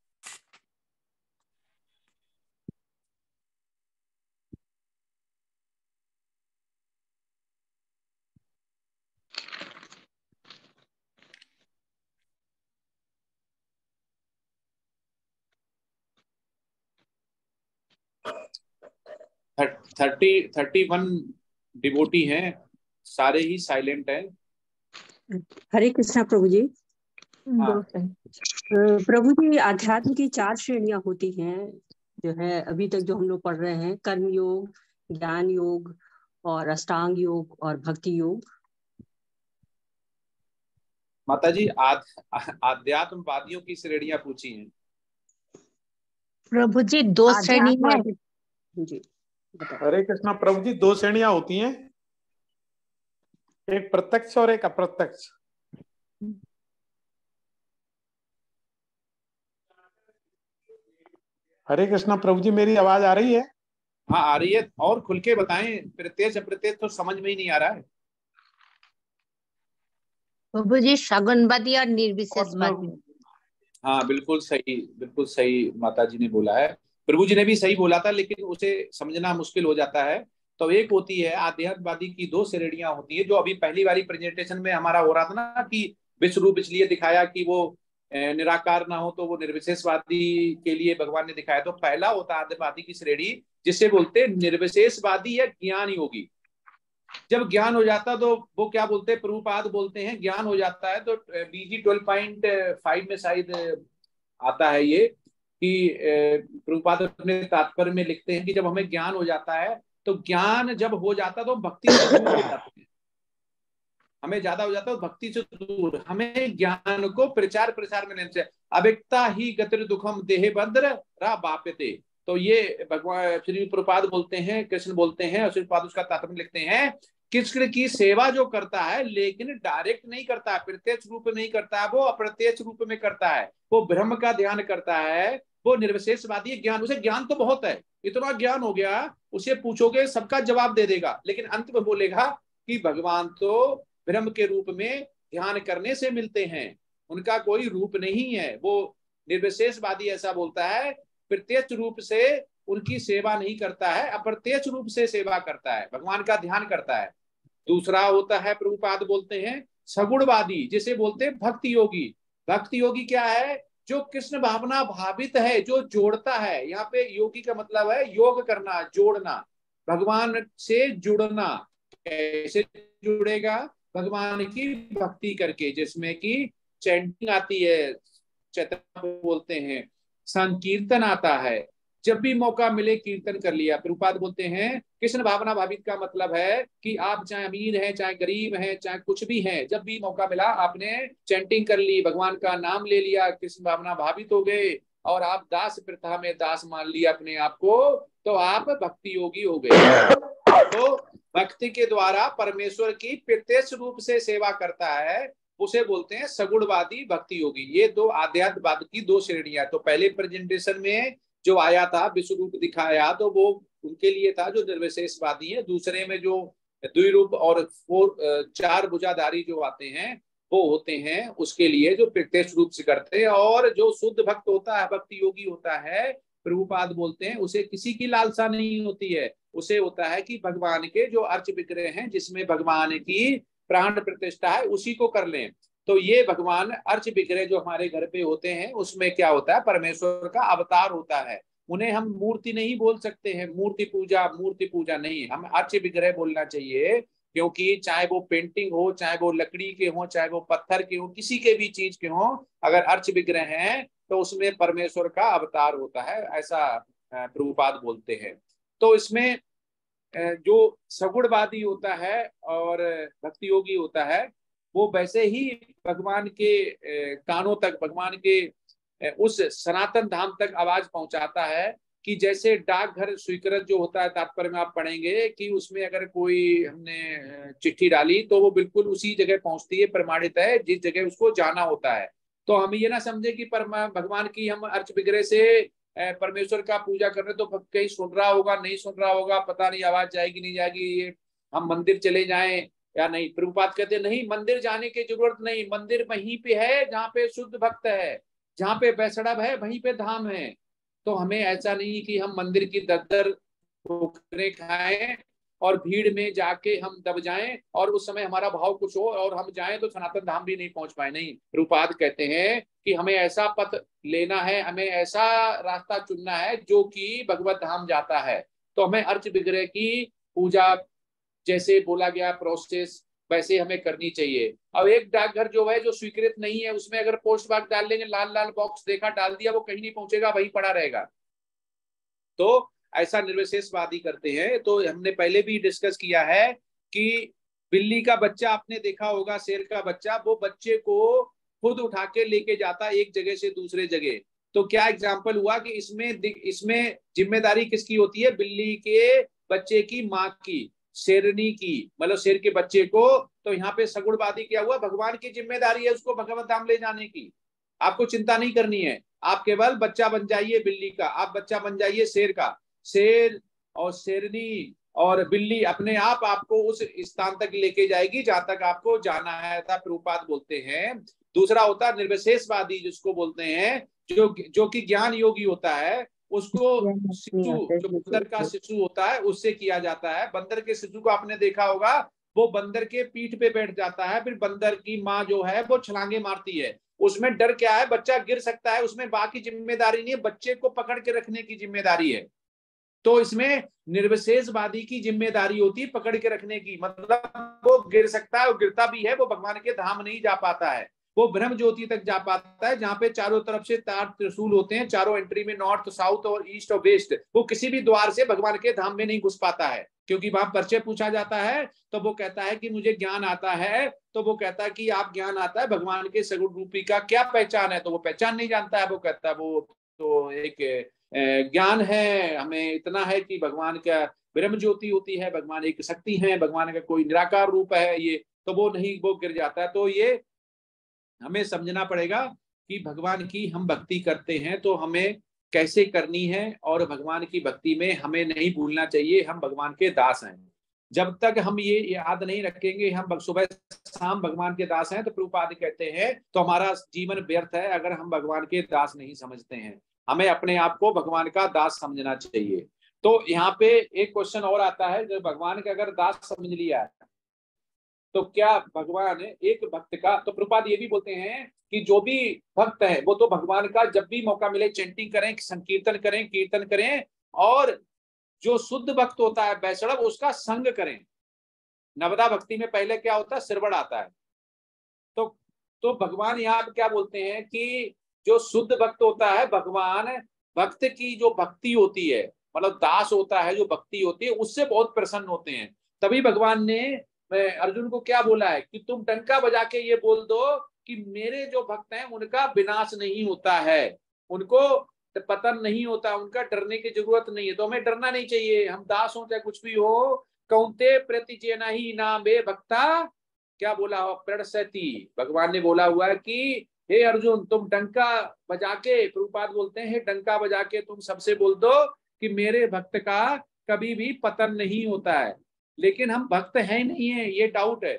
थर्टी 31 डिवोटी हैं, सारे ही साइलेंट हैं। हरे कृष्णा प्रभु जी। हाँ। प्रभु जी, आध्यात्म की 4 श्रेणियां होती हैं जो है अभी तक जो हम लोग पढ़ रहे हैं, कर्म योग, ज्ञान योग और अष्टांग योग और भक्ति योग। माता जी आध्यात्मवादियों की श्रेणियां पूछी हैं। प्रभु जी 2 श्रेणी है। जी हरे कृष्णा प्रभु जी, 2 श्रेणियां होती हैं, एक प्रत्यक्ष और एक अप्रत्यक्ष। हरे कृष्णा प्रभु जी, मेरी आवाज आ रही है? हाँ आ रही है, और खुल के बताएं। प्रत्यक्ष अप्रत्यक्ष तो समझ में ही नहीं आ रहा है। प्रभु जी शगुनवादी और निर्विशेषवादी। हाँ बिल्कुल सही माता जी ने बोला है। प्रभु जी ने भी सही बोला था, लेकिन उसे समझना मुश्किल हो जाता है। तो एक होती है आध्यात्मवादी की 2 श्रेणियां होती है, जो अभी पहली वाली प्रेजेंटेशन में हमारा हो रहा था ना, कि विश्व रूप इसलिए दिखाया कि वो निराकार ना हो, तो वो निर्विशेषवादी के लिए भगवान ने दिखाया। तो पहला होता है आध्यात्मवादी की श्रेणी, जिसे बोलते हैं निर्विशेषवादी या ज्ञान योगी। जब ज्ञान हो जाता तो वो क्या बोलते हैं, प्रभुपाद बोलते हैं ज्ञान हो जाता है तो BG 12.5 में शायद आता है ये, कि प्रभुपाद अपने तात्पर्य में लिखते हैं कि जब हमें ज्ञान हो जाता है, तो ज्ञान जब हो जाता है तो भक्ति से दूर हो जाते हैं। हमें ज्यादा हो जाता है भक्ति से दूर, हमें ज्ञान को प्रचार प्रसार में लेना चाहिए। अव्यक्ता ही गतिर दुखम देहे बद्र रा बाप्यते। तो ये भगवान श्री प्रभुपाद बोलते हैं, कृष्ण बोलते हैं, और श्री प्रभुपाद उसका तात्पर्य लिखते हैं, कृष्ण की सेवा जो करता है लेकिन डायरेक्ट नहीं करता है, प्रत्यक्ष रूप में नहीं करता है, वो अप्रत्यक्ष रूप में करता है, वो ब्रह्म का ध्यान करता है, वो निर्विशेषवादी ज्ञान। उसे ज्ञान तो बहुत है, इतना ज्ञान हो गया, उसे पूछोगे सबका जवाब दे देगा, लेकिन अंत में बोलेगा कि भगवान तो ब्रह्म के रूप में ध्यान करने से मिलते हैं, उनका कोई रूप नहीं है। वो निर्विशेषवादी ऐसा बोलता है, प्रत्यक्ष रूप से उनकी सेवा नहीं करता है, अप्रत्यक्ष रूप से सेवा करता है, भगवान का ध्यान करता है। दूसरा होता है प्रभुपाद बोलते हैं सगुणवादी, जिसे बोलते हैं भक्ति योगी। भक्ति योगी क्या है? जो कृष्ण भावना भावित है, जो जोड़ता है। यहाँ पे योगी का मतलब है योग करना, जोड़ना, भगवान से जुड़ना। कैसे जुड़ेगा? भगवान की भक्ति करके, जिसमें कि चैंटिंग आती है, चैतन्य बोलते हैं, संकीर्तन आता है, जब भी मौका मिले कीर्तन कर लिया। प्रभुपाद बोलते हैं कृष्ण भावना भावित का मतलब है कि आप चाहे अमीर हैं, चाहे गरीब हैं, चाहे कुछ भी हैं, जब भी मौका मिला आपने चैंटिंग कर ली, भगवान का नाम ले लिया, कृष्ण भावना भावित हो गए, और आप दास प्रथा में दास मान लिया अपने आप को, तो आप भक्ति योगी हो गए। तो भक्ति के द्वारा परमेश्वर की प्रत्यक्ष रूप से सेवा करता है, उसे बोलते हैं सगुणवादी भक्ति योगी। ये 2 आध्यात्मवाद की 2 श्रेणियां। तो पहले प्रेजेंटेशन में जो आया था विश्व रूप दिखाया, तो वो उनके लिए था जो निर्विशेषवादी है। दूसरे में जो द्विरूप और 4 भुजाधारी जो आते हैं, वो होते हैं उसके लिए जो प्रत्यक्ष रूप से करते हैं। और जो शुद्ध भक्त होता है, भक्ति योगी होता है, प्रभुपाद बोलते हैं उसे किसी की लालसा नहीं होती है। उसे होता है कि भगवान के जो अर्च विग्रह हैं, जिसमें भगवान की प्राण प्रतिष्ठा है, उसी को कर लें। तो ये भगवान अर्च विग्रह जो हमारे घर पे होते हैं, उसमें क्या होता है? परमेश्वर का अवतार होता है। उन्हें हम मूर्ति नहीं बोल सकते हैं, मूर्ति पूजा नहीं, हम अर्च विग्रह बोलना चाहिए। क्योंकि चाहे वो पेंटिंग हो, चाहे वो लकड़ी के हो, चाहे वो पत्थर के हो, किसी के भी चीज के हो, अगर अर्च विग्रह हैं तो उसमें परमेश्वर का अवतार होता है, ऐसा प्रभुपाद बोलते हैं। तो इसमें जो सगुणवादी होता है और भक्ति योगी होता है, वो वैसे ही भगवान के कानों तक, भगवान के उस सनातन धाम तक आवाज पहुंचाता है कि जैसे डाकघर स्वीकृत जो होता है, तात्पर्य में आप पढ़ेंगे कि उसमें अगर कोई हमने चिट्ठी डाली तो वो बिल्कुल उसी जगह पहुंचती है, प्रमाणित है जिस जगह उसको जाना होता है। तो हम ये ना समझे कि भगवान की हम अर्च विग्रह से परमेश्वर का पूजा कर रहे तो कहीं सुन रहा होगा, नहीं सुन रहा होगा, पता नहीं, आवाज जाएगी नहीं जाएगी, ये हम मंदिर चले जाएं या नहीं। प्रभुपाद कहते नहीं, मंदिर जाने की जरूरत नहीं, मंदिर वहीं पे है जहाँ पे शुद्ध भक्त है, जहाँ पे वैष्णव है वहीं पे धाम है। तो हमें ऐसा नहीं कि हम मंदिर की दर ठोकरें खाएं और भीड़ में जाके हम दब जाएं और उस समय हमारा भाव कुछ हो और हम जाएं तो सनातन धाम भी नहीं पहुंच पाए। नहीं, प्रभुपाद कहते हैं कि हमें ऐसा पथ लेना है, हमें ऐसा रास्ता चुनना है जो कि भगवत धाम जाता है। तो हमें अर्च विग्रह की पूजा जैसे बोला गया प्रोसेस वैसे हमें करनी चाहिए। अब एक डाकघर जो है जो स्वीकृत नहीं है, उसमें अगर पोस्ट बॉक्स डाल लेंगे, लाल लाल बॉक्स देखा डाल दिया, वो कहीं नहीं पहुंचेगा, वहीं पड़ा रहेगा। तो ऐसा निर्विशेषवादी करते हैं। तो हमने पहले भी डिस्कस किया है कि बिल्ली का बच्चा आपने देखा होगा, शेर का बच्चा, वो बच्चे को खुद उठा के लेके जाता एक जगह से दूसरे जगह। तो क्या एग्जाम्पल हुआ कि इसमें जिम्मेदारी किसकी होती है? बिल्ली के बच्चे की, माँ की, शेरनी की, मतलब शेर के बच्चे को। तो यहाँ पे सगुणवादी क्या हुआ? भगवान की जिम्मेदारी है उसको भगवत धाम ले जाने की, आपको चिंता नहीं करनी है, आप केवल बच्चा बन जाइए बिल्ली का, आप बच्चा बन जाइए शेर का। शेर और शेरनी और बिल्ली अपने आप आपको उस स्थान तक लेके जाएगी जहां तक आपको जाना है, ऐसा प्रभुपाद बोलते हैं। दूसरा होता है निर्विशेषवादी, जिसको बोलते हैं जो कि ज्ञान योगी होता है, उसको शिशु, जो बंदर का शिशु होता है उससे किया जाता है। बंदर के शिशु को आपने देखा होगा, वो बंदर के पीठ पे बैठ जाता है, फिर बंदर की माँ जो है वो छलांगे मारती है। उसमें डर क्या है? बच्चा गिर सकता है, उसमें बाकी जिम्मेदारी नहीं है, बच्चे को पकड़ के रखने की जिम्मेदारी है। तो इसमें निर्विशेषवादी की जिम्मेदारी होती है पकड़ के रखने की, मतलब वो गिर सकता है, वो गिरता भी है, वो भगवान के धाम नहीं जा पाता है, वो ब्रह्म ज्योति तक जा पाता है, जहाँ पे चारों तरफ से तार त्रिशूल होते हैं, चारों एंट्री में, नॉर्थ, साउथ और ईस्ट और वेस्ट। वो किसी भी द्वार से भगवान के धाम में नहीं घुस पाता है, क्योंकि वहां परिचय पूछा जाता है तो वो कहता है कि मुझे ज्ञान आता है। तो वो कहता है कि आप ज्ञान आता है भगवान के सगुण रूपी का क्या पहचान है? तो वो पहचान नहीं जानता है। वो कहता है वो तो एक ज्ञान है, हमें इतना है कि भगवान का ब्रह्म ज्योति होती है, भगवान एक शक्ति है, भगवान का कोई निराकार रूप है ये। तो वो नहीं, वो गिर जाता है। तो ये हमें समझना पड़ेगा कि भगवान की हम भक्ति करते हैं तो हमें कैसे करनी है, और भगवान की भक्ति में हमें नहीं भूलना चाहिए हम भगवान के दास हैं। जब तक हम ये याद नहीं रखेंगे हम सुबह शाम भगवान के दास हैं, तो प्रभुपाद कहते हैं तो हमारा जीवन व्यर्थ है अगर हम भगवान के दास नहीं समझते हैं। हमें अपने आप को भगवान का दास समझना चाहिए। तो यहाँ पे एक क्वेश्चन और आता है, जो भगवान का अगर दास समझ लिया तो क्या भगवान एक भक्त का, तो प्रभुपाद ये भी बोलते हैं कि जो भी भक्त है वो तो भगवान का जब भी मौका मिले चैंटिंग करें, संकीर्तन करें, कीर्तन करें, और जो शुद्ध भक्त होता है वैष्णव उसका संग करें। नवदा भक्ति में पहले क्या होता है? श्रवण आता है। तो भगवान यहाँ क्या बोलते हैं कि जो शुद्ध भक्त होता है, भगवान भक्त की जो भक्ति होती है, मतलब दास होता है, जो भक्ति होती है उससे बहुत प्रसन्न होते हैं। तभी भगवान ने अर्जुन को क्या बोला है कि तुम डंका बजा के ये बोल दो कि मेरे जो भक्त हैं उनका विनाश नहीं होता है, उनको पतन नहीं होता, उनका डरने की जरूरत नहीं है। तो हमें डरना नहीं चाहिए, हम दास हो चाहे कुछ भी हो। कौंते प्रतिजेना ही नाम बे भक्ता, क्या बोला हो? प्रणसति। भगवान ने बोला हुआ है कि हे अर्जुन तुम डंका बजा के, प्रभुपाद बोलते हैं डंका बजा के तुम सबसे बोल दो कि मेरे भक्त का कभी भी पतन नहीं होता है। लेकिन हम भक्त हैं नहीं है, ये डाउट है।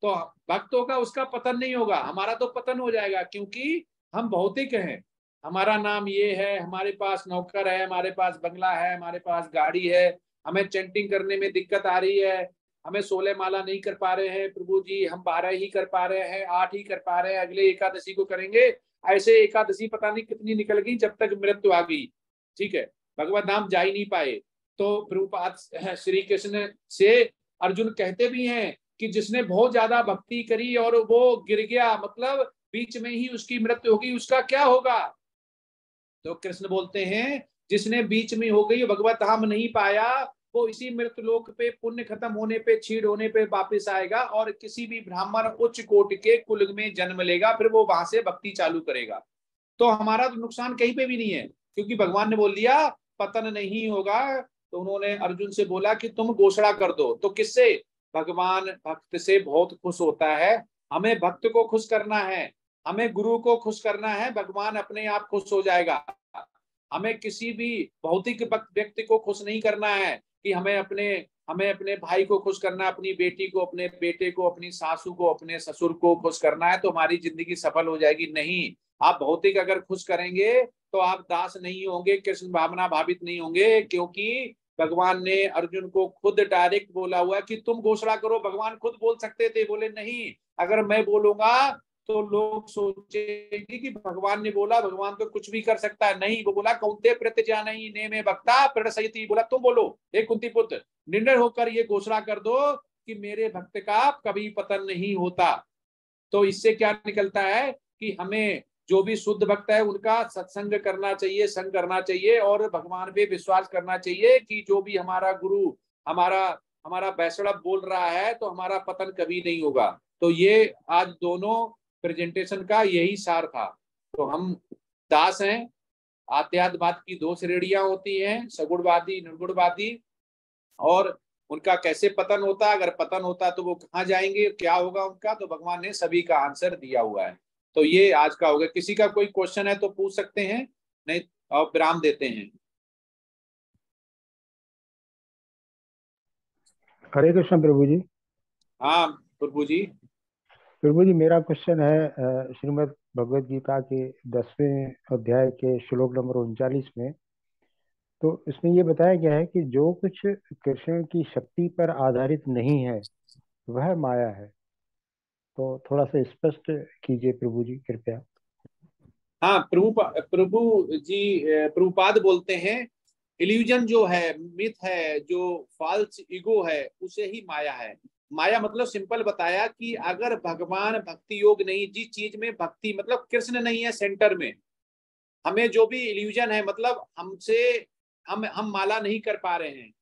तो भक्तों का उसका पतन नहीं होगा, हमारा तो पतन हो जाएगा, क्योंकि हम भौतिक हैं। हमारा नाम ये है, हमारे पास नौकर है, हमारे पास बंगला है, हमारे पास गाड़ी है, हमें चैंटिंग करने में दिक्कत आ रही है, हमें 16 माला नहीं कर पा रहे हैं प्रभु जी, हम 12 ही कर पा रहे हैं, 8 ही कर पा रहे हैं, अगले एकादशी को करेंगे। ऐसे एकादशी पता नहीं कितनी निकल गई जब तक मृत्यु आ गई, ठीक है, भगवत धाम जा ही नहीं पाए। तो प्रभुपाद श्री कृष्ण से अर्जुन कहते भी हैं कि जिसने बहुत ज्यादा भक्ति करी और वो गिर गया, मतलब बीच में ही उसकी मृत्यु होगी, उसका क्या होगा? तो कृष्ण बोलते हैं जिसने बीच में हो गई भगवत धाम नहीं पाया, वो इसी मृतलोक पे पुण्य खत्म होने पे, क्षीण होने पे वापिस आएगा और किसी भी ब्राह्मण उच्च कोटि के कुल में जन्म लेगा, फिर वो वहां से भक्ति चालू करेगा। तो हमारा तो नुकसान कहीं पे भी नहीं है, क्योंकि भगवान ने बोल दिया पतन नहीं होगा। तो उन्होंने अर्जुन से बोला कि तुम घोषणा कर दो। तो किससे? भगवान भक्त से बहुत खुश होता है। हमें भक्त को खुश करना है, हमें गुरु को खुश करना है, भगवान अपने आप खुश हो जाएगा। हमें किसी भी भौतिक व्यक्ति को खुश नहीं करना है कि हमें अपने भाई को खुश करना, अपनी बेटी को, अपने बेटे को, अपनी सासू को, अपने ससुर को खुश करना है तो हमारी जिंदगी सफल हो जाएगी। नहीं, आप भौतिक अगर खुश करेंगे तो आप दास नहीं होंगे, कृष्ण भावना भावित नहीं होंगे, क्योंकि भगवान ने अर्जुन को खुद डायरेक्ट बोला हुआ है कि तुम घोषणा करो। भगवान खुद बोल सकते थे, बोले नहीं, अगर मैं बोलूंगा तो लोग सोचेंगे कि भगवान ने बोला, भगवान तो कुछ भी कर सकता है। नहीं, वो बोला कौंते प्रत्यजानहि नेमे भक्ता प्रदर्शयति, बोला तुम बोलो हे कुंती पुत्र, निर्णय होकर ये घोषणा कर दो कि मेरे भक्त का कभी पतन नहीं होता। तो इससे क्या निकलता है कि हमें जो भी शुद्ध भक्त है उनका सत्संग करना चाहिए, संग करना चाहिए और भगवान पे विश्वास करना चाहिए कि जो भी हमारा गुरु, हमारा वैष्णव बोल रहा है तो हमारा पतन कभी नहीं होगा। तो ये आज दोनों प्रेजेंटेशन का यही सार था। तो हम दास हैं। आध्यात्मवाद की दो श्रेणियां होती हैं, सगुणवादी, निर्गुणवादी, और उनका कैसे पतन होता है, अगर पतन होता तो वो कहाँ जाएंगे, क्या होगा उनका, तो भगवान ने सभी का आंसर दिया हुआ है। तो ये आज का हो गया। किसी का कोई क्वेश्चन है तो पूछ सकते हैं, नहीं और विराम देते हैं। हरे कृष्ण प्रभु जी। हाँ प्रभु जी। प्रभु जी, मेरा क्वेश्चन है श्रीमद् भगवद गीता के 10वें अध्याय के श्लोक नंबर 39 में। तो इसमें ये बताया गया है कि जो कुछ कृष्ण की शक्ति पर आधारित नहीं है वह माया है। तो थोड़ा सा स्पष्ट कीजिए प्रभु जी कृपया। हाँ प्रभु जी, प्रभुपाद बोलते हैं इल्यूजन जो है, मिथ है, जो फॉल्स ईगो है, उसे ही माया है। माया मतलब सिंपल बताया कि अगर भगवान भक्ति योग नहीं, जिस चीज में भक्ति मतलब कृष्ण नहीं है सेंटर में, हमें जो भी इल्यूजन है, मतलब हम माला नहीं कर पा रहे हैं,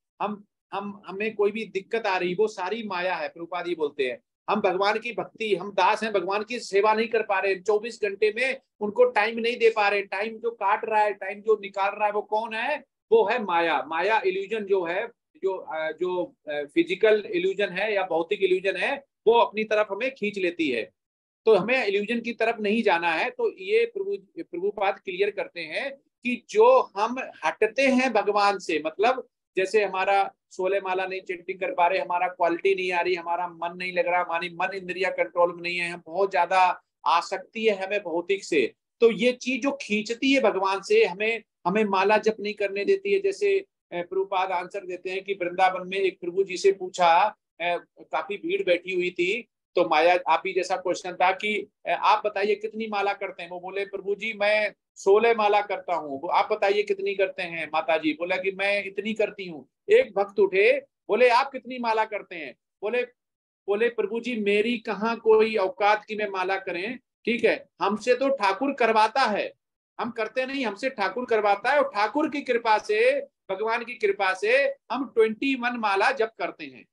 हमें कोई भी दिक्कत आ रही, वो सारी माया है। प्रभुपाद जी बोलते हैं हम भगवान की भक्ति, हम दास हैं, भगवान की सेवा नहीं कर पा रहे, 24 घंटे में उनको टाइम नहीं दे पा रहे। टाइम जो काट रहा है, टाइम जो निकाल रहा है, वो कौन है? वो है माया। माया इल्यूजन जो है, जो फिजिकल इल्यूजन है या भौतिक इल्यूजन है, वो अपनी तरफ हमें खींच लेती है। तो हमें इल्यूजन की तरफ नहीं जाना है। तो ये प्रभुपाद क्लियर करते हैं कि जो हम हटते हैं भगवान से, मतलब जैसे हमारा 16 माला नहीं चेंटिंग कर पा रहे, हमारा क्वालिटी नहीं आ रही, हमारा मन नहीं लग रहा, हमारी मन इंद्रिया कंट्रोल में नहीं है, हम बहुत ज्यादा आसक्ति है हमें भौतिक से, तो ये चीज जो खींचती है भगवान से, हमें माला जप नहीं करने देती है। जैसे प्रभुपाद आंसर देते हैं कि वृंदावन में एक प्रभु जी से पूछा, काफी भीड़ बैठी हुई थी, तो माया आप ही जैसा क्वेश्चन था कि आप बताइए कितनी माला करते हैं। वो बोले प्रभु जी मैं 16 माला करता हूँ। आप बताइए कितनी करते हैं माता जी? बोला कि मैं इतनी करती हूँ। एक भक्त उठे, बोले आप कितनी माला करते हैं? बोले प्रभु जी मेरी कहाँ कोई औकात की मैं माला करें, ठीक है, हमसे तो ठाकुर करवाता है, हम करते नहीं, हमसे ठाकुर करवाता है, और ठाकुर की कृपा से, भगवान की कृपा से हम 21 माला जप करते हैं।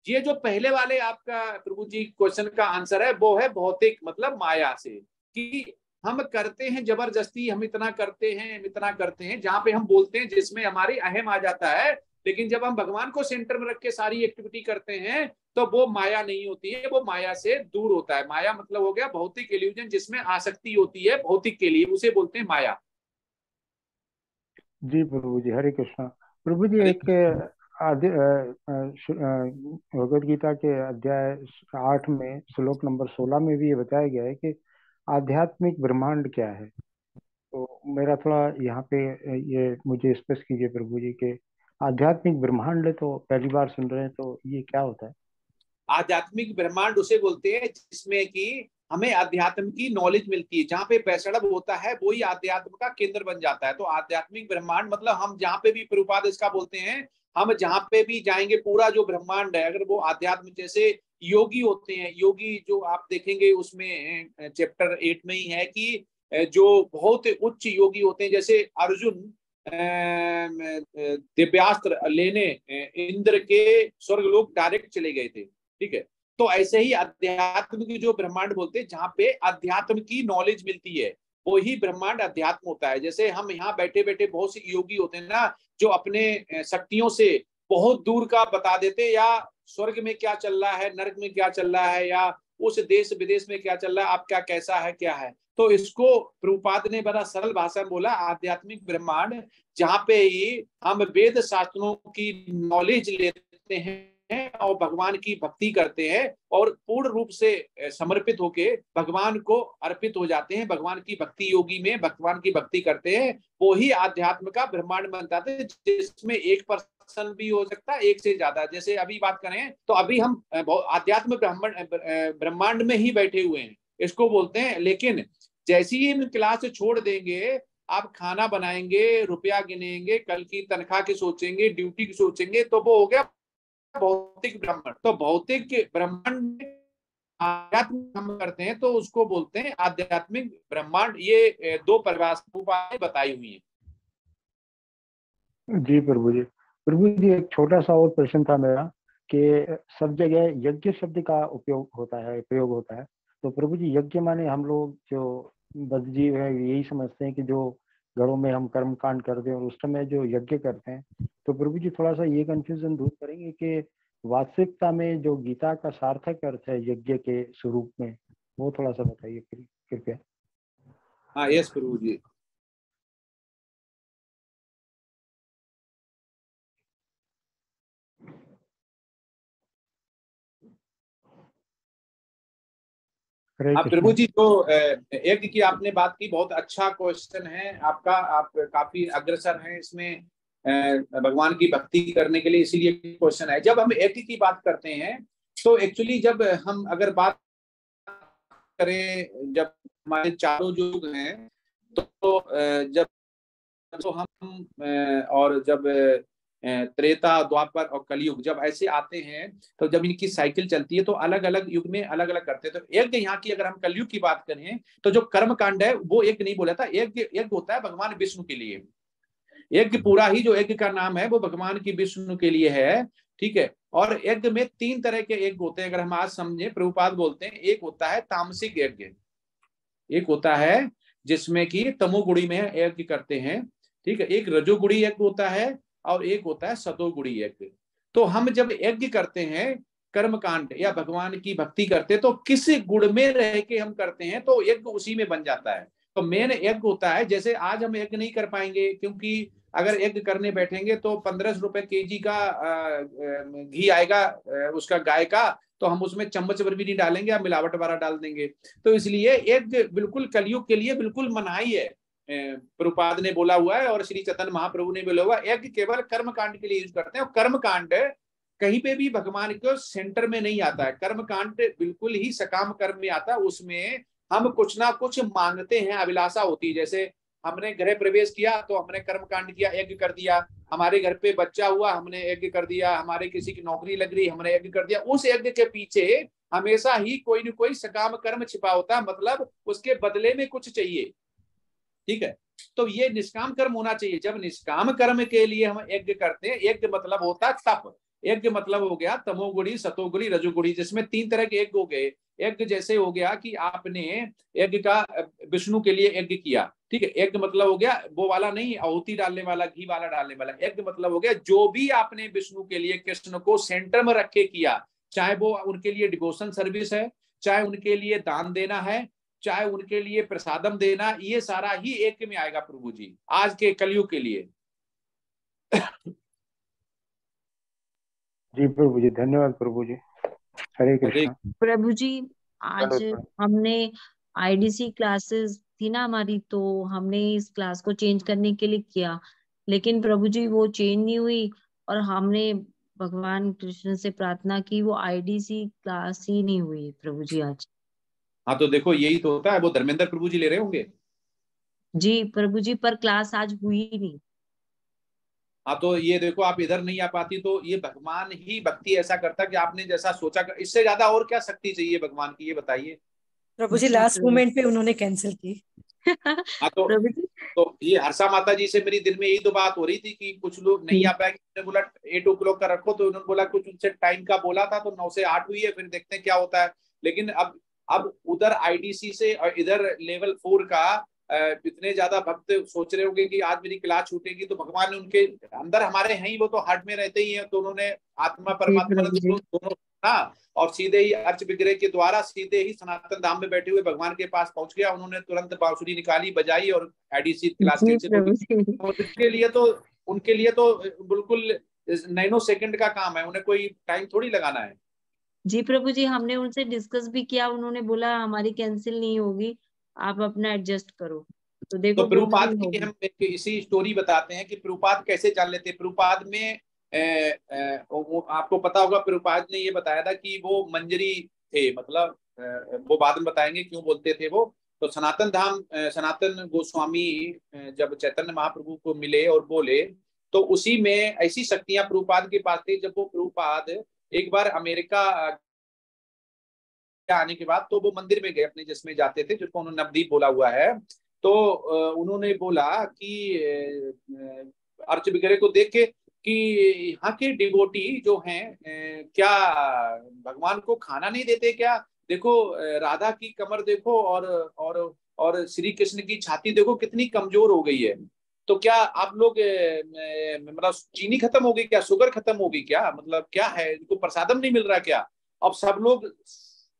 ये जो पहले वाले आपका प्रभु जी क्वेश्चन का आंसर है, वो है भौतिक मतलब माया से, कि हम करते हैं जबरदस्ती, हम इतना करते हैं, जहां पे हम बोलते हैं जिसमें हमारी अहम आ जाता है। लेकिन जब हम भगवान को सेंटर में रख के सारी एक्टिविटी करते हैं तो वो माया नहीं होती है, वो माया से दूर होता है। माया मतलब हो गया भौतिक इल्यूजन, जिसमें आसक्ति होती है भौतिक के लिए, उसे बोलते हैं माया। जी प्रभु जी, हरे कृष्णा। प्रभु जी, एक भगवद गीता के अध्याय 8 में श्लोक नंबर 16 में भी ये बताया गया है कि आध्यात्मिक ब्रह्मांड क्या है। तो मेरा थोड़ा यहाँ पे ये मुझे स्पष्ट कीजिए प्रभु जी के आध्यात्मिक ब्रह्मांड तो पहली बार सुन रहे हैं, तो ये क्या होता है? आध्यात्मिक ब्रह्मांड उसे बोलते हैं जिसमें कि हमें अध्यात्म की नॉलेज मिलती है। जहाँ पे वैष्णव होता है वही आध्यात्म का केंद्र बन जाता है। तो आध्यात्मिक ब्रह्मांड मतलब हम जहाँ पे भी, प्रभुपाद इसका बोलते हैं, हम जहाँ पे भी जाएंगे पूरा जो ब्रह्मांड है, अगर वो आध्यात्म, जैसे योगी होते हैं, योगी जो आप देखेंगे उसमें चैप्टर 8 में ही है कि जो बहुत उच्च योगी होते हैं, जैसे अर्जुन दिव्यास्त्र लेने इंद्र के स्वर्गलोक डायरेक्ट चले गए थे। ठीक है, तो ऐसे ही अध्यात्म की जो ब्रह्मांड बोलते हैं, जहाँ पे अध्यात्म की नॉलेज मिलती है, वो ही ब्रह्मांड अध्यात्म होता है। जैसे हम यहाँ बैठे बैठे बहुत से योगी होते हैं ना, जो अपने शक्तियों से बहुत दूर का बता देते, या स्वर्ग में क्या चल रहा है, नरक में क्या चल रहा है, या उस देश विदेश में क्या चल रहा है, आपका कैसा है, क्या है। तो इसको प्रभुपाद ने बड़ा सरल भाषा में बोला, आध्यात्मिक ब्रह्मांड, जहाँ पे ही हम वेद शास्त्रों की नॉलेज लेते हैं और भगवान की भक्ति करते हैं और पूर्ण रूप से समर्पित होके भगवान को अर्पित हो जाते हैं, भगवान की भक्ति योगी में भगवान की भक्ति करते हैं, वो ही आध्यात्म का ब्रह्मांड बनता है, जिसमें 1% भी हो सकता है, 1 से ज्यादा। जैसे अभी बात करें तो अभी हम आध्यात्म ब्रह्मांड में ही बैठे हुए हैं, इसको बोलते हैं। लेकिन जैसे ही हम क्लास छोड़ देंगे, आप खाना बनाएंगे, रुपया गिनेंगे, कल की तनख्वाह की सोचेंगे, ड्यूटी की सोचेंगे, तो वो हो गया भौतिक ब्रह्मांड। तो भौतिक ब्रह्मांड में आध्यात्म हम करते हैं तो उसको बोलते हैं आध्यात्मिक ब्रह्मांड। ये 2 परिभाषाएं बताई हुई हैं। जी प्रभु जी। प्रभु जी, एक छोटा सा और प्रश्न था मेरा कि सब जगह यज्ञ शब्द का उपयोग होता है, प्रयोग होता है, तो प्रभु जी यज्ञ माने हम लोग जो बद्धजीव है यही समझते हैं कि जो घरों में हम कर्म कांड करते हैं और उस समय जो यज्ञ करते हैं, तो प्रभु जी थोड़ा सा ये कंफ्यूजन दूर करेंगे कि वास्तविकता में जो गीता का सार्थक अर्थ है यज्ञ के स्वरूप में, वो थोड़ा सा बताइए कृपया। हाँ, यस प्रभु जी। आप प्रभु जी, जो यज्ञ की आपने बात की, बहुत अच्छा क्वेश्चन है आपका। आप काफी अग्रसर हैं इसमें भगवान की भक्ति करने के लिए, इसीलिए क्वेश्चन है। जब हम यज्ञ की बात करते हैं तो एक्चुअली जब हम अगर बात करें, जब हमारे चारों युग हैं तो जब तो हम और जब त्रेता, द्वापर और कलयुग जब ऐसे आते हैं, तो जब इनकी साइकिल चलती है तो अलग अलग युग में अलग अलग करते हैं। तो यज्ञ यहाँ की अगर हम कलयुग की बात करें तो जो कर्म कांड है वो यज्ञ नहीं बोला था। यज्ञ होता है भगवान विष्णु के लिए। यज्ञ पूरा ही जो यज्ञ का नाम है वो भगवान की विष्णु के लिए है। ठीक है, और यज्ञ में 3 तरह के यज्ञ होते हैं, अगर हम आज समझे। प्रभुपाद बोलते हैं एक होता है तामसिक यज्ञ, एक होता है जिसमें कि तमोगुणी में यज्ञ करते हैं। ठीक है, एक रजोगुणी यज्ञ होता है और एक होता है सतोगुणी यज्ञ। तो हम जब यज्ञ करते हैं, कर्म कांड या भगवान की भक्ति करते हैं, तो किस गुण में रह के हम करते हैं तो यज्ञ उसी में बन जाता है। तो मेन यज्ञ होता है, जैसे आज हम यज्ञ नहीं कर पाएंगे, क्योंकि अगर यज्ञ करने बैठेंगे तो 1500 रुपए केजी का घी आएगा उसका गाय का, तो हम उसमें चम्मच भर भी नहीं डालेंगे, हम मिलावट वाला डाल देंगे। तो इसलिए यज्ञ बिल्कुल कलयुग के लिए बिल्कुल मनाही है, प्रभुपाद ने बोला हुआ है और श्री चैतन्य महाप्रभु ने बोला हुआ। यज्ञ केवल कर्म कांड के लिए यूज करते हैं, और कर्म कांड कहीं पे भी भगवान के सेंटर में नहीं आता है। कर्म कांड बिल्कुल ही सकाम कर्म में आता है, उसमें हम कुछ ना कुछ मांगते हैं, अभिलाषा होती है। जैसे हमने गृह प्रवेश किया तो हमने कर्म कांड किया, यज्ञ कर दिया। हमारे घर पे बच्चा हुआ, हमने यज्ञ कर दिया। हमारे किसी की नौकरी लग रही, हमने यज्ञ कर दिया। उस यज्ञ के पीछे हमेशा ही कोई न कोई सकाम कर्म छिपा होता है, मतलब उसके बदले में कुछ चाहिए। ठीक है, तो ये निष्काम कर्म होना चाहिए। जब निष्काम कर्म के लिए हम यज्ञ करते हैं, यज्ञ मतलब होता है तप। यज्ञ मतलब हो गया तमोगुणी, सतोगुणी, रजोगुणी, जिसमें 3 तरह के यज्ञ हो गए। यज्ञ जैसे हो गया कि आपने यज्ञ का विष्णु के लिए यज्ञ किया। ठीक है, यज्ञ मतलब हो गया वो वाला नहीं, आहुति डालने वाला, घी वाला डालने वाला। यज्ञ मतलब हो गया जो भी आपने विष्णु के लिए, कृष्ण को सेंटर में रख के किया, चाहे वो उनके लिए डिवोशन सर्विस है, चाहे उनके लिए दान देना है, चाहे उनके लिए प्रसादम देना, ये सारा ही एक में आएगा प्रभु जी आज के कलयुग के लिए। जी प्रभु जी, धन्यवाद प्रभु जी। हरे कृष्णा। प्रभु जी, आज हमने आईडीसी क्लासेस थी ना हमारी, तो हमने इस क्लास को चेंज करने के लिए किया, लेकिन प्रभु जी वो चेंज नहीं हुई, और हमने भगवान कृष्ण से प्रार्थना की, वो आईडीसी क्लास ही नहीं हुई प्रभु जी आज। हाँ, तो देखो यही तो होता है, वो धर्मेंद्र प्रभु जी ले रहे होंगे। जी प्रभु जी, पर क्लास आज हुई ही नहीं। हाँ, तो ये देखो आप इधर नहीं आ पाती, तो ये भगवान ही भक्ति ऐसा करता कि आपने जैसा सोचा, इससे ज्यादा और क्या शक्ति चाहिए भगवान की, ये बताइए। प्रभु जी लास्ट मोमेंट पे उन्होंने कैंसिल की। हाँ, तो तो ये हर्षा माता जी से मेरी दिन में यही तो बात हो रही थी कि कुछ लोग नहीं आ पाएंगे। मैंने बोला 8 o'clock का रखो, तो उन्होंने बोला कुछ उनसे टाइम का बोला था, तो 9 से 8 हुई है, फिर देखते हैं क्या होता है। लेकिन अब उधर आईडीसी से और इधर लेवल 4 का इतने ज्यादा भक्त सोच रहे होंगे कि आज मेरी क्लास छूटेगी, तो भगवान ने उनके अंदर हमारे हैं ही, वो तो हार्ट में रहते ही हैं, तो उन्होंने आत्मा परमात्मा ने दोनों ना, और सीधे ही अर्च विग्रह के द्वारा सीधे ही सनातन धाम में बैठे हुए भगवान के पास पहुंच गया। उन्होंने तुरंत बांसुरी निकाली, बजाई और आईडीसी क्लास उनके लिए तो बिल्कुल नैनो सेकंड का काम है, उन्हें कोई टाइम थोड़ी लगाना है। जी प्रभु जी, हमने उनसे डिस्कस भी किया, उन्होंने बोला हमारी कैंसिल नहीं होगी, आप अपना एडजस्ट करो। तो देखो, तो प्रभुपाद की हम इसी स्टोरी बताते हैं कि प्रभुपाद कैसे जान लेते। प्रभुपाद में आपको पता होगा, प्रभुपाद ने ये बताया था कि वो मंजरी थे, मतलब वो बाद में बताएंगे क्यों बोलते थे वो। तो सनातन गोस्वामी जब चैतन्य महाप्रभु को मिले और बोले, तो उसी में ऐसी शक्तियां प्रभुपाद के पास थी। जब वो प्रभुपाद एक बार अमेरिका आने के बाद, तो वो मंदिर में गए अपने, जिसमें जाते थे, जिसको उन्होंने नवदीप बोला हुआ है। तो उन्होंने बोला कि अर्च विग्रह को देख के कि यहाँ के डिवोटी जो हैं क्या भगवान को खाना नहीं देते क्या? देखो राधा की कमर देखो और श्री कृष्ण की छाती देखो कितनी कमजोर हो गई है। तो क्या आप लोग मतलब चीनी खत्म हो गई क्या? शुगर खत्म हो गई क्या? मतलब क्या है, इनको प्रसादम नहीं मिल रहा क्या? अब सब लोग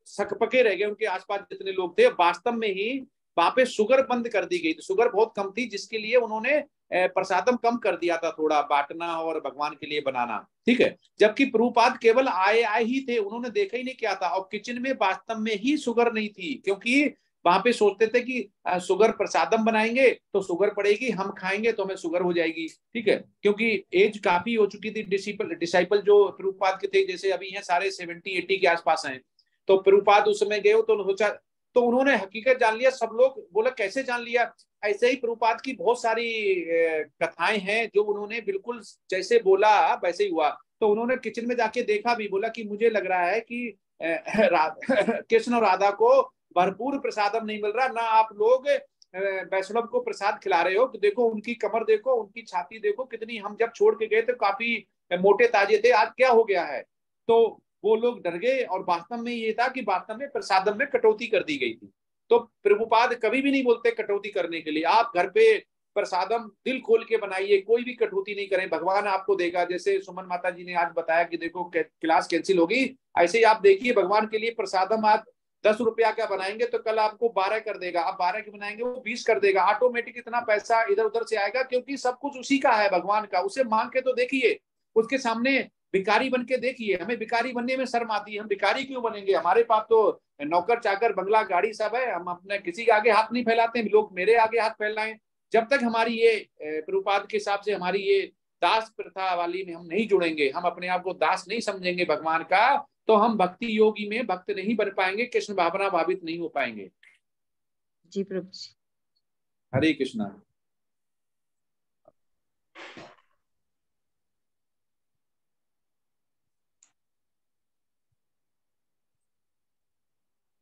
सकपके रह गए, उनके आसपास जितने लोग थे। वास्तव में ही वहां पे शुगर बंद कर दी गई थी, शुगर बहुत कम थी, जिसके लिए उन्होंने प्रसादम कम कर दिया था, थोड़ा बांटना और भगवान के लिए बनाना, ठीक है। जबकि प्रभुपाद केवल आए ही थे, उन्होंने देखा ही नहीं क्या था, और किचन में वास्तव में ही शुगर नहीं थी, क्योंकि वहां पे सोचते थे कि शुगर प्रसादम बनाएंगे तो शुगर पड़ेगी, हम खाएंगे तो हमें शुगर हो जाएगी, ठीक है। क्योंकि एज काफी हो चुकी थी, डिसाइपल जो प्रभुपाद के थे, जैसे अभी हैं सारे 70-80 के आसपास हैं। तो प्रभुपाद उस समय गए तो सोचा, तो उन्होंने हकीकत जान लिया। सब लोग बोला कैसे जान लिया? ऐसे ही प्रभुपाद की बहुत सारी कथाएं हैं जो उन्होंने बिल्कुल जैसे बोला वैसे ही हुआ। तो उन्होंने किचन में जाके देखा भी, बोला कि मुझे लग रहा है कि कृष्ण और राधा को भरपूर प्रसादम नहीं मिल रहा, ना आप लोग वैष्णव को प्रसाद खिला रहे हो। तो देखो उनकी कमर देखो, उनकी छाती देखो कितनी, हम जब छोड़ के गए थे काफी मोटे ताजे थे, आज क्या हो गया है? तो वो लोग डर गए, और वास्तव में ये था कि वास्तव में प्रसादम में कटौती कर दी गई थी। तो प्रभुपाद कभी भी नहीं बोलते कटौती करने के लिए। आप घर पे प्रसादम दिल खोल के बनाइए, कोई भी कटौती नहीं करें, भगवान आपको देगा। जैसे सुमन माता जी ने आज बताया कि देखो क्लास कैंसिल होगी, ऐसे ही आप देखिए भगवान के लिए प्रसादम आज 10 रुपया का बनाएंगे तो कल आपको 12 कर देगा, आप 12 के बनाएंगे वो 20 कर देगा। ऑटोमेटिक इतना पैसा इधर उधर से आएगा, क्योंकि सब कुछ उसी का है, भगवान का। उसे मांग के तो देखिए, उसके सामने भिखारी बन के देखिए। हमें भिखारी बनने में शर्म आती है, हम भिखारी क्यों बनेंगे? हमारे पास तो नौकर चाकर बंगला गाड़ी सब है, हम अपने किसी के आगे हाथ नहीं फैलाते, लोग मेरे आगे हाथ फैलाएं। जब तक हमारी ये प्रभुपाद के हिसाब से हमारी ये दास प्रथा वाली में हम नहीं जुड़ेंगे, हम अपने आप को दास नहीं समझेंगे भगवान का, तो हम भक्ति योगी में भक्त नहीं बन पाएंगे, कृष्ण भावना भावित नहीं हो पाएंगे। जी प्रभु जी। हरे कृष्णा।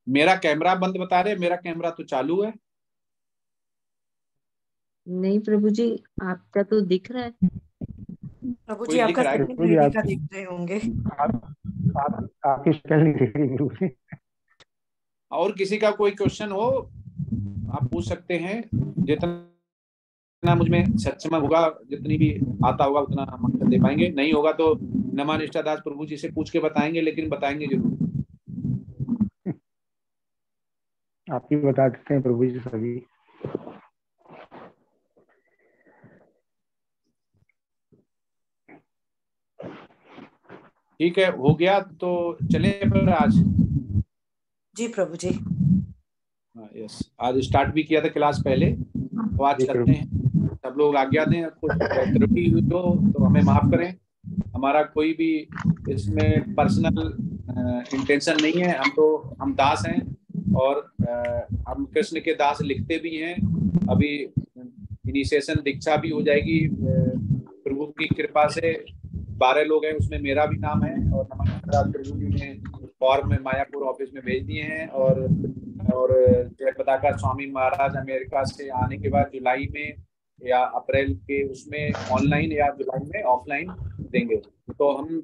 मेरा कैमरा बंद बता रहे, मेरा कैमरा तो चालू है। नहीं प्रभु जी, आपका तो दिख रहा है। प्रभु जी आपका बेटी का दिख रहे होंगे। आपकी शक्ल नहीं दिख रही प्रभु जी। और किसी का कोई क्वेश्चन हो आप पूछ सकते हैं, जितना मुझ में सक्षम होगा, जितनी भी आता होगा उतना हम दे पाएंगे। नहीं होगा तो नमा निष्ठादास प्रभु जी से पूछ के बताएंगे, लेकिन बताएंगे जरूर। आप ही बता देते हैं प्रभु जी सभी। ठीक है, हो गया तो चले फिर आज। जी प्रभु जी। यस, आज स्टार्ट भी किया था क्लास पहले, तो आज चलते हैं। सब लोग आज्ञा दें, कुछ त्रुटि हुई तो हमें माफ करें। हमारा कोई भी इसमें पर्सनल इंटेंशन नहीं है। हम दास हैं, और हम कृष्ण के दास लिखते भी हैं। अभी इनिशिएशन दीक्षा भी हो जाएगी प्रभु की कृपा से। 12 लोग हैं, उसमें मेरा भी नाम है, और नमस्कार प्रभु जी ने फॉर्म में मायापुर ऑफिस में भेज दिए हैं, और और जय पताका स्वामी महाराज अमेरिका से आने के बाद जुलाई में या अप्रैल के उसमें ऑनलाइन या जुलाई में ऑफलाइन देंगे। तो हम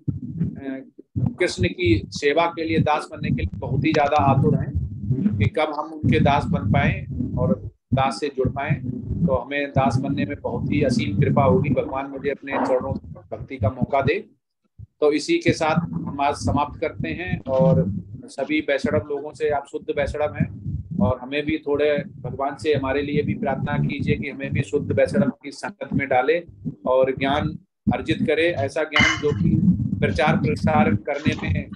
कृष्ण की सेवा के लिए, दास बनने के लिए बहुत ही ज्यादा आतुर हैं कि कब हम उनके दास बन पाए और दास से जुड़ पाए। तो हमें दास बनने में बहुत ही असीम कृपा होगी, भगवान मुझे अपने चरणों भक्ति का मौका दे। तो इसी के साथ हम आज समाप्त करते हैं और सभी वैष्णव लोगों से, आप शुद्ध वैष्णव हैं और हमें भी थोड़े भगवान से हमारे लिए भी प्रार्थना कीजिए कि हमें भी शुद्ध वैष्णव की संगत में डाले और ज्ञान अर्जित करे, ऐसा ज्ञान जो कि प्रचार प्रसार करने में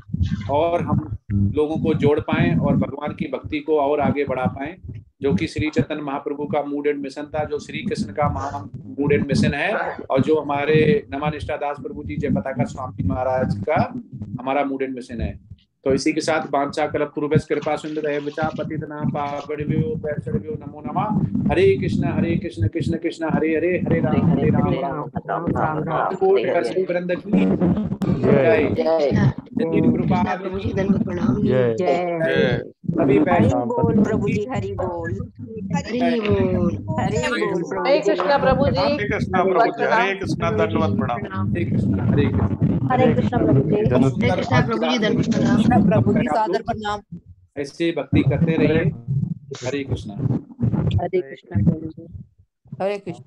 और हम लोगों को जोड़ पाएं और भगवान की भक्ति को और आगे बढ़ा पाएं, जो कि श्री चैतन्य महाप्रभु का मूड एंड मिशन था, जो श्री कृष्ण का महा मूड एंड मिशन है और जो हमारे नमानिष्ठा दास प्रभु जी जय पताका स्वामी महाराज का हमारा मूड एंड मिशन है। तो इसी के साथ वांछा कल्पतरुभ्यश्च कृपा सिंधुभ्यश्च पतितनां पावनेभ्यो वैष्णवेभ्यो नमो नमः। हरे कृष्ण कृष्ण कृष्ण हरे हरे, हरे राम राम राम। कोटि वैष्णव वृंद की जय जय। कृपा प्रभु जी धन्यवाद, प्रणाम। जय सभी वैष्णव प्रभु जी, हरि बोल, हरि बोल, हरे कृष्णा प्रभु जी, हरे कृष्णा प्रभु जी, हरे कृष्णा, धन्यवाद, प्रणाम। हरे कृष्ण हरे कृष्ण हरे कृष्णा प्रभु जी, हरे कृष्णा प्रभु जी, धन्यवाद, प्रणाम। प्रभु जी सादर प्रणाम। ऐसे भक्ति करते रहिए। हरे कृष्णा। हरे कृष्णा प्रभु जी, हरे कृष्ण।